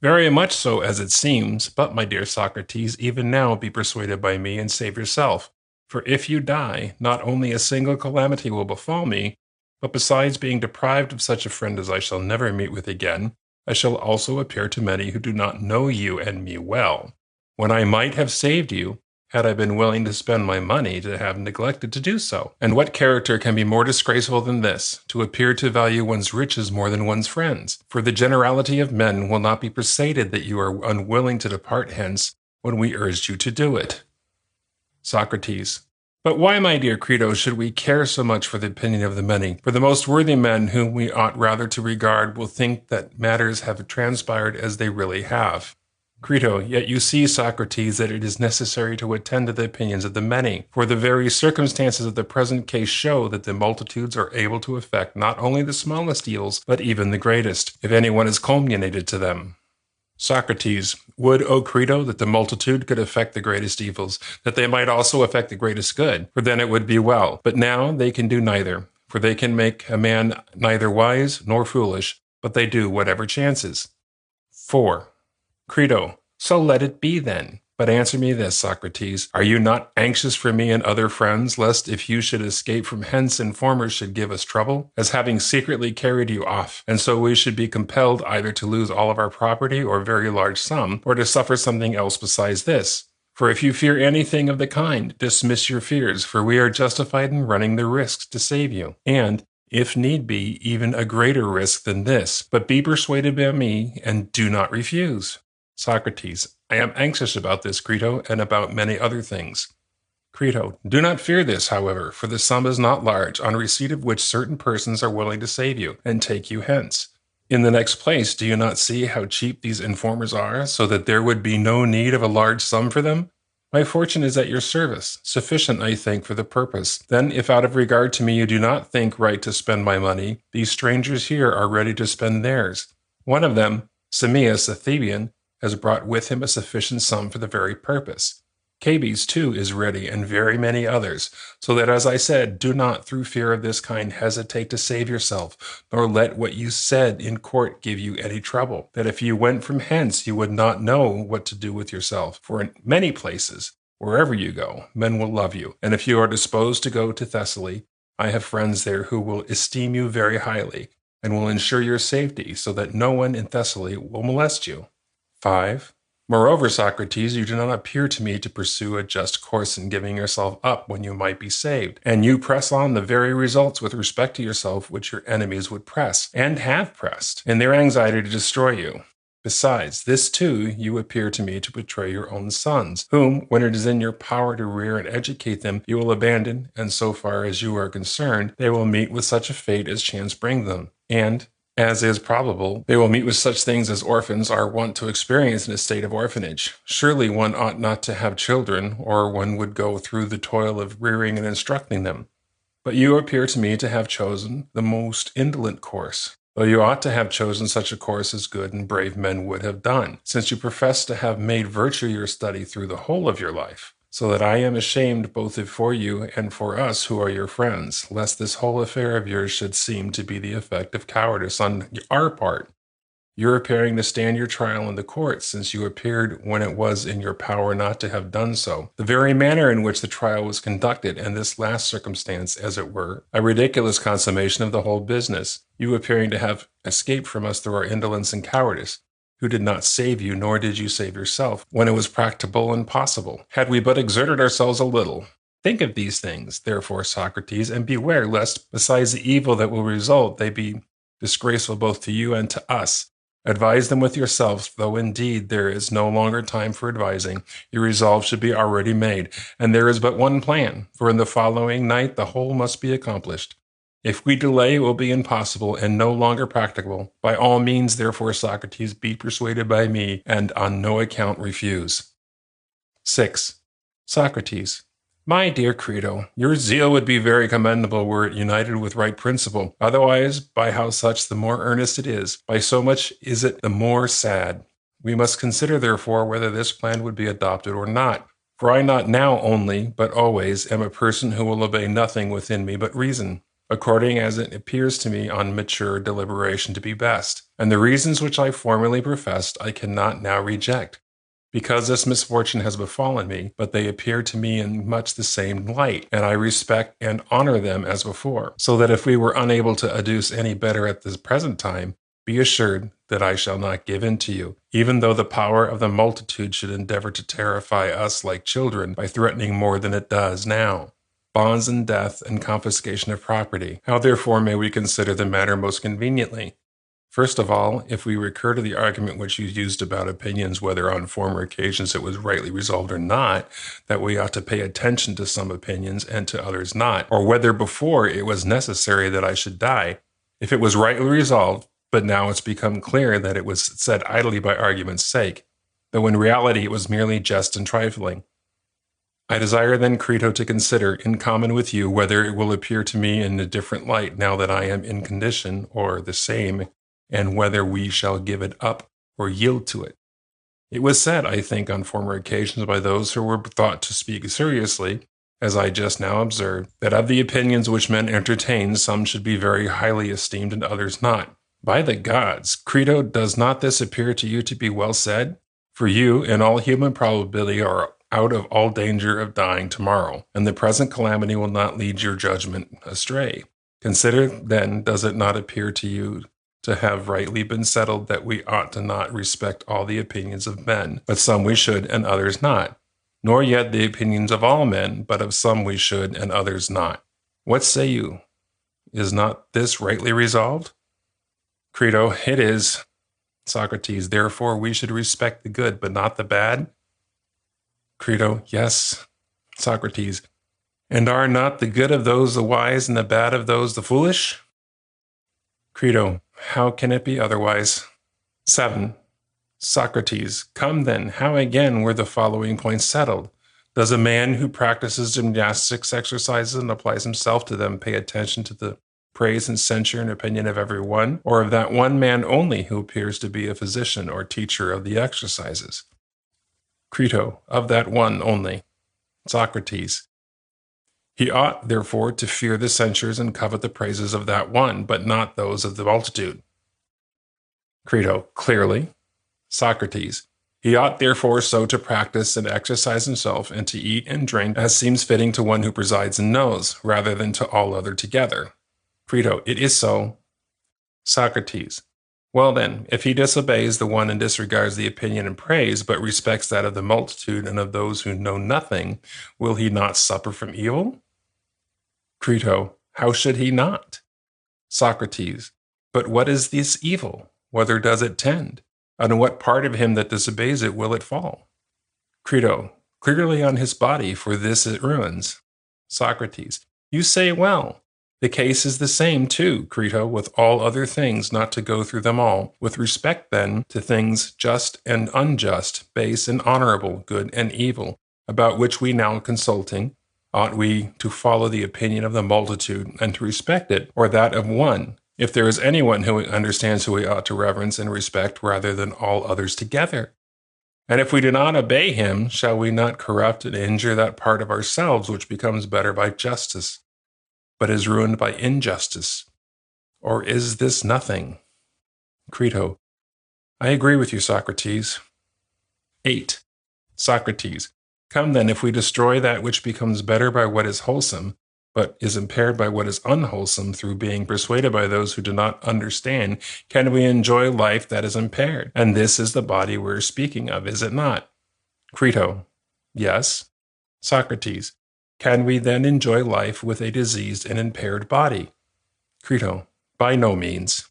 very much so as it seems, but, my dear Socrates, even now be persuaded by me and save yourself. For if you die, not only a single calamity will befall me, but besides being deprived of such a friend as I shall never meet with again, I shall also appear to many who do not know you and me well, when I might have saved you, had I been willing to spend my money to have neglected to do so. And what character can be more disgraceful than this, to appear to value one's riches more than one's friends? For the generality of men will not be persuaded that you are unwilling to depart hence when we urged you to do it. Socrates. But why, my dear Crito, should we care so much for the opinion of the many? For the most worthy men whom we ought rather to regard will think that matters have transpired as they really have. Crito, yet you see, Socrates, that it is necessary to attend to the opinions of the many, for the very circumstances of the present case show that the multitudes are able to effect not only the smallest evils, but even the greatest, if anyone is culminated to them. Socrates, would, O Crito, that the multitude could effect the greatest evils, that they might also effect the greatest good, for then it would be well. But now they can do neither, for they can make a man neither wise nor foolish, but they do whatever chances. 4. Crito, so let it be then. But answer me this, Socrates, are you not anxious for me and other friends, lest if you should escape from hence informers should give us trouble, as having secretly carried you off, and so we should be compelled either to lose all of our property or a very large sum, or to suffer something else besides this? For if you fear anything of the kind, dismiss your fears, for we are justified in running the risks to save you, and, if need be, even a greater risk than this. But be persuaded by me, and do not refuse. Socrates, I am anxious about this, Crito, and about many other things. Crito, do not fear this, however, for the sum is not large, on receipt of which certain persons are willing to save you, and take you hence. In the next place, do you not see how cheap these informers are, so that there would be no need of a large sum for them? My fortune is at your service, sufficient, I think, for the purpose. Then, if out of regard to me you do not think right to spend my money, these strangers here are ready to spend theirs. One of them, Simmias, a Theban, has brought with him a sufficient sum for the very purpose. Cabes, too, is ready, and very many others, so that, as I said, do not, through fear of this kind, hesitate to save yourself, nor let what you said in court give you any trouble, that if you went from hence you would not know what to do with yourself, for in many places, wherever you go, men will love you, and if you are disposed to go to Thessaly, I have friends there who will esteem you very highly, and will ensure your safety, so that no one in Thessaly will molest you. 5. Moreover, Socrates, you do not appear to me to pursue a just course in giving yourself up when you might be saved, and you press on the very results with respect to yourself which your enemies would press, and have pressed, in their anxiety to destroy you. Besides this too, you appear to me to betray your own sons, whom, when it is in your power to rear and educate them, you will abandon, and so far as you are concerned, they will meet with such a fate as chance bring them, and, as is probable, they will meet with such things as orphans are wont to experience in a state of orphanage. Surely one ought not to have children, or one would go through the toil of rearing and instructing them. But you appear to me to have chosen the most indolent course, though you ought to have chosen such a course as good and brave men would have done, since you profess to have made virtue your study through the whole of your life. So that I am ashamed both for you and for us who are your friends, lest this whole affair of yours should seem to be the effect of cowardice on our part. Your appearing to stand your trial in the court, since you appeared when it was in your power not to have done so. The very manner in which the trial was conducted, and this last circumstance, as it were, a ridiculous consummation of the whole business. You appearing to have escaped from us through our indolence and cowardice, who did not save you, nor did you save yourself, when it was practicable and possible, had we but exerted ourselves a little. Think of these things, therefore, Socrates, and beware lest, besides the evil that will result, they be disgraceful both to you and to us. Advise them with yourselves, though indeed there is no longer time for advising. Your resolve should be already made, and there is but one plan, for in the following night the whole must be accomplished. If we delay, it will be impossible and no longer practicable. By all means, therefore, Socrates, be persuaded by me, and on no account refuse. 6. Socrates. My dear Crito, your zeal would be very commendable were it united with right principle. Otherwise, by how such the more earnest it is, by so much is it the more sad. We must consider, therefore, whether this plan would be adopted or not. For I not now only, but always, am a person who will obey nothing within me but reason, according as it appears to me on mature deliberation to be best. And the reasons which I formerly professed I cannot now reject, because this misfortune has befallen me, but they appear to me in much the same light, and I respect and honor them as before, so that if we were unable to adduce any better at this present time, Be assured that I shall not give in to you, even though the power of the multitude should endeavor to terrify us like children by threatening more than it does now. Bonds and death and confiscation of property. How therefore may we consider the matter most conveniently? First of all, if we recur to the argument which you used about opinions, whether on former occasions it was rightly resolved or not, that we ought to pay attention to some opinions and to others not, or whether before it was necessary that I should die, if it was rightly resolved, but now it's become clear that it was said idly by argument's sake, though in reality it was merely jest and trifling. I desire then, Crito, to consider, in common with you, whether it will appear to me in a different light now that I am in condition, or the same, and whether we shall give it up or yield to it. It was said, I think, on former occasions by those who were thought to speak seriously, as I just now observed, that of the opinions which men entertain, some should be very highly esteemed and others not. By the gods, Crito, does not this appear to you to be well said? For you, in all human probability, are out of all danger of dying tomorrow, and the present calamity will not lead your judgment astray. Consider, then, does it not appear to you to have rightly been settled that we ought to not respect all the opinions of men, but some we should and others not, nor yet the opinions of all men, but of some we should and others not? What say you? Is not this rightly resolved? Crito, it is. Socrates, therefore we should respect the good, but not the bad? Crito, yes. Socrates, and are not the good of those the wise and the bad of those the foolish? Crito, how can it be otherwise? 7. Socrates, come then, how again were the following points settled? Does a man who practices gymnastics exercises and applies himself to them pay attention to the praise and censure and opinion of every one, or of that one man only who appears to be a physician or teacher of the exercises? Crito, of that one only. Socrates, he ought, therefore, to fear the censures and covet the praises of that one, but not those of the multitude. Crito, clearly. Socrates, he ought, therefore, so to practice and exercise himself, and to eat and drink as seems fitting to one who presides and knows, rather than to all other together. Crito, it is so. Socrates, well then, if he disobeys the one and disregards the opinion and praise, but respects that of the multitude and of those who know nothing, will he not suffer from evil? Crito, how should he not? Socrates, but what is this evil? Whither does it tend? On what part of him that disobeys it will it fall? Crito, clearly on his body, for this it ruins. Socrates, you say well. The case is the same, too, Crito, with all other things, not to go through them all. With respect, then, to things just and unjust, base and honorable, good and evil, about which we now consulting, ought we to follow the opinion of the multitude, and to respect it, or that of one, if there is anyone who understands who we ought to reverence and respect rather than all others together? And if we do not obey him, shall we not corrupt and injure that part of ourselves which becomes better by justice, but is ruined by injustice? Or is this nothing? Crito, I agree with you, Socrates. 8. Socrates, come then, if we destroy that which becomes better by what is wholesome, but is impaired by what is unwholesome through being persuaded by those who do not understand, can we enjoy life that is impaired? And this is the body we're speaking of, is it not? Crito, yes. Socrates, can we then enjoy life with a diseased and impaired body? Crito, by no means.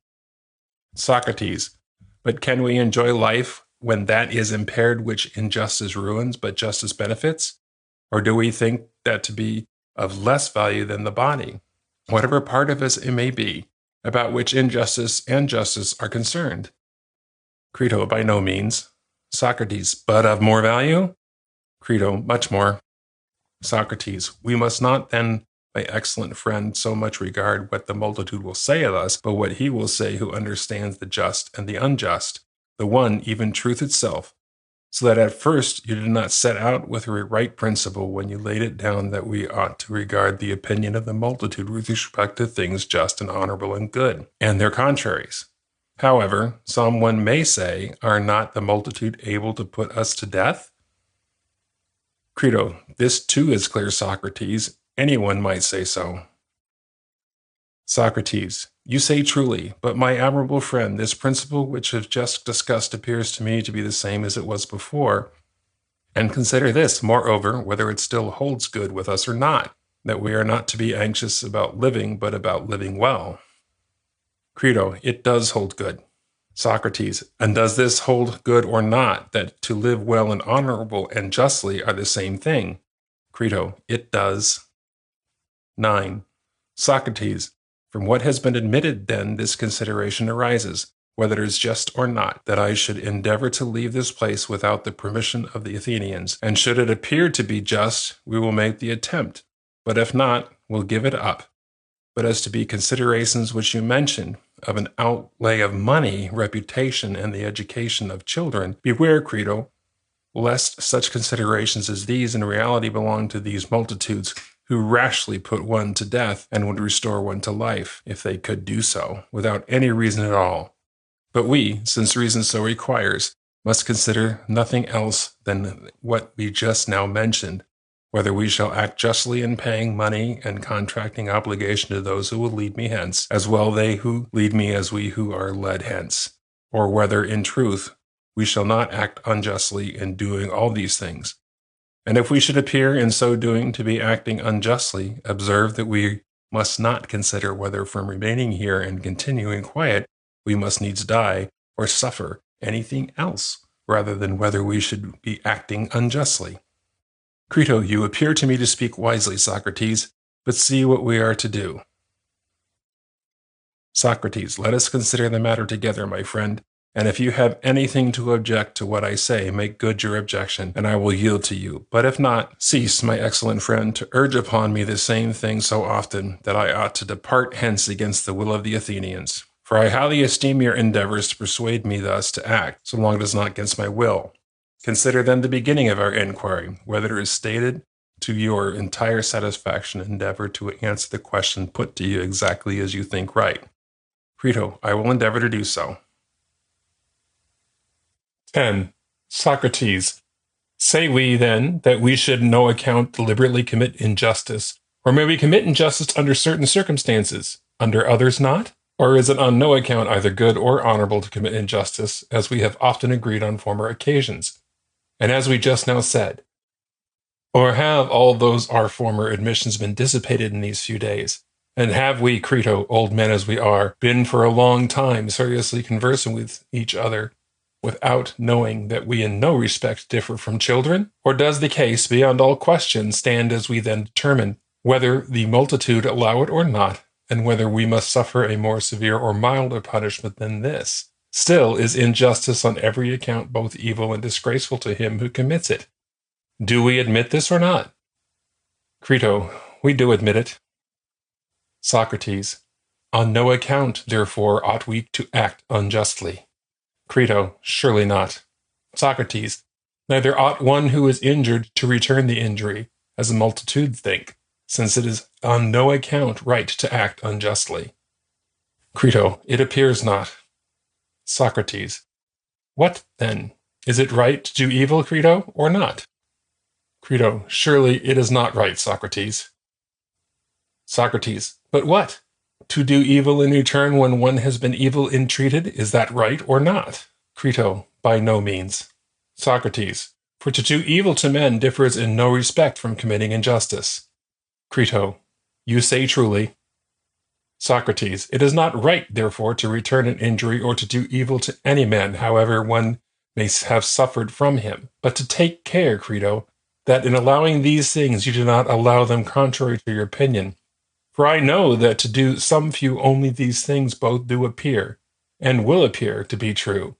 Socrates, but can we enjoy life when that is impaired which injustice ruins, but justice benefits? Or do we think that to be of less value than the body, whatever part of us it may be, about which injustice and justice are concerned? Crito, by no means. Socrates, but of more value? Crito, much more. Socrates, we must not then, my excellent friend, so much regard what the multitude will say of us, but what he will say who understands the just and the unjust, the one even truth itself, so that at first you did not set out with a right principle when you laid it down that we ought to regard the opinion of the multitude with respect to things just and honorable and good, and their contraries. However, someone may say, are not the multitude able to put us to death? Crito, this too is clear, Socrates. Anyone might say so. Socrates, you say truly, but my admirable friend, this principle which is just discussed appears to me to be the same as it was before. And consider this, moreover, whether it still holds good with us or not, that we are not to be anxious about living, but about living well. Crito, it does hold good. Socrates, and does this hold good or not, that to live well and honorable and justly are the same thing? Crito, it does. 9. Socrates, from what has been admitted then this consideration arises, whether it is just or not, that I should endeavor to leave this place without the permission of the Athenians, and should it appear to be just, we will make the attempt, but if not, we'll give it up. But as to be considerations which you mentioned, of an outlay of money, reputation, and the education of children, beware, Crito, lest such considerations as these in reality belong to these multitudes who rashly put one to death and would restore one to life, if they could do so, without any reason at all. But we, since reason so requires, must consider nothing else than what we just now mentioned, whether we shall act justly in paying money and contracting obligation to those who will lead me hence, as well they who lead me as we who are led hence, or whether, in truth, we shall not act unjustly in doing all these things. And if we should appear in so doing to be acting unjustly, observe that we must not consider whether from remaining here and continuing quiet we must needs die or suffer anything else, rather than whether we should be acting unjustly. Crito, you appear to me to speak wisely, Socrates, but see what we are to do. Socrates, let us consider the matter together, my friend, and if you have anything to object to what I say, make good your objection, and I will yield to you. But if not, cease, my excellent friend, to urge upon me the same thing so often that I ought to depart hence against the will of the Athenians. For I highly esteem your endeavors to persuade me thus to act, so long as it is not against my will. Consider then the beginning of our inquiry, whether it is stated to your entire satisfaction. Endeavor to answer the question put to you exactly as you think right. Crito, I will endeavor to do so. 10. Socrates, say we, then, that we should no account deliberately commit injustice, or may we commit injustice under certain circumstances, under others not? Or is it on no account either good or honorable to commit injustice, as we have often agreed on former occasions? And as we just now said, or have all those our former admissions been dissipated in these few days? And have we, Crito, old men as we are, been for a long time seriously conversing with each other, without knowing that we in no respect differ from children? Or does the case, beyond all question, stand as we then determine, whether the multitude allow it or not, and whether we must suffer a more severe or milder punishment than this? Still is injustice on every account both evil and disgraceful to him who commits it. Do we admit this or not? Crito, we do admit it. Socrates, on no account, therefore, ought we to act unjustly. Crito, surely not. Socrates, neither ought one who is injured to return the injury, as the multitude think, since it is on no account right to act unjustly. Crito, it appears not. Socrates, what, then? Is it right to do evil, Crito, or not? Crito, surely it is not right, Socrates. Socrates, but what? To do evil in return when one has been evil entreated, is that right or not? Crito, by no means. Socrates, for to do evil to men differs in no respect from committing injustice. Crito, you say truly. Socrates, it is not right, therefore, to return an injury or to do evil to any man, however one may have suffered from him, but to take care, Crito, that in allowing these things you do not allow them contrary to your opinion. For I know that to do some few only these things both do appear, and will appear to be true.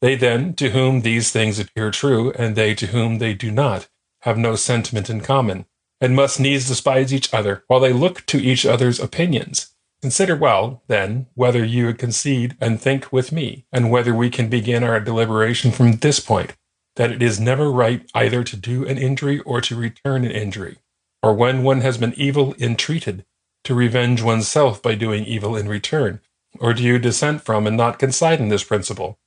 They then, to whom these things appear true, and they to whom they do not, have no sentiment in common, and must needs despise each other, while they look to each other's opinions. Consider well, then, whether you would concede and think with me, and whether we can begin our deliberation from this point, that it is never right either to do an injury or to return an injury, or when one has been evil entreated, to revenge oneself by doing evil in return, or do you dissent from and not coincide in this principle?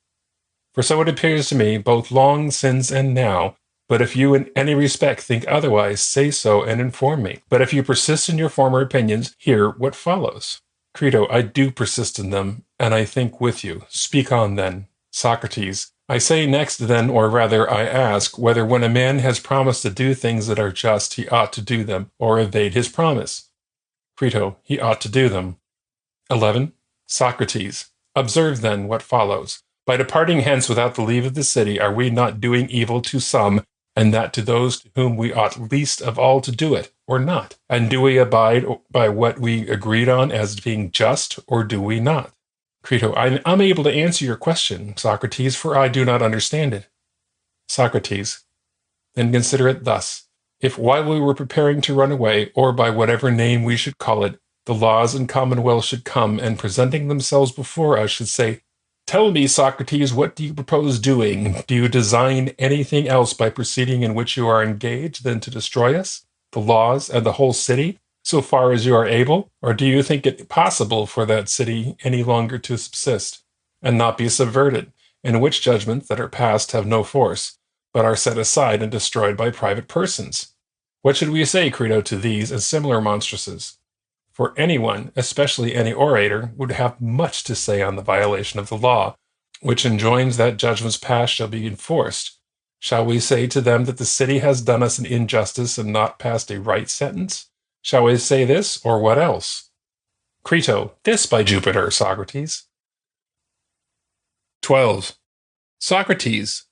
For so it appears to me, both long since and now. But if you in any respect think otherwise, say so and inform me. But if you persist in your former opinions, hear what follows. Crito, I do persist in them, and I think with you. Speak on, then. Socrates, I say next, then, or rather, I ask, whether when a man has promised to do things that are just, he ought to do them, or evade his promise. Crito, he ought to do them. 11. Socrates, observe, then, what follows. By departing hence without the leave of the city, are we not doing evil to some, and that to those to whom we ought least of all to do it, or not? And do we abide by what we agreed on as being just, or do we not? Crito, I'm unable to answer your question, Socrates, for I do not understand it. Socrates, then consider it thus. If while we were preparing to run away, or by whatever name we should call it, the laws and commonwealth should come, and presenting themselves before us should say, Tell me, Socrates, what do you propose doing? Do you design anything else by proceeding in which you are engaged than to destroy us, the laws, and the whole city, so far as you are able? Or do you think it possible for that city any longer to subsist, and not be subverted, in which judgments that are passed have no force, but are set aside and destroyed by private persons? What should we say, Crito, to these and similar monstrances? For anyone, especially any orator, would have much to say on the violation of the law, which enjoins that judgments passed shall be enforced. Shall we say to them that the city has done us an injustice and not passed a right sentence? Shall we say this, or what else? Crito, this by Jupiter, Socrates. 12. Socrates,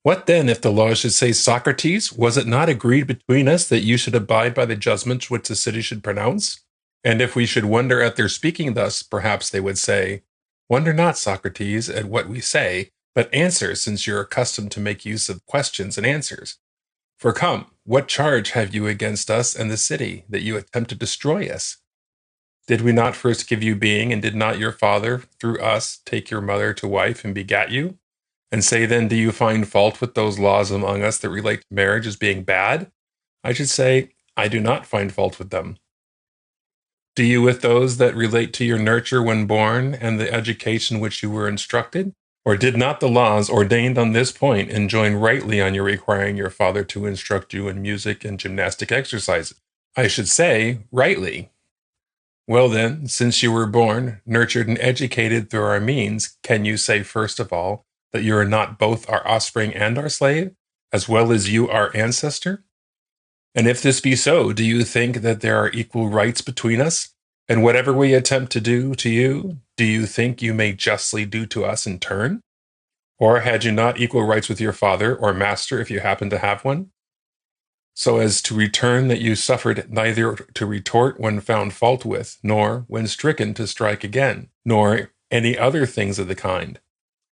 what then if the law should say, Socrates, was it not agreed between us that you should abide by the judgments which the city should pronounce? And if we should wonder at their speaking thus, perhaps they would say, Wonder not, Socrates, at what we say, but answer, since you are accustomed to make use of questions and answers. For come, what charge have you against us and the city, that you attempt to destroy us? Did we not first give you being, and did not your father, through us, take your mother to wife and begat you? And say then, do you find fault with those laws among us that relate to marriage as being bad? I should say, I do not find fault with them. Do you with those that relate to your nurture when born and the education which you were instructed? Or did not the laws ordained on this point enjoin rightly on your requiring your father to instruct you in music and gymnastic exercises? I should say, rightly. Well then, since you were born, nurtured, and educated through our means, can you say first of all that you are not both our offspring and our slave, as well as you our ancestor? And if this be so, do you think that there are equal rights between us? And whatever we attempt to do to you, do you think you may justly do to us in turn? Or had you not equal rights with your father or master if you happen to have one? So as to return that you suffered neither to retort when found fault with, nor, when stricken, to strike again, nor any other things of the kind.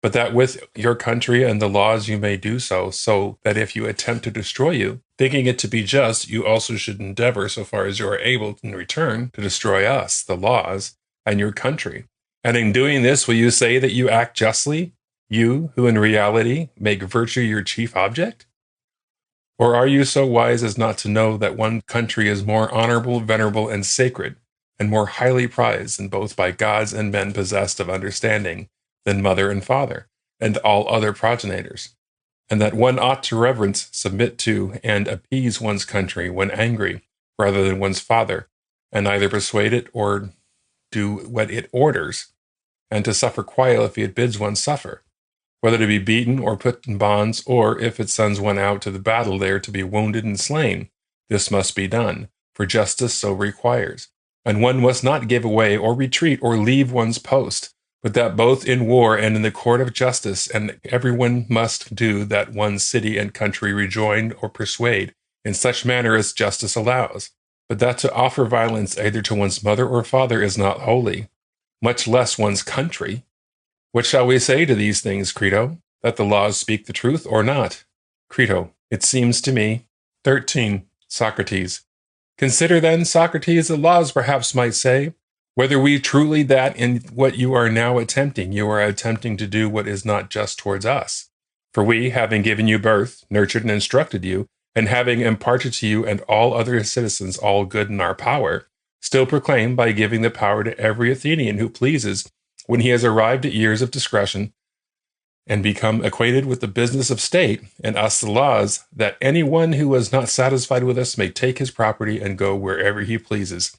But that with your country and the laws you may do so, so that if you attempt to destroy you, thinking it to be just, you also should endeavor, so far as you are able in return, to destroy us, the laws, and your country. And in doing this, will you say that you act justly, you who in reality make virtue your chief object? Or are you so wise as not to know that one country is more honorable, venerable, and sacred, and more highly prized, and both by gods and men possessed of understanding, than mother and father, and all other progenitors, and that one ought to reverence, submit to, and appease one's country when angry, rather than one's father, and either persuade it or do what it orders, and to suffer quietly if it bids one suffer, whether to be beaten or put in bonds, or if it sends one out to the battle there to be wounded and slain. This must be done, for justice so requires, and one must not give away or retreat or leave one's post, but that both in war and in the court of justice, and everyone must do that one's city and country rejoin or persuade in such manner as justice allows. But that to offer violence either to one's mother or father is not holy, much less one's country. What shall we say to these things, Crito? That the laws speak the truth or not? Crito, it seems to me. 13. Socrates. Consider then, Socrates, the laws perhaps might say, whether we truly that in what you are now attempting, you are attempting to do what is not just towards us. For we, having given you birth, nurtured and instructed you, and having imparted to you and all other citizens all good in our power, still proclaim by giving the power to every Athenian who pleases, when he has arrived at years of discretion, and become acquainted with the business of state, and us the laws, that any one who is not satisfied with us may take his property and go wherever he pleases.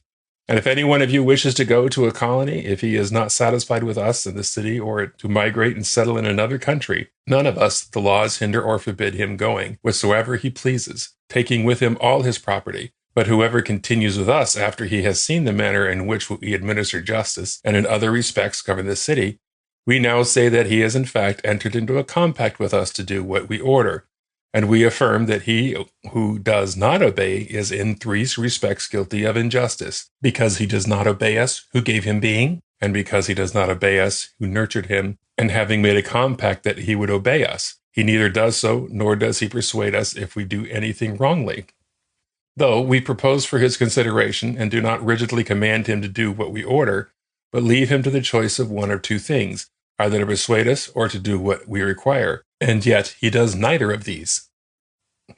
And if any one of you wishes to go to a colony, if he is not satisfied with us in the city, or to migrate and settle in another country, none of us, the laws, hinder or forbid him going, whatsoever he pleases, taking with him all his property. But whoever continues with us after he has seen the manner in which we administer justice, and in other respects govern the city, we now say that he has in fact entered into a compact with us to do what we order. And we affirm that he who does not obey is in three respects guilty of injustice, because he does not obey us who gave him being, and because he does not obey us who nurtured him, and having made a compact that he would obey us, he neither does so, nor does he persuade us if we do anything wrongly. Though we propose for his consideration, and do not rigidly command him to do what we order, but leave him to the choice of one or two things, either to persuade us or to do what we require. And yet he does neither of these.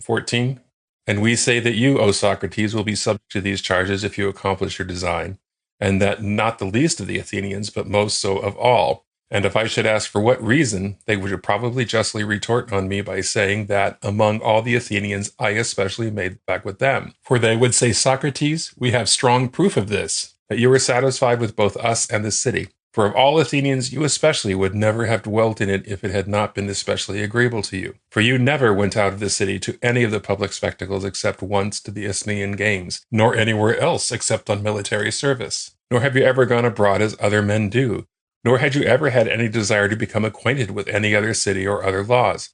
14. And we say that you, O Socrates, will be subject to these charges if you accomplish your design, and that not the least of the Athenians, but most so of all. And if I should ask for what reason, they would probably justly retort on me by saying that among all the Athenians I especially made back with them. For they would say, Socrates, we have strong proof of this, that you were satisfied with both us and the city. For of all Athenians, you especially would never have dwelt in it if it had not been especially agreeable to you. For you never went out of the city to any of the public spectacles except once to the Isthmian games, nor anywhere else except on military service. Nor have you ever gone abroad as other men do, nor had you ever had any desire to become acquainted with any other city or other laws.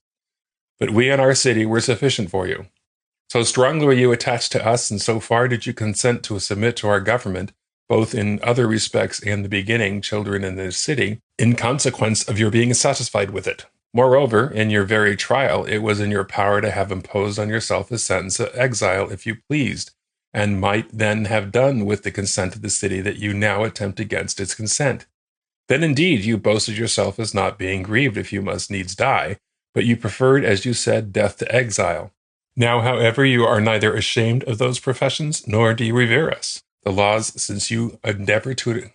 But we and our city were sufficient for you. So strongly were you attached to us, and so far did you consent to submit to our government, both in other respects and the beginning, children in the city, in consequence of your being satisfied with it. Moreover, in your very trial, it was in your power to have imposed on yourself a sentence of exile if you pleased, and might then have done with the consent of the city that you now attempt against its consent. Then indeed you boasted yourself as not being grieved if you must needs die, but you preferred, as you said, death to exile. Now, however, you are neither ashamed of those professions, nor do you revere us. The laws, since you endeavor to...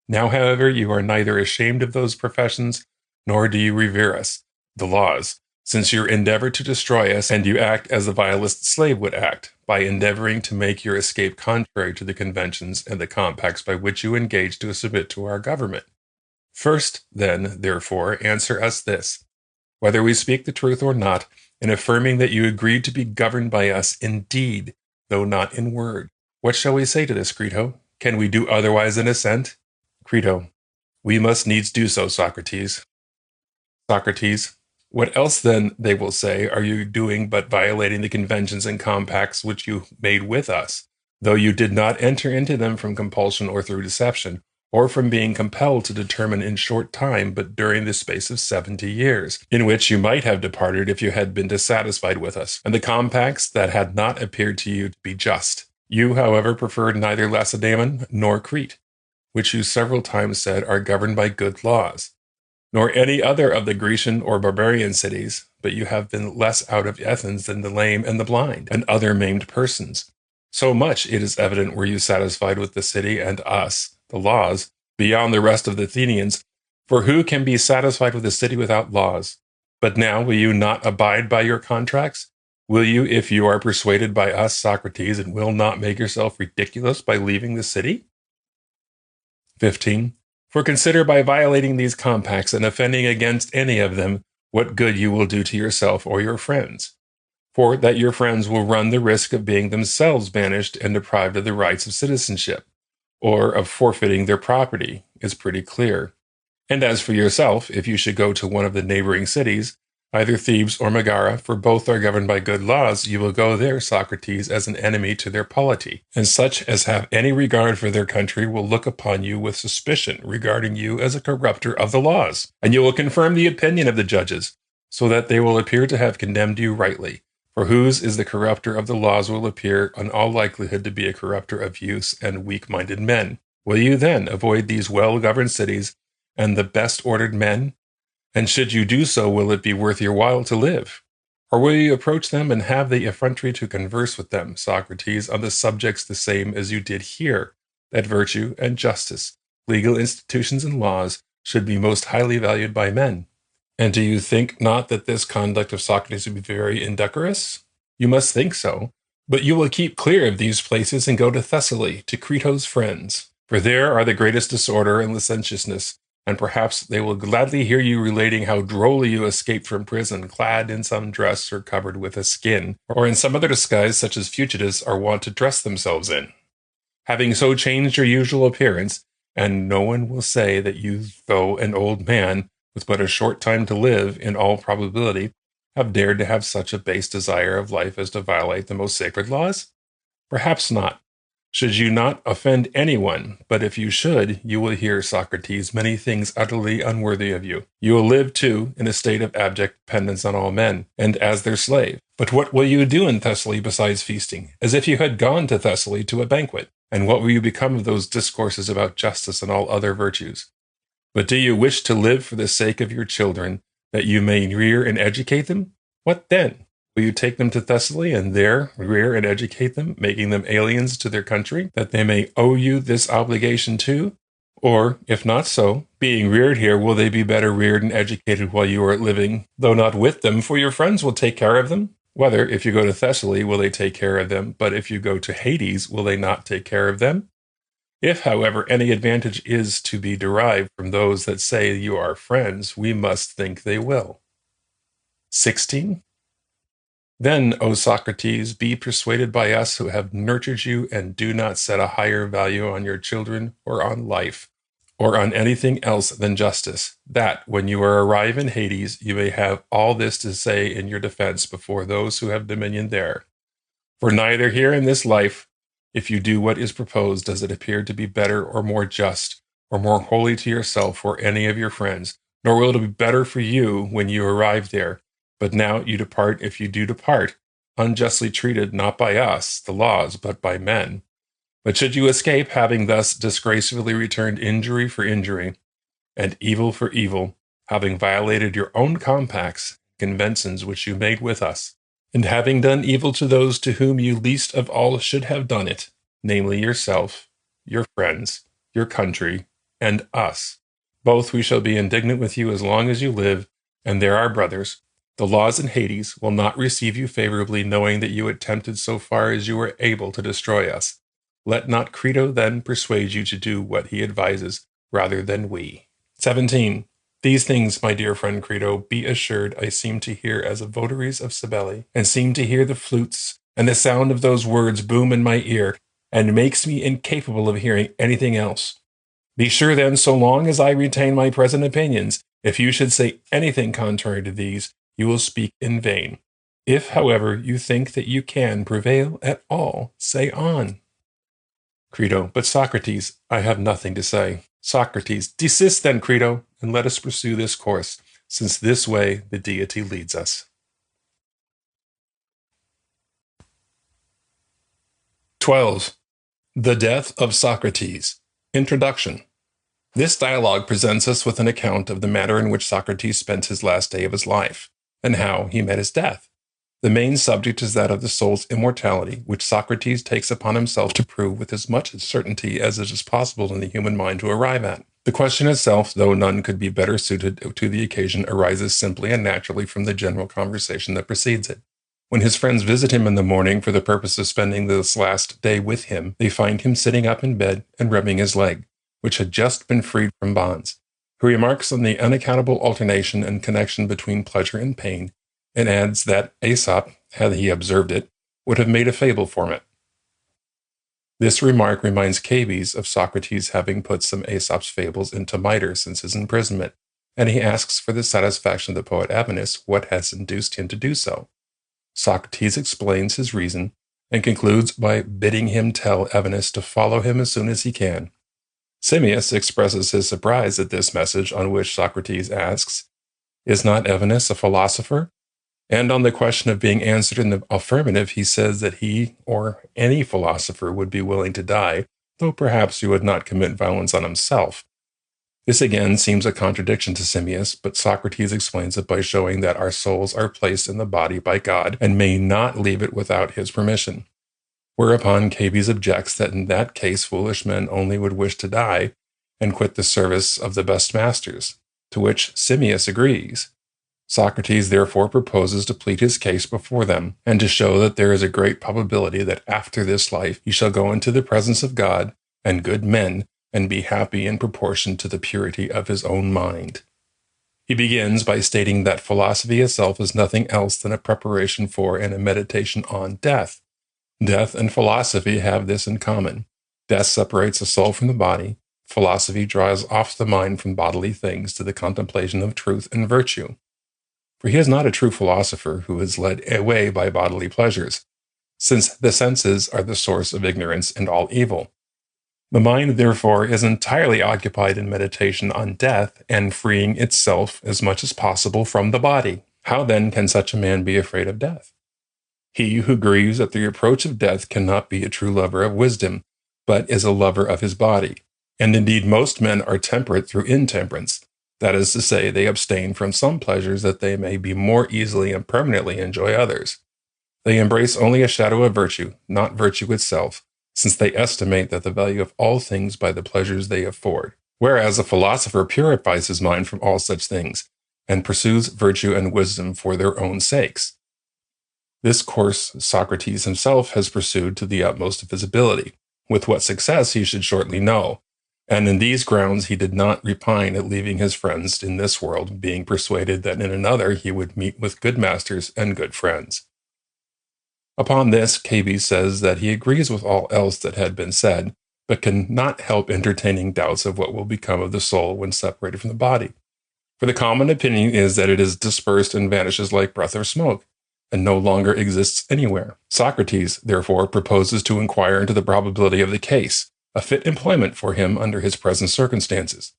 Now, however, you are neither ashamed of those professions, nor do you revere us, the laws, since you endeavor to destroy us, and you act as the vilest slave would act, by endeavoring to make your escape contrary to the conventions and the compacts by which you engage to submit to our government. First, then, therefore, answer us this, whether we speak the truth or not, in affirming that you agreed to be governed by us in deed, though not in word. What shall we say to this, Crito? Can we do otherwise than assent? Crito: we must needs do so, Socrates. Socrates: what else then, they will say, are you doing but violating the conventions and compacts which you made with us, though you did not enter into them from compulsion or through deception, or from being compelled to determine in short time, but during the space of 70 years, in which you might have departed if you had been dissatisfied with us, and the compacts that had not appeared to you to be just. You, however, preferred neither Lacedaemon nor Crete, which you several times said are governed by good laws, nor any other of the Grecian or barbarian cities, but you have been less out of Athens than the lame and the blind, and other maimed persons. So much, it is evident, were you satisfied with the city and us, the laws, beyond the rest of the Athenians, for who can be satisfied with a city without laws? But now will you not abide by your contracts? Will you, if you are persuaded by us, Socrates, and will not make yourself ridiculous by leaving the city? 15. For consider by violating these compacts and offending against any of them, what good you will do to yourself or your friends. For that your friends will run the risk of being themselves banished and deprived of the rights of citizenship, or of forfeiting their property, is pretty clear. And as for yourself, if you should go to one of the neighboring cities, either Thebes or Megara, for both are governed by good laws, you will go there, Socrates, as an enemy to their polity, and such as have any regard for their country will look upon you with suspicion, regarding you as a corrupter of the laws. And you will confirm the opinion of the judges, so that they will appear to have condemned you rightly. For whose is the corrupter of the laws will appear in all likelihood to be a corrupter of youths and weak-minded men. Will you then avoid these well-governed cities and the best-ordered men? And should you do so, will it be worth your while to live? Or will you approach them and have the effrontery to converse with them, Socrates, on the subjects the same as you did here, that virtue and justice, legal institutions and laws, should be most highly valued by men? And do you think not that this conduct of Socrates would be very indecorous? You must think so, But you will keep clear of these places and go to Thessaly, to Crito's friends, for there are the greatest disorder and licentiousness, and perhaps they will gladly hear you relating how drolly you escaped from prison, clad in some dress or covered with a skin, or in some other disguise such as fugitives are wont to dress themselves in, having so changed your usual appearance, and no one will say that you, though an old man, with but a short time to live, in all probability, have dared to have such a base desire of life as to violate the most sacred laws? Perhaps not. Should you not offend anyone, but if you should, you will hear, Socrates, many things utterly unworthy of you. You will live, too, in a state of abject dependence on all men, and as their slave. But what will you do in Thessaly besides feasting, as if you had gone to Thessaly to a banquet? And what will you become of those discourses about justice and all other virtues? But do you wish to live for the sake of your children, that you may rear and educate them? What then? Will you take them to Thessaly and there rear and educate them, making them aliens to their country, that they may owe you this obligation too? Or, if not so, being reared here, will they be better reared and educated while you are living, though not with them, for your friends will take care of them? Whether, if you go to Thessaly, will they take care of them, but if you go to Hades, will they not take care of them? If, however, any advantage is to be derived from those that say you are friends, we must think they will. 16. Then, O Socrates, be persuaded by us who have nurtured you, and do not set a higher value on your children or on life, or on anything else than justice, that, when you arrive in Hades, you may have all this to say in your defense before those who have dominion there. For neither here in this life, if you do what is proposed, does it appear to be better or more just, or more holy to yourself or any of your friends, nor will it be better for you when you arrive there. But now you depart, if you do depart, unjustly treated not by us, the laws, but by men. But should you escape, having thus disgracefully returned injury for injury, and evil for evil, having violated your own compacts, conventions which you made with us, and having done evil to those to whom you least of all should have done it, namely yourself, your friends, your country, and us, both we shall be indignant with you as long as you live, and there are brothers. The laws in Hades will not receive you favorably, knowing that you attempted so far as you were able to destroy us. Let not Crito then persuade you to do what he advises, rather than we. 17. These things, my dear friend Crito, be assured I seem to hear as the votaries of Cybele, and seem to hear the flutes, and the sound of those words boom in my ear, and makes me incapable of hearing anything else. Be sure then, so long as I retain my present opinions, if you should say anything contrary to these, you will speak in vain. If, however, you think that you can prevail at all, say on. Crito, but Socrates, I have nothing to say. Socrates, desist then, Crito, and let us pursue this course, since this way the deity leads us. 12. The Death of Socrates. Introduction. This dialogue presents us with an account of the manner in which Socrates spent his last day of his life, and how he met his death. The main subject is that of the soul's immortality, which Socrates takes upon himself to prove with as much certainty as it is possible in the human mind to arrive at. The question itself, though none could be better suited to the occasion, arises simply and naturally from the general conversation that precedes it. When his friends visit him in the morning for the purpose of spending this last day with him, they find him sitting up in bed and rubbing his leg, which had just been freed from bonds. He remarks on the unaccountable alternation and connection between pleasure and pain, and adds that Aesop, had he observed it, would have made a fable from it. This remark reminds Cabes of Socrates having put some Aesop's fables into meter since his imprisonment, and he asks for the satisfaction of the poet Evenus what has induced him to do so. Socrates explains his reason, and concludes by bidding him tell Evenus to follow him as soon as he can. Simmias expresses his surprise at this message, on which Socrates asks, "Is not Evenus a philosopher?" And on the question of being answered in the affirmative, he says that he, or any philosopher, would be willing to die, though perhaps he would not commit violence on himself. This again seems a contradiction to Simmias, but Socrates explains it by showing that our souls are placed in the body by God, and may not leave it without his permission. Whereupon Cabes objects that in that case foolish men only would wish to die, and quit the service of the best masters, to which Simmias agrees. Socrates therefore proposes to plead his case before them, and to show that there is a great probability that after this life he shall go into the presence of God and good men, and be happy in proportion to the purity of his own mind. He begins by stating that philosophy itself is nothing else than a preparation for and a meditation on death. Death and philosophy have this in common. Death separates the soul from the body. Philosophy draws off the mind from bodily things to the contemplation of truth and virtue. For he is not a true philosopher who is led away by bodily pleasures, since the senses are the source of ignorance and all evil. The mind, therefore, is entirely occupied in meditation on death and freeing itself as much as possible from the body. How then can such a man be afraid of death? He who grieves at the approach of death cannot be a true lover of wisdom, but is a lover of his body. And indeed, most men are temperate through intemperance. That is to say, they abstain from some pleasures that they may be more easily and permanently enjoy others. They embrace only a shadow of virtue, not virtue itself, since they estimate that the value of all things by the pleasures they afford. Whereas a philosopher purifies his mind from all such things, and pursues virtue and wisdom for their own sakes. This course Socrates himself has pursued to the utmost of his ability, with what success he should shortly know. And in these grounds he did not repine at leaving his friends in this world, being persuaded that in another he would meet with good masters and good friends. Upon this, Cabes says that he agrees with all else that had been said, but can not help entertaining doubts of what will become of the soul when separated from the body. For the common opinion is that it is dispersed and vanishes like breath of smoke, and no longer exists anywhere. Socrates, therefore, proposes to inquire into the probability of the case, a fit employment for him under his present circumstances.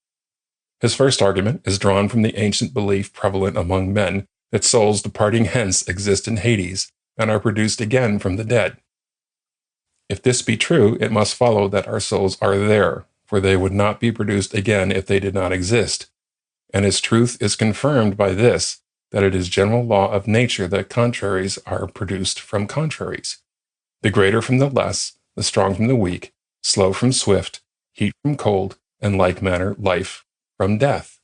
His first argument is drawn from the ancient belief prevalent among men that souls departing hence exist in Hades and are produced again from the dead. If this be true, it must follow that our souls are there, for they would not be produced again if they did not exist. And its truth is confirmed by this, that it is general law of nature that contraries are produced from contraries. The greater from the less, the strong from the weak, slow from swift, heat from cold, and like manner life from death,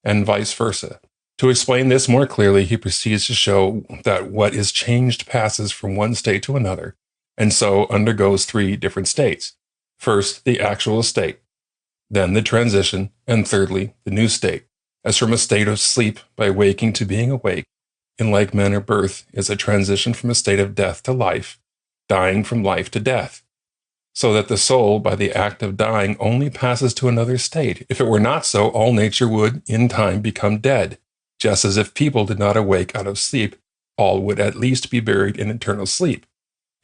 and vice versa. To explain this more clearly, he proceeds to show that what is changed passes from one state to another, and so undergoes three different states. First, the actual state, then the transition, and thirdly, the new state. As from a state of sleep by waking to being awake, in like manner birth is a transition from a state of death to life, dying from life to death. So that the soul, by the act of dying, only passes to another state. If it were not so, all nature would, in time, become dead. Just as if people did not awake out of sleep, all would at least be buried in eternal sleep.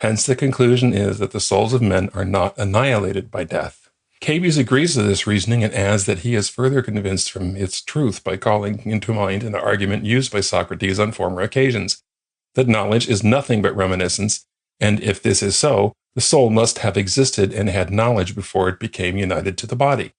Hence the conclusion is that the souls of men are not annihilated by death. Cabes agrees to this reasoning and adds that he is further convinced from its truth by calling into mind an argument used by Socrates on former occasions, that knowledge is nothing but reminiscence, and if this is so, the soul must have existed and had knowledge before it became united to the body.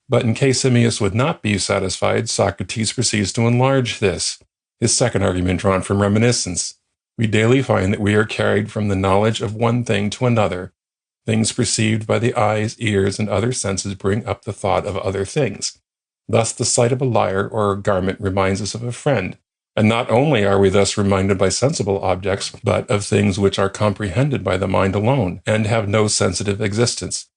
But in case Samius would not be satisfied, Socrates proceeds to enlarge this, his second argument drawn from reminiscence. We daily find that we are carried from the knowledge of one thing to another. Things perceived by the eyes, ears, and other senses bring up the thought of other things. Thus the sight of a lyre or a garment reminds us of a friend. And not only are we thus reminded by sensible objects, but of things which are comprehended by the mind alone, and have no sensitive existence.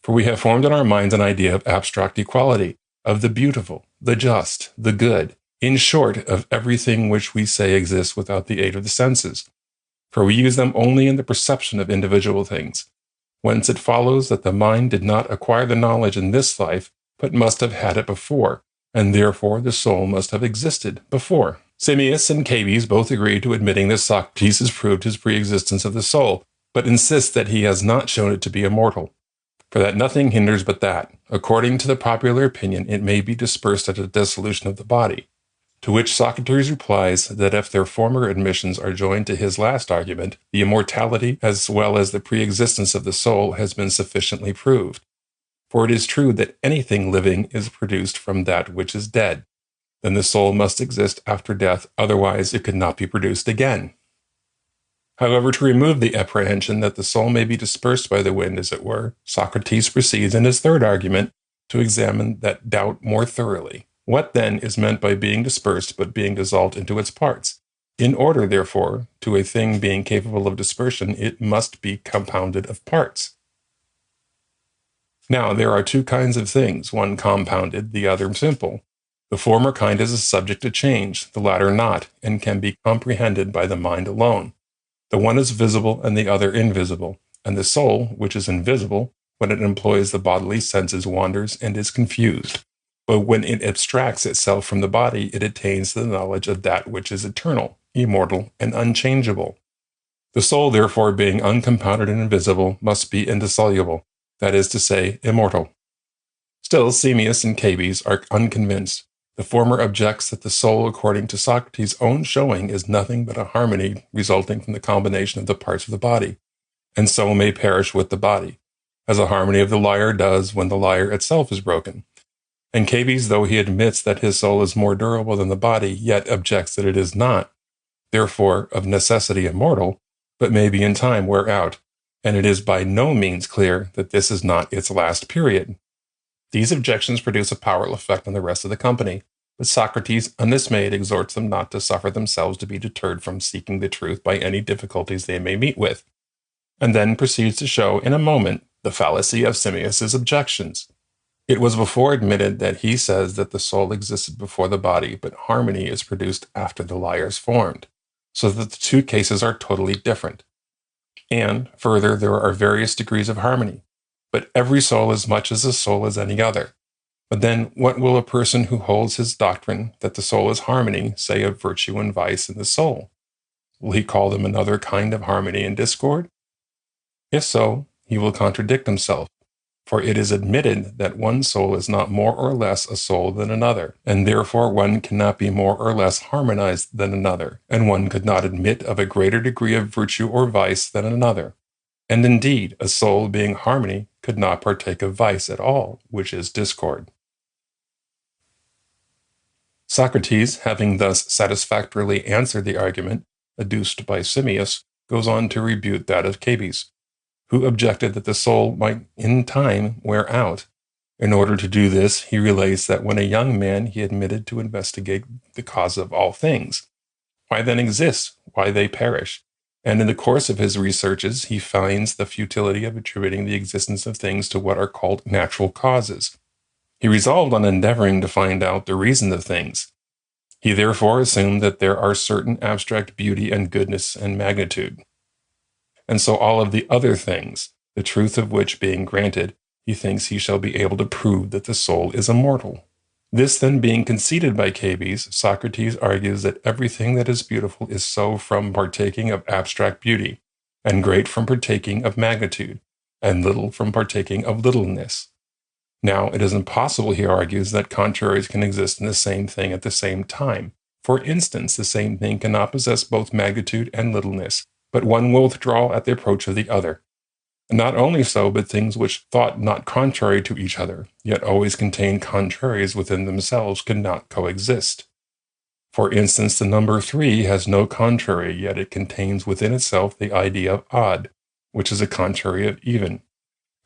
For we have formed in our minds an idea of abstract equality, of the beautiful, the just, the good, in short, of everything which we say exists without the aid of the senses. For we use them only in the perception of individual things. Whence it follows that the mind did not acquire the knowledge in this life, but must have had it before, and therefore the soul must have existed before. Samius and Cabes both agree to admitting that Socrates has proved his pre-existence of the soul, but insists that he has not shown it to be immortal. For that nothing hinders but that, according to the popular opinion, it may be dispersed at the dissolution of the body. To which Socrates replies that if their former admissions are joined to his last argument, the immortality as well as the pre-existence of the soul has been sufficiently proved. For it is true that anything living is produced from that which is dead. Then the soul must exist after death, otherwise it could not be produced again. However, to remove the apprehension that the soul may be dispersed by the wind, as it were, Socrates proceeds in his third argument to examine that doubt more thoroughly. What then is meant by being dispersed but being dissolved into its parts? In order, therefore, to a thing being capable of dispersion, it must be compounded of parts. Now, there are two kinds of things, one compounded, the other simple. The former kind is subject to change, the latter not, and can be comprehended by the mind alone. The one is visible and the other invisible, and the soul, which is invisible, when it employs the bodily senses, wanders and is confused. But when it abstracts itself from the body, it attains the knowledge of that which is eternal, immortal, and unchangeable. The soul, therefore, being uncompounded and invisible, must be indissoluble, that is to say, immortal. Still, Simmias and Cabes are unconvinced. The former objects that the soul, according to Socrates' own showing, is nothing but a harmony resulting from the combination of the parts of the body, and so may perish with the body, as a harmony of the lyre does when the lyre itself is broken. And Cabes, though he admits that his soul is more durable than the body, yet objects that it is not, therefore of necessity immortal, but may be in time wear out, and it is by no means clear that this is not its last period. These objections produce a powerful effect on the rest of the company, but Socrates, undismayed, exhorts them not to suffer themselves to be deterred from seeking the truth by any difficulties they may meet with, and then proceeds to show in a moment the fallacy of Simmias's objections. It was before admitted that he says that the soul existed before the body, but harmony is produced after the lyre is formed, so that the two cases are totally different. And, further, there are various degrees of harmony, but every soul as much as a soul as any other. But then what will a person who holds his doctrine that the soul is harmony say of virtue and vice in the soul? Will he call them another kind of harmony and discord? If so, he will contradict himself, for it is admitted that one soul is not more or less a soul than another, and therefore one cannot be more or less harmonized than another, and one could not admit of a greater degree of virtue or vice than another. And indeed, a soul being harmony could not partake of vice at all, which is discord. Socrates, having thus satisfactorily answered the argument adduced by Simmias, goes on to rebut that of Cabes, who objected that the soul might in time wear out. In order to do this, he relates that when a young man he admitted to investigate the cause of all things. Why then exist? Why they perish? And in the course of his researches, he finds the futility of attributing the existence of things to what are called natural causes. He resolved on endeavoring to find out the reason of things. He therefore assumed that there are certain abstract beauty and goodness and magnitude. And so all of the other things, the truth of which being granted, he thinks he shall be able to prove that the soul is immortal. This then being conceded by Cabes, Socrates argues that everything that is beautiful is so from partaking of abstract beauty, and great from partaking of magnitude, and little from partaking of littleness. Now, it is impossible, he argues, that contraries can exist in the same thing at the same time. For instance, the same thing cannot possess both magnitude and littleness, but one will withdraw at the approach of the other. And not only so, but things which thought not contrary to each other, yet always contain contraries within themselves, cannot coexist. For instance, the number 3 has no contrary, yet it contains within itself the idea of odd, which is a contrary of even.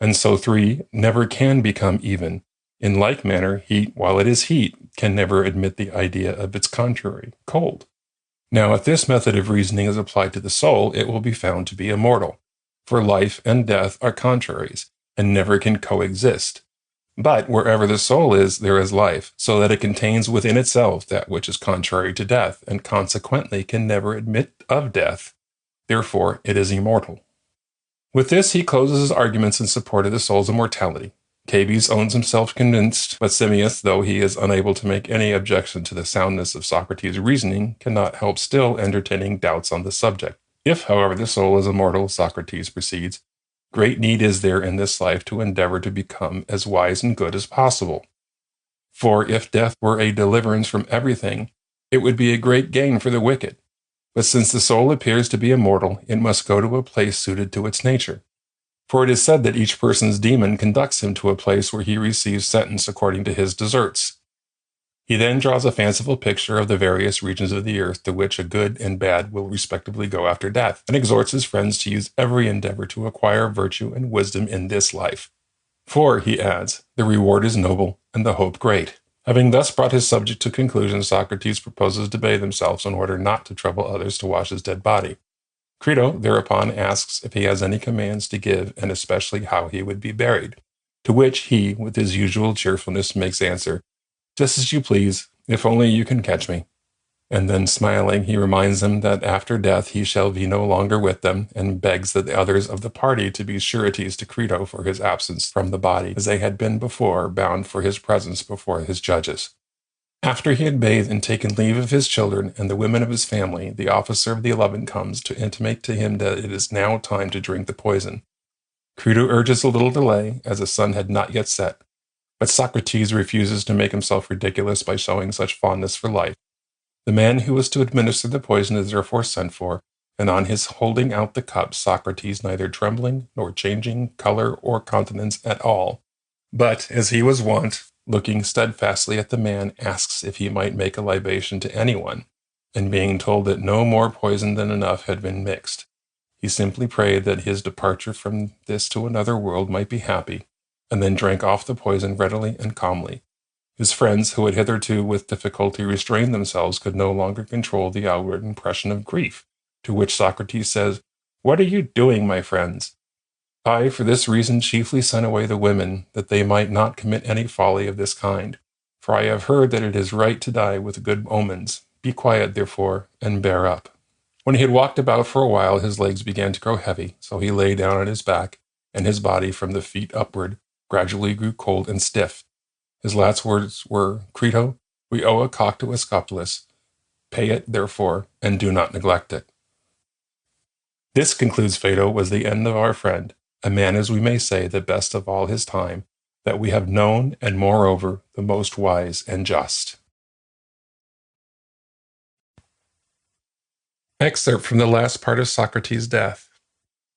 And so 3 never can become even. In like manner, heat, while it is heat, can never admit the idea of its contrary, cold. Now, if this method of reasoning is applied to the soul, it will be found to be immortal. For life and death are contraries, and never can coexist. But wherever the soul is, there is life, so that it contains within itself that which is contrary to death, and consequently can never admit of death. Therefore, it is immortal. With this, he closes his arguments in support of the soul's immortality. Cabes owns himself convinced, but Simmias, though he is unable to make any objection to the soundness of Socrates' reasoning, cannot help still entertaining doubts on the subject. If, however, the soul is immortal, Socrates proceeds, great need is there in this life to endeavor to become as wise and good as possible. For if death were a deliverance from everything, it would be a great gain for the wicked. But since the soul appears to be immortal, it must go to a place suited to its nature. For it is said that each person's demon conducts him to a place where he receives sentence according to his deserts. He then draws a fanciful picture of the various regions of the earth to which a good and bad will respectively go after death, and exhorts his friends to use every endeavor to acquire virtue and wisdom in this life. For, he adds, the reward is noble and the hope great. Having thus brought his subject to conclusion, Socrates proposes to bathe themselves in order not to trouble others to wash his dead body. Crito thereupon asks if he has any commands to give, and especially how he would be buried, to which he, with his usual cheerfulness, makes answer, "Just as you please, if only you can catch me." And then, smiling, he reminds them that after death he shall be no longer with them, and begs that the others of the party to be sureties to Crito for his absence from the body, as they had been before bound for his presence before his judges. After he had bathed and taken leave of his children and the women of his family, the officer of the 11 comes to intimate to him that it is now time to drink the poison. Crito urges a little delay, as the sun had not yet set, but Socrates refuses to make himself ridiculous by showing such fondness for life. The man who was to administer the poison is therefore sent for, and on his holding out the cup, Socrates, neither trembling nor changing color or countenance at all, but, as he was wont, looking steadfastly at the man, asks if he might make a libation to anyone, and being told that no more poison than enough had been mixed, he simply prayed that his departure from this to another world might be happy, and then drank off the poison readily and calmly. His friends, who had hitherto with difficulty restrained themselves, could no longer control the outward impression of grief, to which Socrates says, "What are you doing, my friends? I, for this reason, chiefly sent away the women, that they might not commit any folly of this kind. For I have heard that it is right to die with good omens. Be quiet, therefore, and bear up." When he had walked about for a while, his legs began to grow heavy, so he lay down on his back, and his body, from the feet upward, gradually grew cold and stiff. His last words were, "Crito, we owe a cock to Socrates. Pay it, therefore, and do not neglect it." This, concludes Phaedo, was the end of our friend, a man, as we may say, the best of all his time, that we have known, and moreover, the most wise and just. Excerpt from the last part of Socrates' death.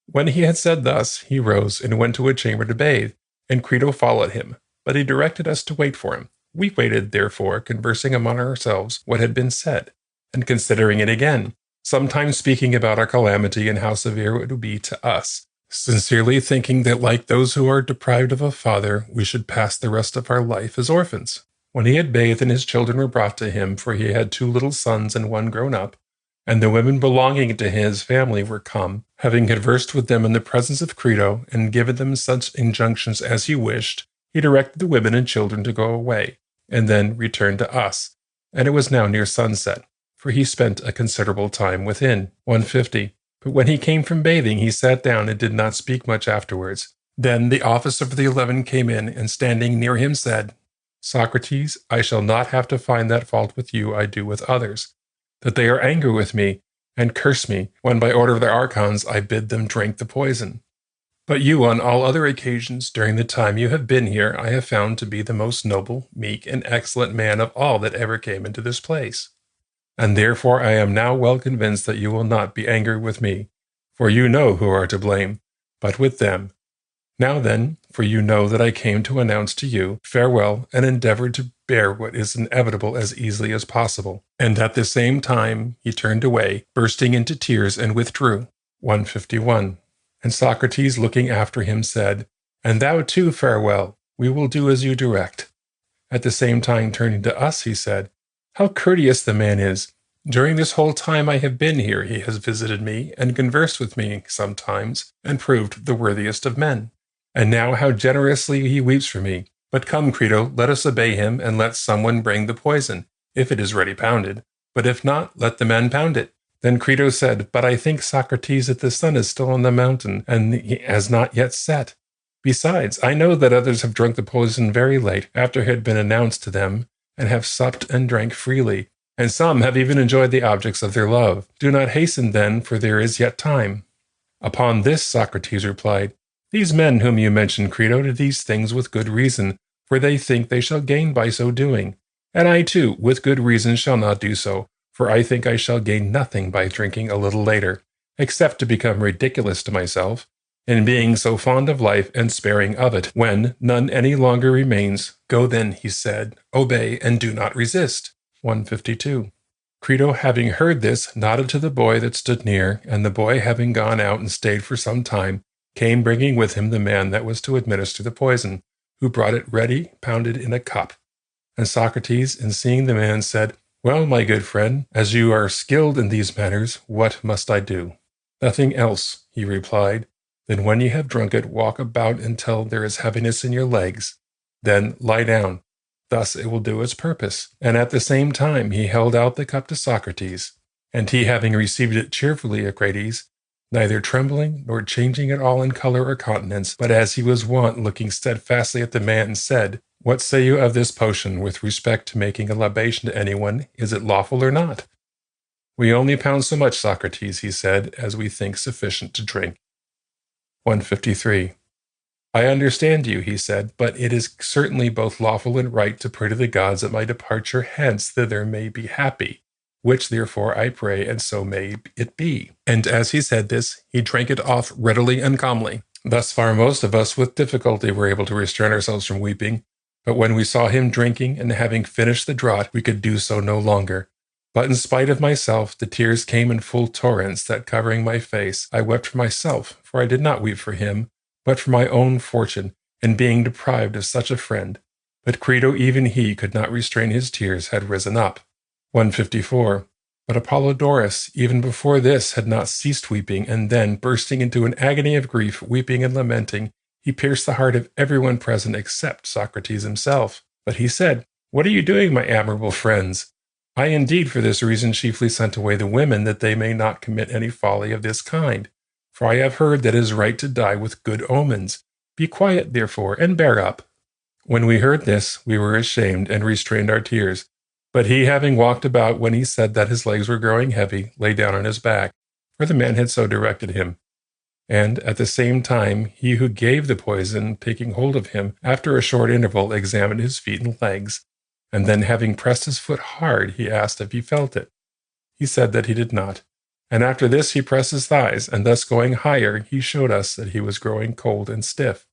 When he had said thus, he rose and went to a chamber to bathe, and Crito followed him, but he directed us to wait for him. We waited, therefore, conversing among ourselves what had been said, and considering it again, sometimes speaking about our calamity and how severe it would be to us, sincerely thinking that, like those who are deprived of a father, we should pass the rest of our life as orphans. When he had bathed and his children were brought to him, for he had 2 little sons and 1 grown up, and the women belonging to his family were come, having conversed with them in the presence of Crito, and given them such injunctions as he wished, he directed the women and children to go away, and then returned to us. And it was now near sunset, for he spent a considerable time within. 150. But when he came from bathing, he sat down and did not speak much afterwards. Then the officer of the 11 came in, and standing near him said, "Socrates, I shall not have to find that fault with you I do with others, that they are angry with me and curse me, when by order of their archons I bid them drink the poison. But you, on all other occasions, during the time you have been here, I have found to be the most noble, meek, and excellent man of all that ever came into this place. And therefore I am now well convinced that you will not be angry with me, for you know who are to blame, but with them. Now then, for you know that I came to announce to you farewell, and endeavored to bear what is inevitable as easily as possible." And at the same time he turned away, bursting into tears, and withdrew. 151. And Socrates, looking after him, said, "And thou too, farewell. We will do as you direct." At the same time, turning to us, he said, "How courteous the man is! During this whole time I have been here, he has visited me, and conversed with me sometimes, and proved the worthiest of men. And now how generously he weeps for me. But come, Crito, let us obey him, and let someone bring the poison, if it is ready pounded. But if not, let the men pound it." Then Crito said, "But I think, Socrates, that the sun is still on the mountain, and he has not yet set. Besides, I know that others have drunk the poison very late, after it had been announced to them, and have supped and drank freely, and some have even enjoyed the objects of their love. Do not hasten then, for there is yet time." Upon this Socrates replied, "These men whom you mention, Crito, do these things with good reason, for they think they shall gain by so doing. And I too, with good reason, shall not do so, for I think I shall gain nothing by drinking a little later, except to become ridiculous to myself, in being so fond of life and sparing of it, when none any longer remains. Go then," he said, "obey, and do not resist." 152. Crito, having heard this, nodded to the boy that stood near, and the boy, having gone out and stayed for some time, came bringing with him the man that was to administer the poison, who brought it ready, pounded in a cup. And Socrates, in seeing the man, said, "Well, my good friend, as you are skilled in these matters, what must I do?" "Nothing else," he replied. "Then when you have drunk it, walk about until there is heaviness in your legs. Then lie down. Thus it will do its purpose." And at the same time he held out the cup to Socrates. And he, having received it cheerfully, Socrates, neither trembling nor changing at all in color or countenance, but as he was wont, looking steadfastly at the man, said, "What say you of this potion with respect to making a libation to anyone? Is it lawful or not?" "We only pound so much, Socrates," he said, "as we think sufficient to drink." 153. "I understand you," he said, "but it is certainly both lawful and right to pray to the gods that my departure hence thither may be happy, which therefore I pray, and so may it be." And as he said this, he drank it off readily and calmly. Thus far most of us with difficulty were able to restrain ourselves from weeping, but when we saw him drinking, and having finished the draught, we could do so no longer. But in spite of myself, the tears came in full torrents, that covering my face, I wept for myself, for I did not weep for him, but for my own fortune, in being deprived of such a friend. But Crito, even he, could not restrain his tears, had risen up. 154. But Apollodorus, even before this, had not ceased weeping, and then, bursting into an agony of grief, weeping and lamenting, he pierced the heart of everyone present except Socrates himself. But he said, "What are you doing, my admirable friends? I indeed for this reason chiefly sent away the women, that they may not commit any folly of this kind. For I have heard that it is right to die with good omens. Be quiet, therefore, and bear up." When we heard this, we were ashamed, and restrained our tears. But he, having walked about when he said that his legs were growing heavy, lay down on his back, for the man had so directed him. And at the same time, he who gave the poison, taking hold of him, after a short interval, examined his feet and legs, and then having pressed his foot hard, he asked if he felt it. He said that he did not. And after this he pressed his thighs, and thus going higher, he showed us that he was growing cold and stiff.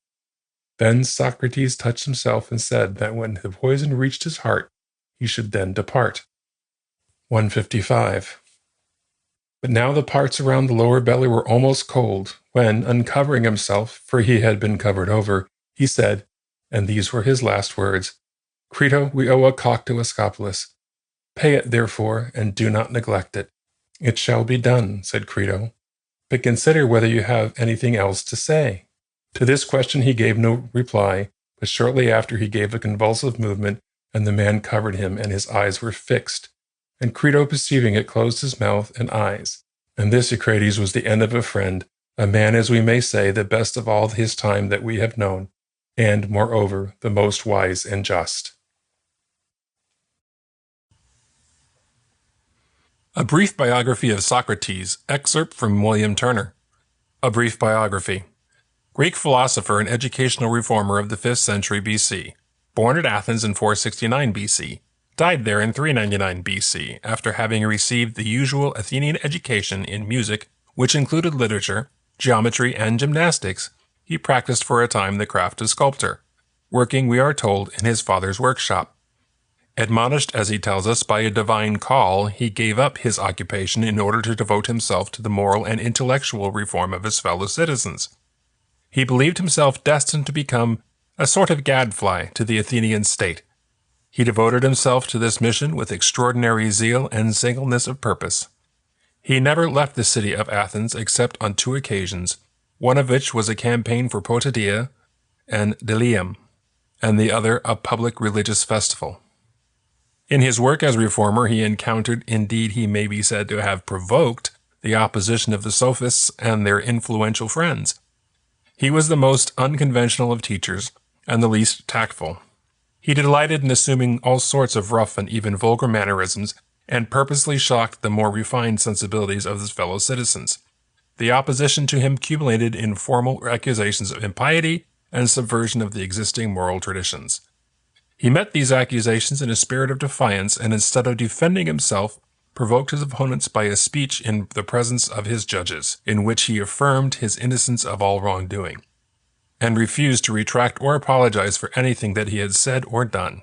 Then Socrates touched himself and said that when the poison reached his heart, he should then depart. 155. But now the parts around the lower belly were almost cold, when, uncovering himself, for he had been covered over, he said, and these were his last words, "Crito, we owe a cock to Asclepius. Pay it, therefore, and do not neglect it." "It shall be done," said Crito. "But consider whether you have anything else to say." To this question he gave no reply, but shortly after he gave a convulsive movement, and the man covered him, and his eyes were fixed. And Crito, perceiving it, closed his mouth and eyes. And this, Socrates, was the end of a friend, a man, as we may say, the best of all his time that we have known, and, moreover, the most wise and just. A Brief Biography of Socrates, excerpt from William Turner. A Brief Biography. Greek philosopher and educational reformer of the 5th century BC. Born at Athens in 469 BC. Died there in 399 BC, after having received the usual Athenian education in music, which included literature, geometry, and gymnastics. He practiced for a time the craft of sculptor, working, we are told, in his father's workshop. Admonished, as he tells us, by a divine call, he gave up his occupation in order to devote himself to the moral and intellectual reform of his fellow citizens. He believed himself destined to become a sort of gadfly to the Athenian state. He devoted himself to this mission with extraordinary zeal and singleness of purpose. He never left the city of Athens except on 2 occasions, one of which was a campaign for Potidaea and Delium, and the other a public religious festival. In his work as reformer, he encountered, indeed he may be said to have provoked, the opposition of the sophists and their influential friends. He was the most unconventional of teachers, and the least tactful. He delighted in assuming all sorts of rough and even vulgar mannerisms, and purposely shocked the more refined sensibilities of his fellow citizens. The opposition to him culminated in formal accusations of impiety and subversion of the existing moral traditions. He met these accusations in a spirit of defiance, and instead of defending himself, provoked his opponents by a speech in the presence of his judges, in which he affirmed his innocence of all wrongdoing, and refused to retract or apologize for anything that he had said or done.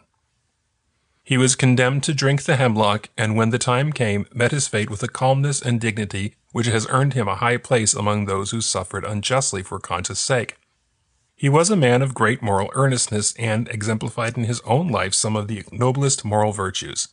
He was condemned to drink the hemlock, and when the time came, met his fate with a calmness and dignity which has earned him a high place among those who suffered unjustly for conscience' sake. He was a man of great moral earnestness and exemplified in his own life some of the noblest moral virtues.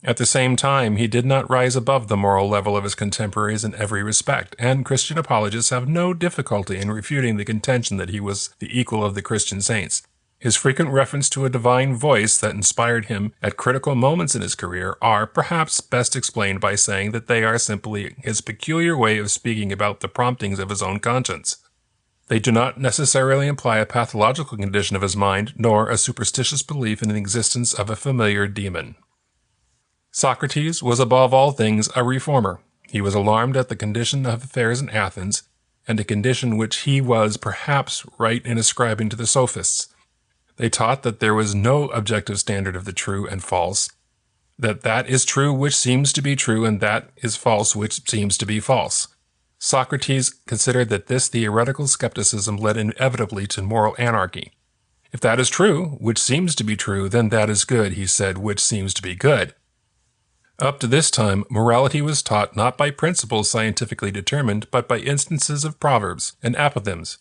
At the same time, he did not rise above the moral level of his contemporaries in every respect, and Christian apologists have no difficulty in refuting the contention that he was the equal of the Christian saints. His frequent reference to a divine voice that inspired him at critical moments in his career are perhaps best explained by saying that they are simply his peculiar way of speaking about the promptings of his own conscience. They do not necessarily imply a pathological condition of his mind, nor a superstitious belief in the existence of a familiar demon. Socrates was above all things a reformer. He was alarmed at the condition of affairs in Athens, and a condition which he was perhaps right in ascribing to the sophists. They taught that there was no objective standard of the true and false, that is true which seems to be true, and that is false which seems to be false. Socrates considered that this theoretical skepticism led inevitably to moral anarchy. If that is true, which seems to be true, then that is good, he said, which seems to be good. Up to this time, morality was taught not by principles scientifically determined, but by instances of proverbs and apothegms.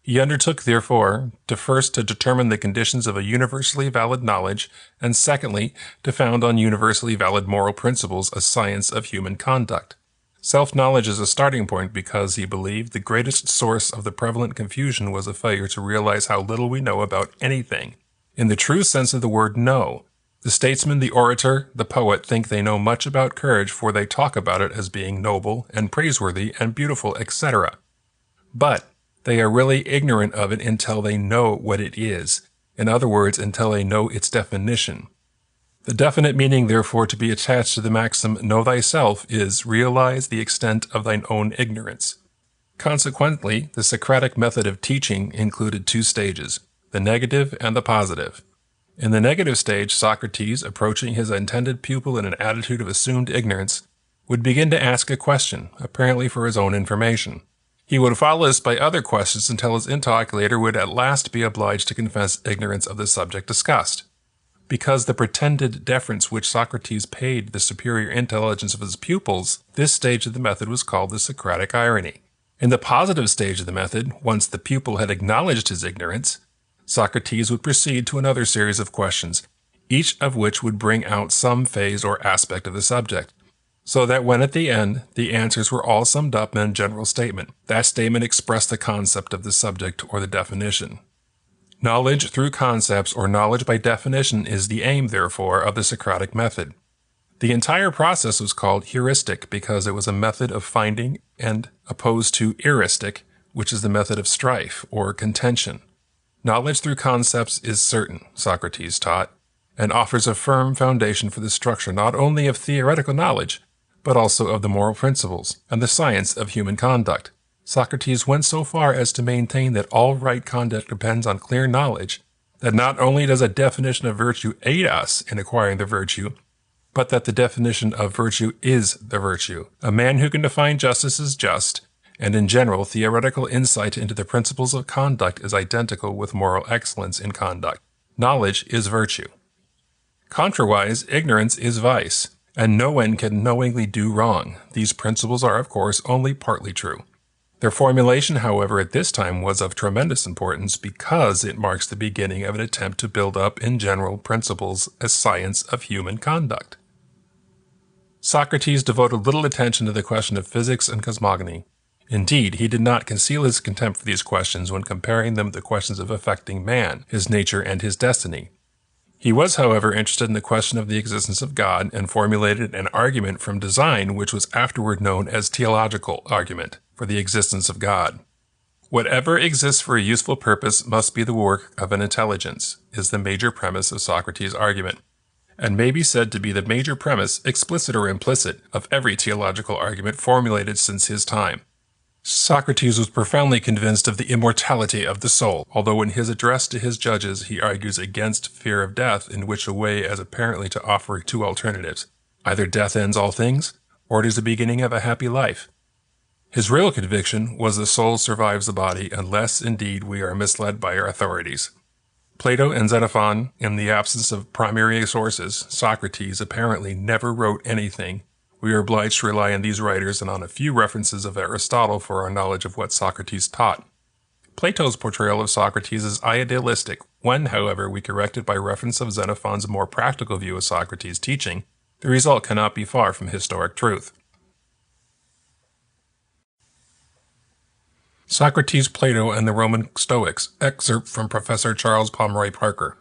He undertook, therefore, to determine the conditions of a universally valid knowledge, and secondly, to found on universally valid moral principles a science of human conduct. Self-knowledge is a starting point because, he believed, the greatest source of the prevalent confusion was a failure to realize how little we know about anything. In the true sense of the word know, the statesman, the orator, the poet think they know much about courage, for they talk about it as being noble and praiseworthy and beautiful, etc. But they are really ignorant of it until they know what it is. In other words, until they know its definition. The definite meaning, therefore, to be attached to the maxim, know thyself, is realize the extent of thine own ignorance. Consequently, the Socratic method of teaching included two stages, the negative and the positive. In the negative stage, Socrates, approaching his intended pupil in an attitude of assumed ignorance, would begin to ask a question, apparently for his own information. He would follow this by other questions until his interlocutor would at last be obliged to confess ignorance of the subject discussed. Because the pretended deference which Socrates paid the superior intelligence of his pupils, this stage of the method was called the Socratic irony. In the positive stage of the method, once the pupil had acknowledged his ignorance, Socrates would proceed to another series of questions, each of which would bring out some phase or aspect of the subject, so that when at the end, the answers were all summed up in a general statement, that statement expressed the concept of the subject or the definition. Knowledge through concepts, or knowledge by definition, is the aim, therefore, of the Socratic method. The entire process was called heuristic because it was a method of finding, and opposed to eristic, which is the method of strife or contention. Knowledge through concepts is certain, Socrates taught, and offers a firm foundation for the structure not only of theoretical knowledge, but also of the moral principles and the science of human conduct. Socrates went so far as to maintain that all right conduct depends on clear knowledge, that not only does a definition of virtue aid us in acquiring the virtue, but that the definition of virtue is the virtue. A man who can define justice is just, and in general, theoretical insight into the principles of conduct is identical with moral excellence in conduct. Knowledge is virtue. Contrawise, ignorance is vice, and no one can knowingly do wrong. These principles are, of course, only partly true. Their formulation, however, at this time was of tremendous importance because it marks the beginning of an attempt to build up in general principles as science of human conduct. Socrates devoted little attention to the question of physics and cosmogony. Indeed, he did not conceal his contempt for these questions when comparing them to the questions of affecting man, his nature, and his destiny. He was, however, interested in the question of the existence of God and formulated an argument from design which was afterward known as teleological argument for the existence of God. Whatever exists for a useful purpose must be the work of an intelligence, is the major premise of Socrates' argument, and may be said to be the major premise, explicit or implicit, of every teleological argument formulated since his time. Socrates was profoundly convinced of the immortality of the soul, although in his address to his judges he argues against fear of death, in which a way as apparently to offer two alternatives. Either death ends all things, or it is the beginning of a happy life. His real conviction was the soul survives the body unless, indeed, we are misled by our authorities. Plato and Xenophon, in the absence of primary sources, Socrates apparently never wrote anything. We are obliged to rely on these writers and on a few references of Aristotle for our knowledge of what Socrates taught. Plato's portrayal of Socrates is idealistic. When, however, we correct it by reference of Xenophon's more practical view of Socrates' teaching, the result cannot be far from historic truth. Socrates, Plato, and the Roman Stoics, excerpt from Professor Charles Pomeroy Parker.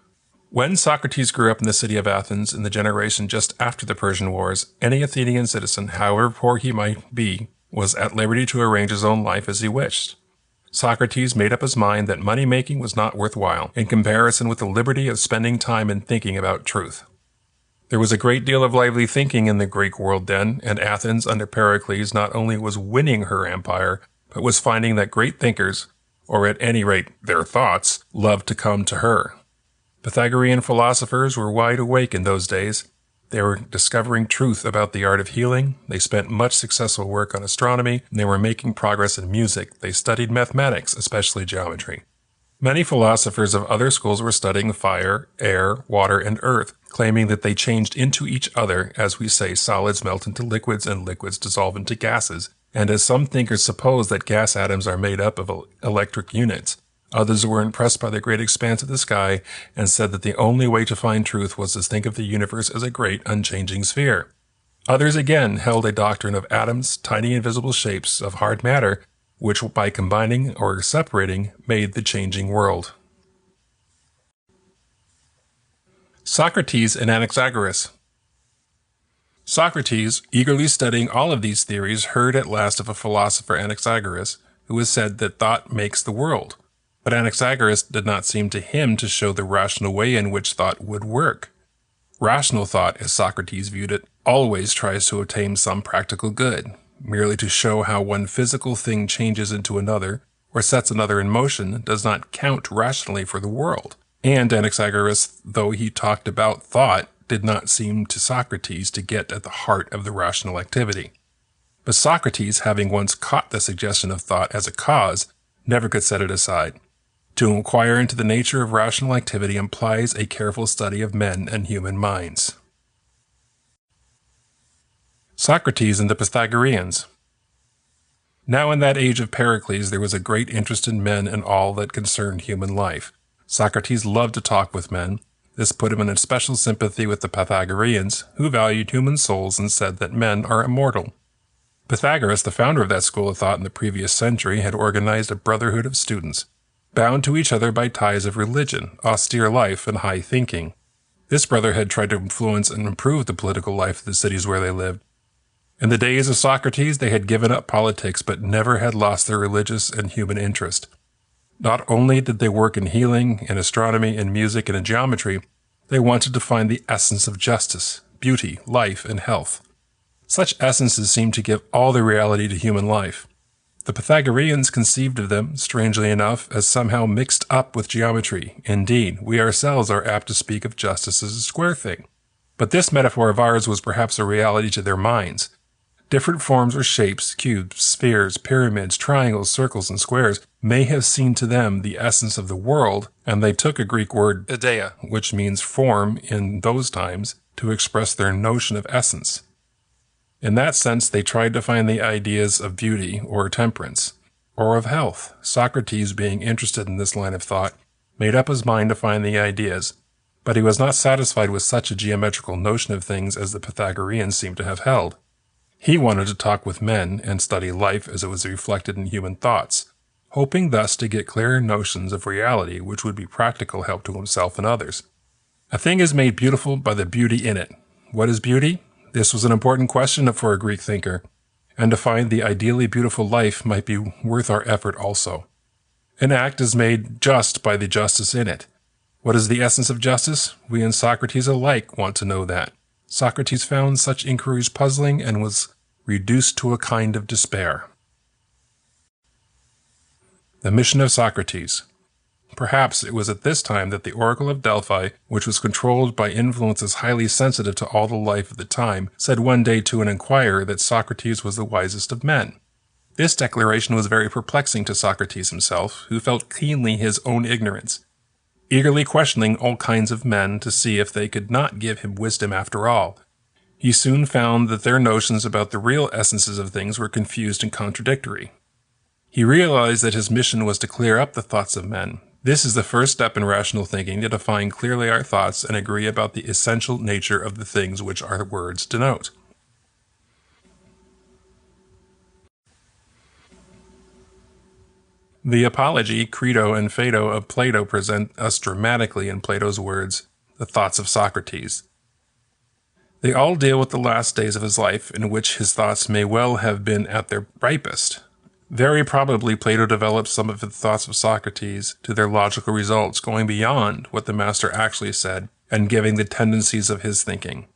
When Socrates grew up in the city of Athens in the generation just after the Persian Wars, any Athenian citizen, however poor he might be, was at liberty to arrange his own life as he wished. Socrates made up his mind that money-making was not worthwhile, in comparison with the liberty of spending time in thinking about truth. There was a great deal of lively thinking in the Greek world then, and Athens under Pericles not only was winning her empire, but was finding that great thinkers, or at any rate their thoughts, loved to come to her. Pythagorean philosophers were wide awake in those days. They were discovering truth about the art of healing, they spent much successful work on astronomy, and they were making progress in music. They studied mathematics, especially geometry. Many philosophers of other schools were studying fire, air, water, and earth, claiming that they changed into each other, as we say solids melt into liquids and liquids dissolve into gases, and as some thinkers suppose that gas atoms are made up of electric units. Others were impressed by the great expanse of the sky and said that the only way to find truth was to think of the universe as a great, unchanging sphere. Others again held a doctrine of atoms, tiny invisible shapes of hard matter, which by combining or separating made the changing world. Socrates and Anaxagoras. Socrates, eagerly studying all of these theories, heard at last of a philosopher Anaxagoras, who has said that thought makes the world. But Anaxagoras did not seem to him to show the rational way in which thought would work. Rational thought, as Socrates viewed it, always tries to attain some practical good. Merely to show how one physical thing changes into another, or sets another in motion, does not count rationally for the world. And Anaxagoras, though he talked about thought, did not seem to Socrates to get at the heart of the rational activity. But Socrates, having once caught the suggestion of thought as a cause, never could set it aside. To inquire into the nature of rational activity implies a careful study of men and human minds. Socrates and the Pythagoreans. Now in that age of Pericles there was a great interest in men and all that concerned human life. Socrates loved to talk with men. This put him in a special sympathy with the Pythagoreans, who valued human souls and said that men are immortal. Pythagoras, the founder of that school of thought in the previous century, had organized a brotherhood of students, bound to each other by ties of religion, austere life, and high thinking. This brotherhood tried to influence and improve the political life of the cities where they lived. In the days of Socrates, they had given up politics, but never had lost their religious and human interest. Not only did they work in healing, in astronomy, in music, and in geometry, they wanted to find the essence of justice, beauty, life, and health. Such essences seemed to give all the reality to human life. The Pythagoreans conceived of them, strangely enough, as somehow mixed up with geometry. Indeed, we ourselves are apt to speak of justice as a square thing. But this metaphor of ours was perhaps a reality to their minds. Different forms or shapes, cubes, spheres, pyramids, triangles, circles, and squares, may have seemed to them the essence of the world, and they took a Greek word, ideia, which means form in those times, to express their notion of essence. In that sense, they tried to find the ideas of beauty or temperance, or of health. Socrates, being interested in this line of thought, made up his mind to find the ideas, but he was not satisfied with such a geometrical notion of things as the Pythagoreans seemed to have held. He wanted to talk with men and study life as it was reflected in human thoughts, hoping thus to get clearer notions of reality which would be practical help to himself and others. A thing is made beautiful by the beauty in it. What is beauty? This was an important question for a Greek thinker, and to find the ideally beautiful life might be worth our effort also. An act is made just by the justice in it. What is the essence of justice? We and Socrates alike want to know that. Socrates found such inquiries puzzling and was reduced to a kind of despair. The mission of Socrates. Perhaps it was at this time that the Oracle of Delphi, which was controlled by influences highly sensitive to all the life of the time, said one day to an inquirer that Socrates was the wisest of men. This declaration was very perplexing to Socrates himself, who felt keenly his own ignorance, eagerly questioning all kinds of men to see if they could not give him wisdom after all. He soon found that their notions about the real essences of things were confused and contradictory. He realized that his mission was to clear up the thoughts of men. This is the first step in rational thinking, to define clearly our thoughts and agree about the essential nature of the things which our words denote. The Apology, Credo, and Phaedo of Plato present us dramatically in Plato's words, the thoughts of Socrates. They all deal with the last days of his life, in which his thoughts may well have been at their ripest. Very probably Plato developed some of the thoughts of Socrates to their logical results, going beyond what the master actually said and giving the tendencies of his thinking.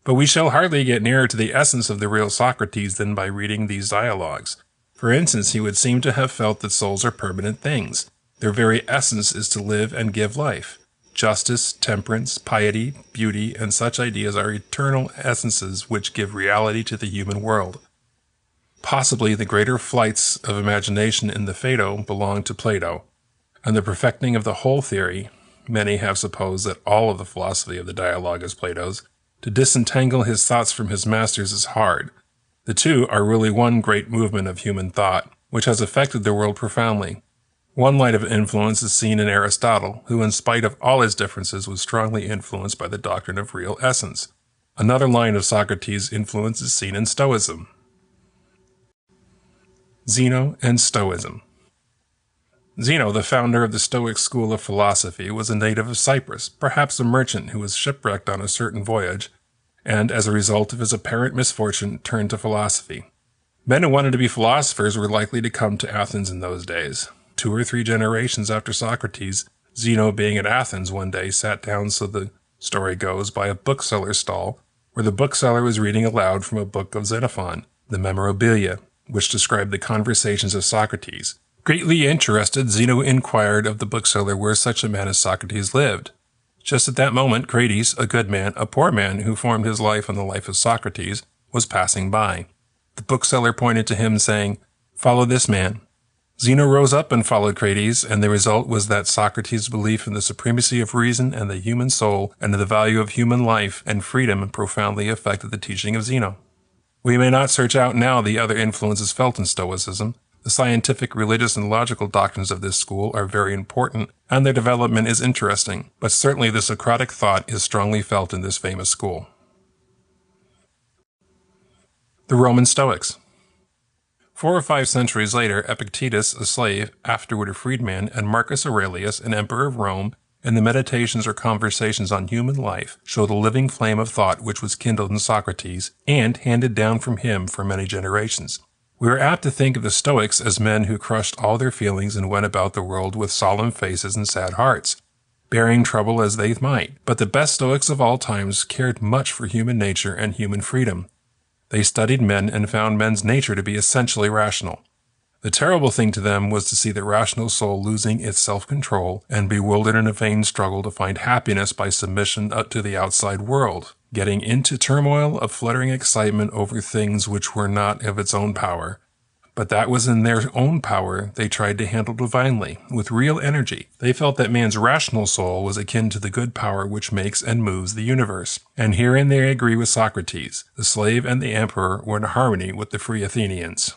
But we shall hardly get nearer to the essence of the real Socrates than by reading these dialogues. For instance, he would seem to have felt that souls are permanent things. Their very essence is to live and give life. Justice, temperance, piety, beauty, and such ideas are eternal essences which give reality to the human world. Possibly the greater flights of imagination in the Phaedo belong to Plato, and the perfecting of the whole theory. Many have supposed that all of the philosophy of the dialogue is Plato's. To disentangle his thoughts from his master's is hard. The two are really one great movement of human thought, which has affected the world profoundly. One line of influence is seen in Aristotle, who in spite of all his differences was strongly influenced by the doctrine of real essence. Another line of Socrates' influence is seen in Stoicism. Zeno and Stoicism. Zeno, the founder of the Stoic school of philosophy, was a native of Cyprus, perhaps a merchant who was shipwrecked on a certain voyage, and as a result of his apparent misfortune turned to philosophy. Men who wanted to be philosophers were likely to come to Athens in those days. 2 or 3 generations after Socrates, Zeno, being at Athens one day, sat down, so the story goes, by a bookseller's stall, where the bookseller was reading aloud from a book of Xenophon, the Memorabilia, which described the conversations of Socrates. Greatly interested, Zeno inquired of the bookseller where such a man as Socrates lived. Just at that moment, Crates, a good man, a poor man who formed his life on the life of Socrates, was passing by. The bookseller pointed to him, saying, "Follow this man." Zeno rose up and followed Crates, and the result was that Socrates' belief in the supremacy of reason and the human soul and the value of human life and freedom profoundly affected the teaching of Zeno. We may not search out now the other influences felt in Stoicism. The scientific, religious, and logical doctrines of this school are very important, and their development is interesting, but certainly the Socratic thought is strongly felt in this famous school. The Roman Stoics. 4 or 5 centuries later, Epictetus, a slave, afterward a freedman, and Marcus Aurelius, an emperor of Rome, in the Meditations or Conversations on Human Life, show the living flame of thought which was kindled in Socrates, and handed down from him for many generations. We are apt to think of the Stoics as men who crushed all their feelings and went about the world with solemn faces and sad hearts, bearing trouble as they might. But the best Stoics of all times cared much for human nature and human freedom. They studied men and found men's nature to be essentially rational. The terrible thing to them was to see the rational soul losing its self-control and bewildered in a vain struggle to find happiness by submission to the outside world, getting into turmoil of fluttering excitement over things which were not of its own power. But that was in their own power they tried to handle divinely, with real energy. They felt that man's rational soul was akin to the good power which makes and moves the universe. And herein they agree with Socrates. The slave and the emperor were in harmony with the free Athenians.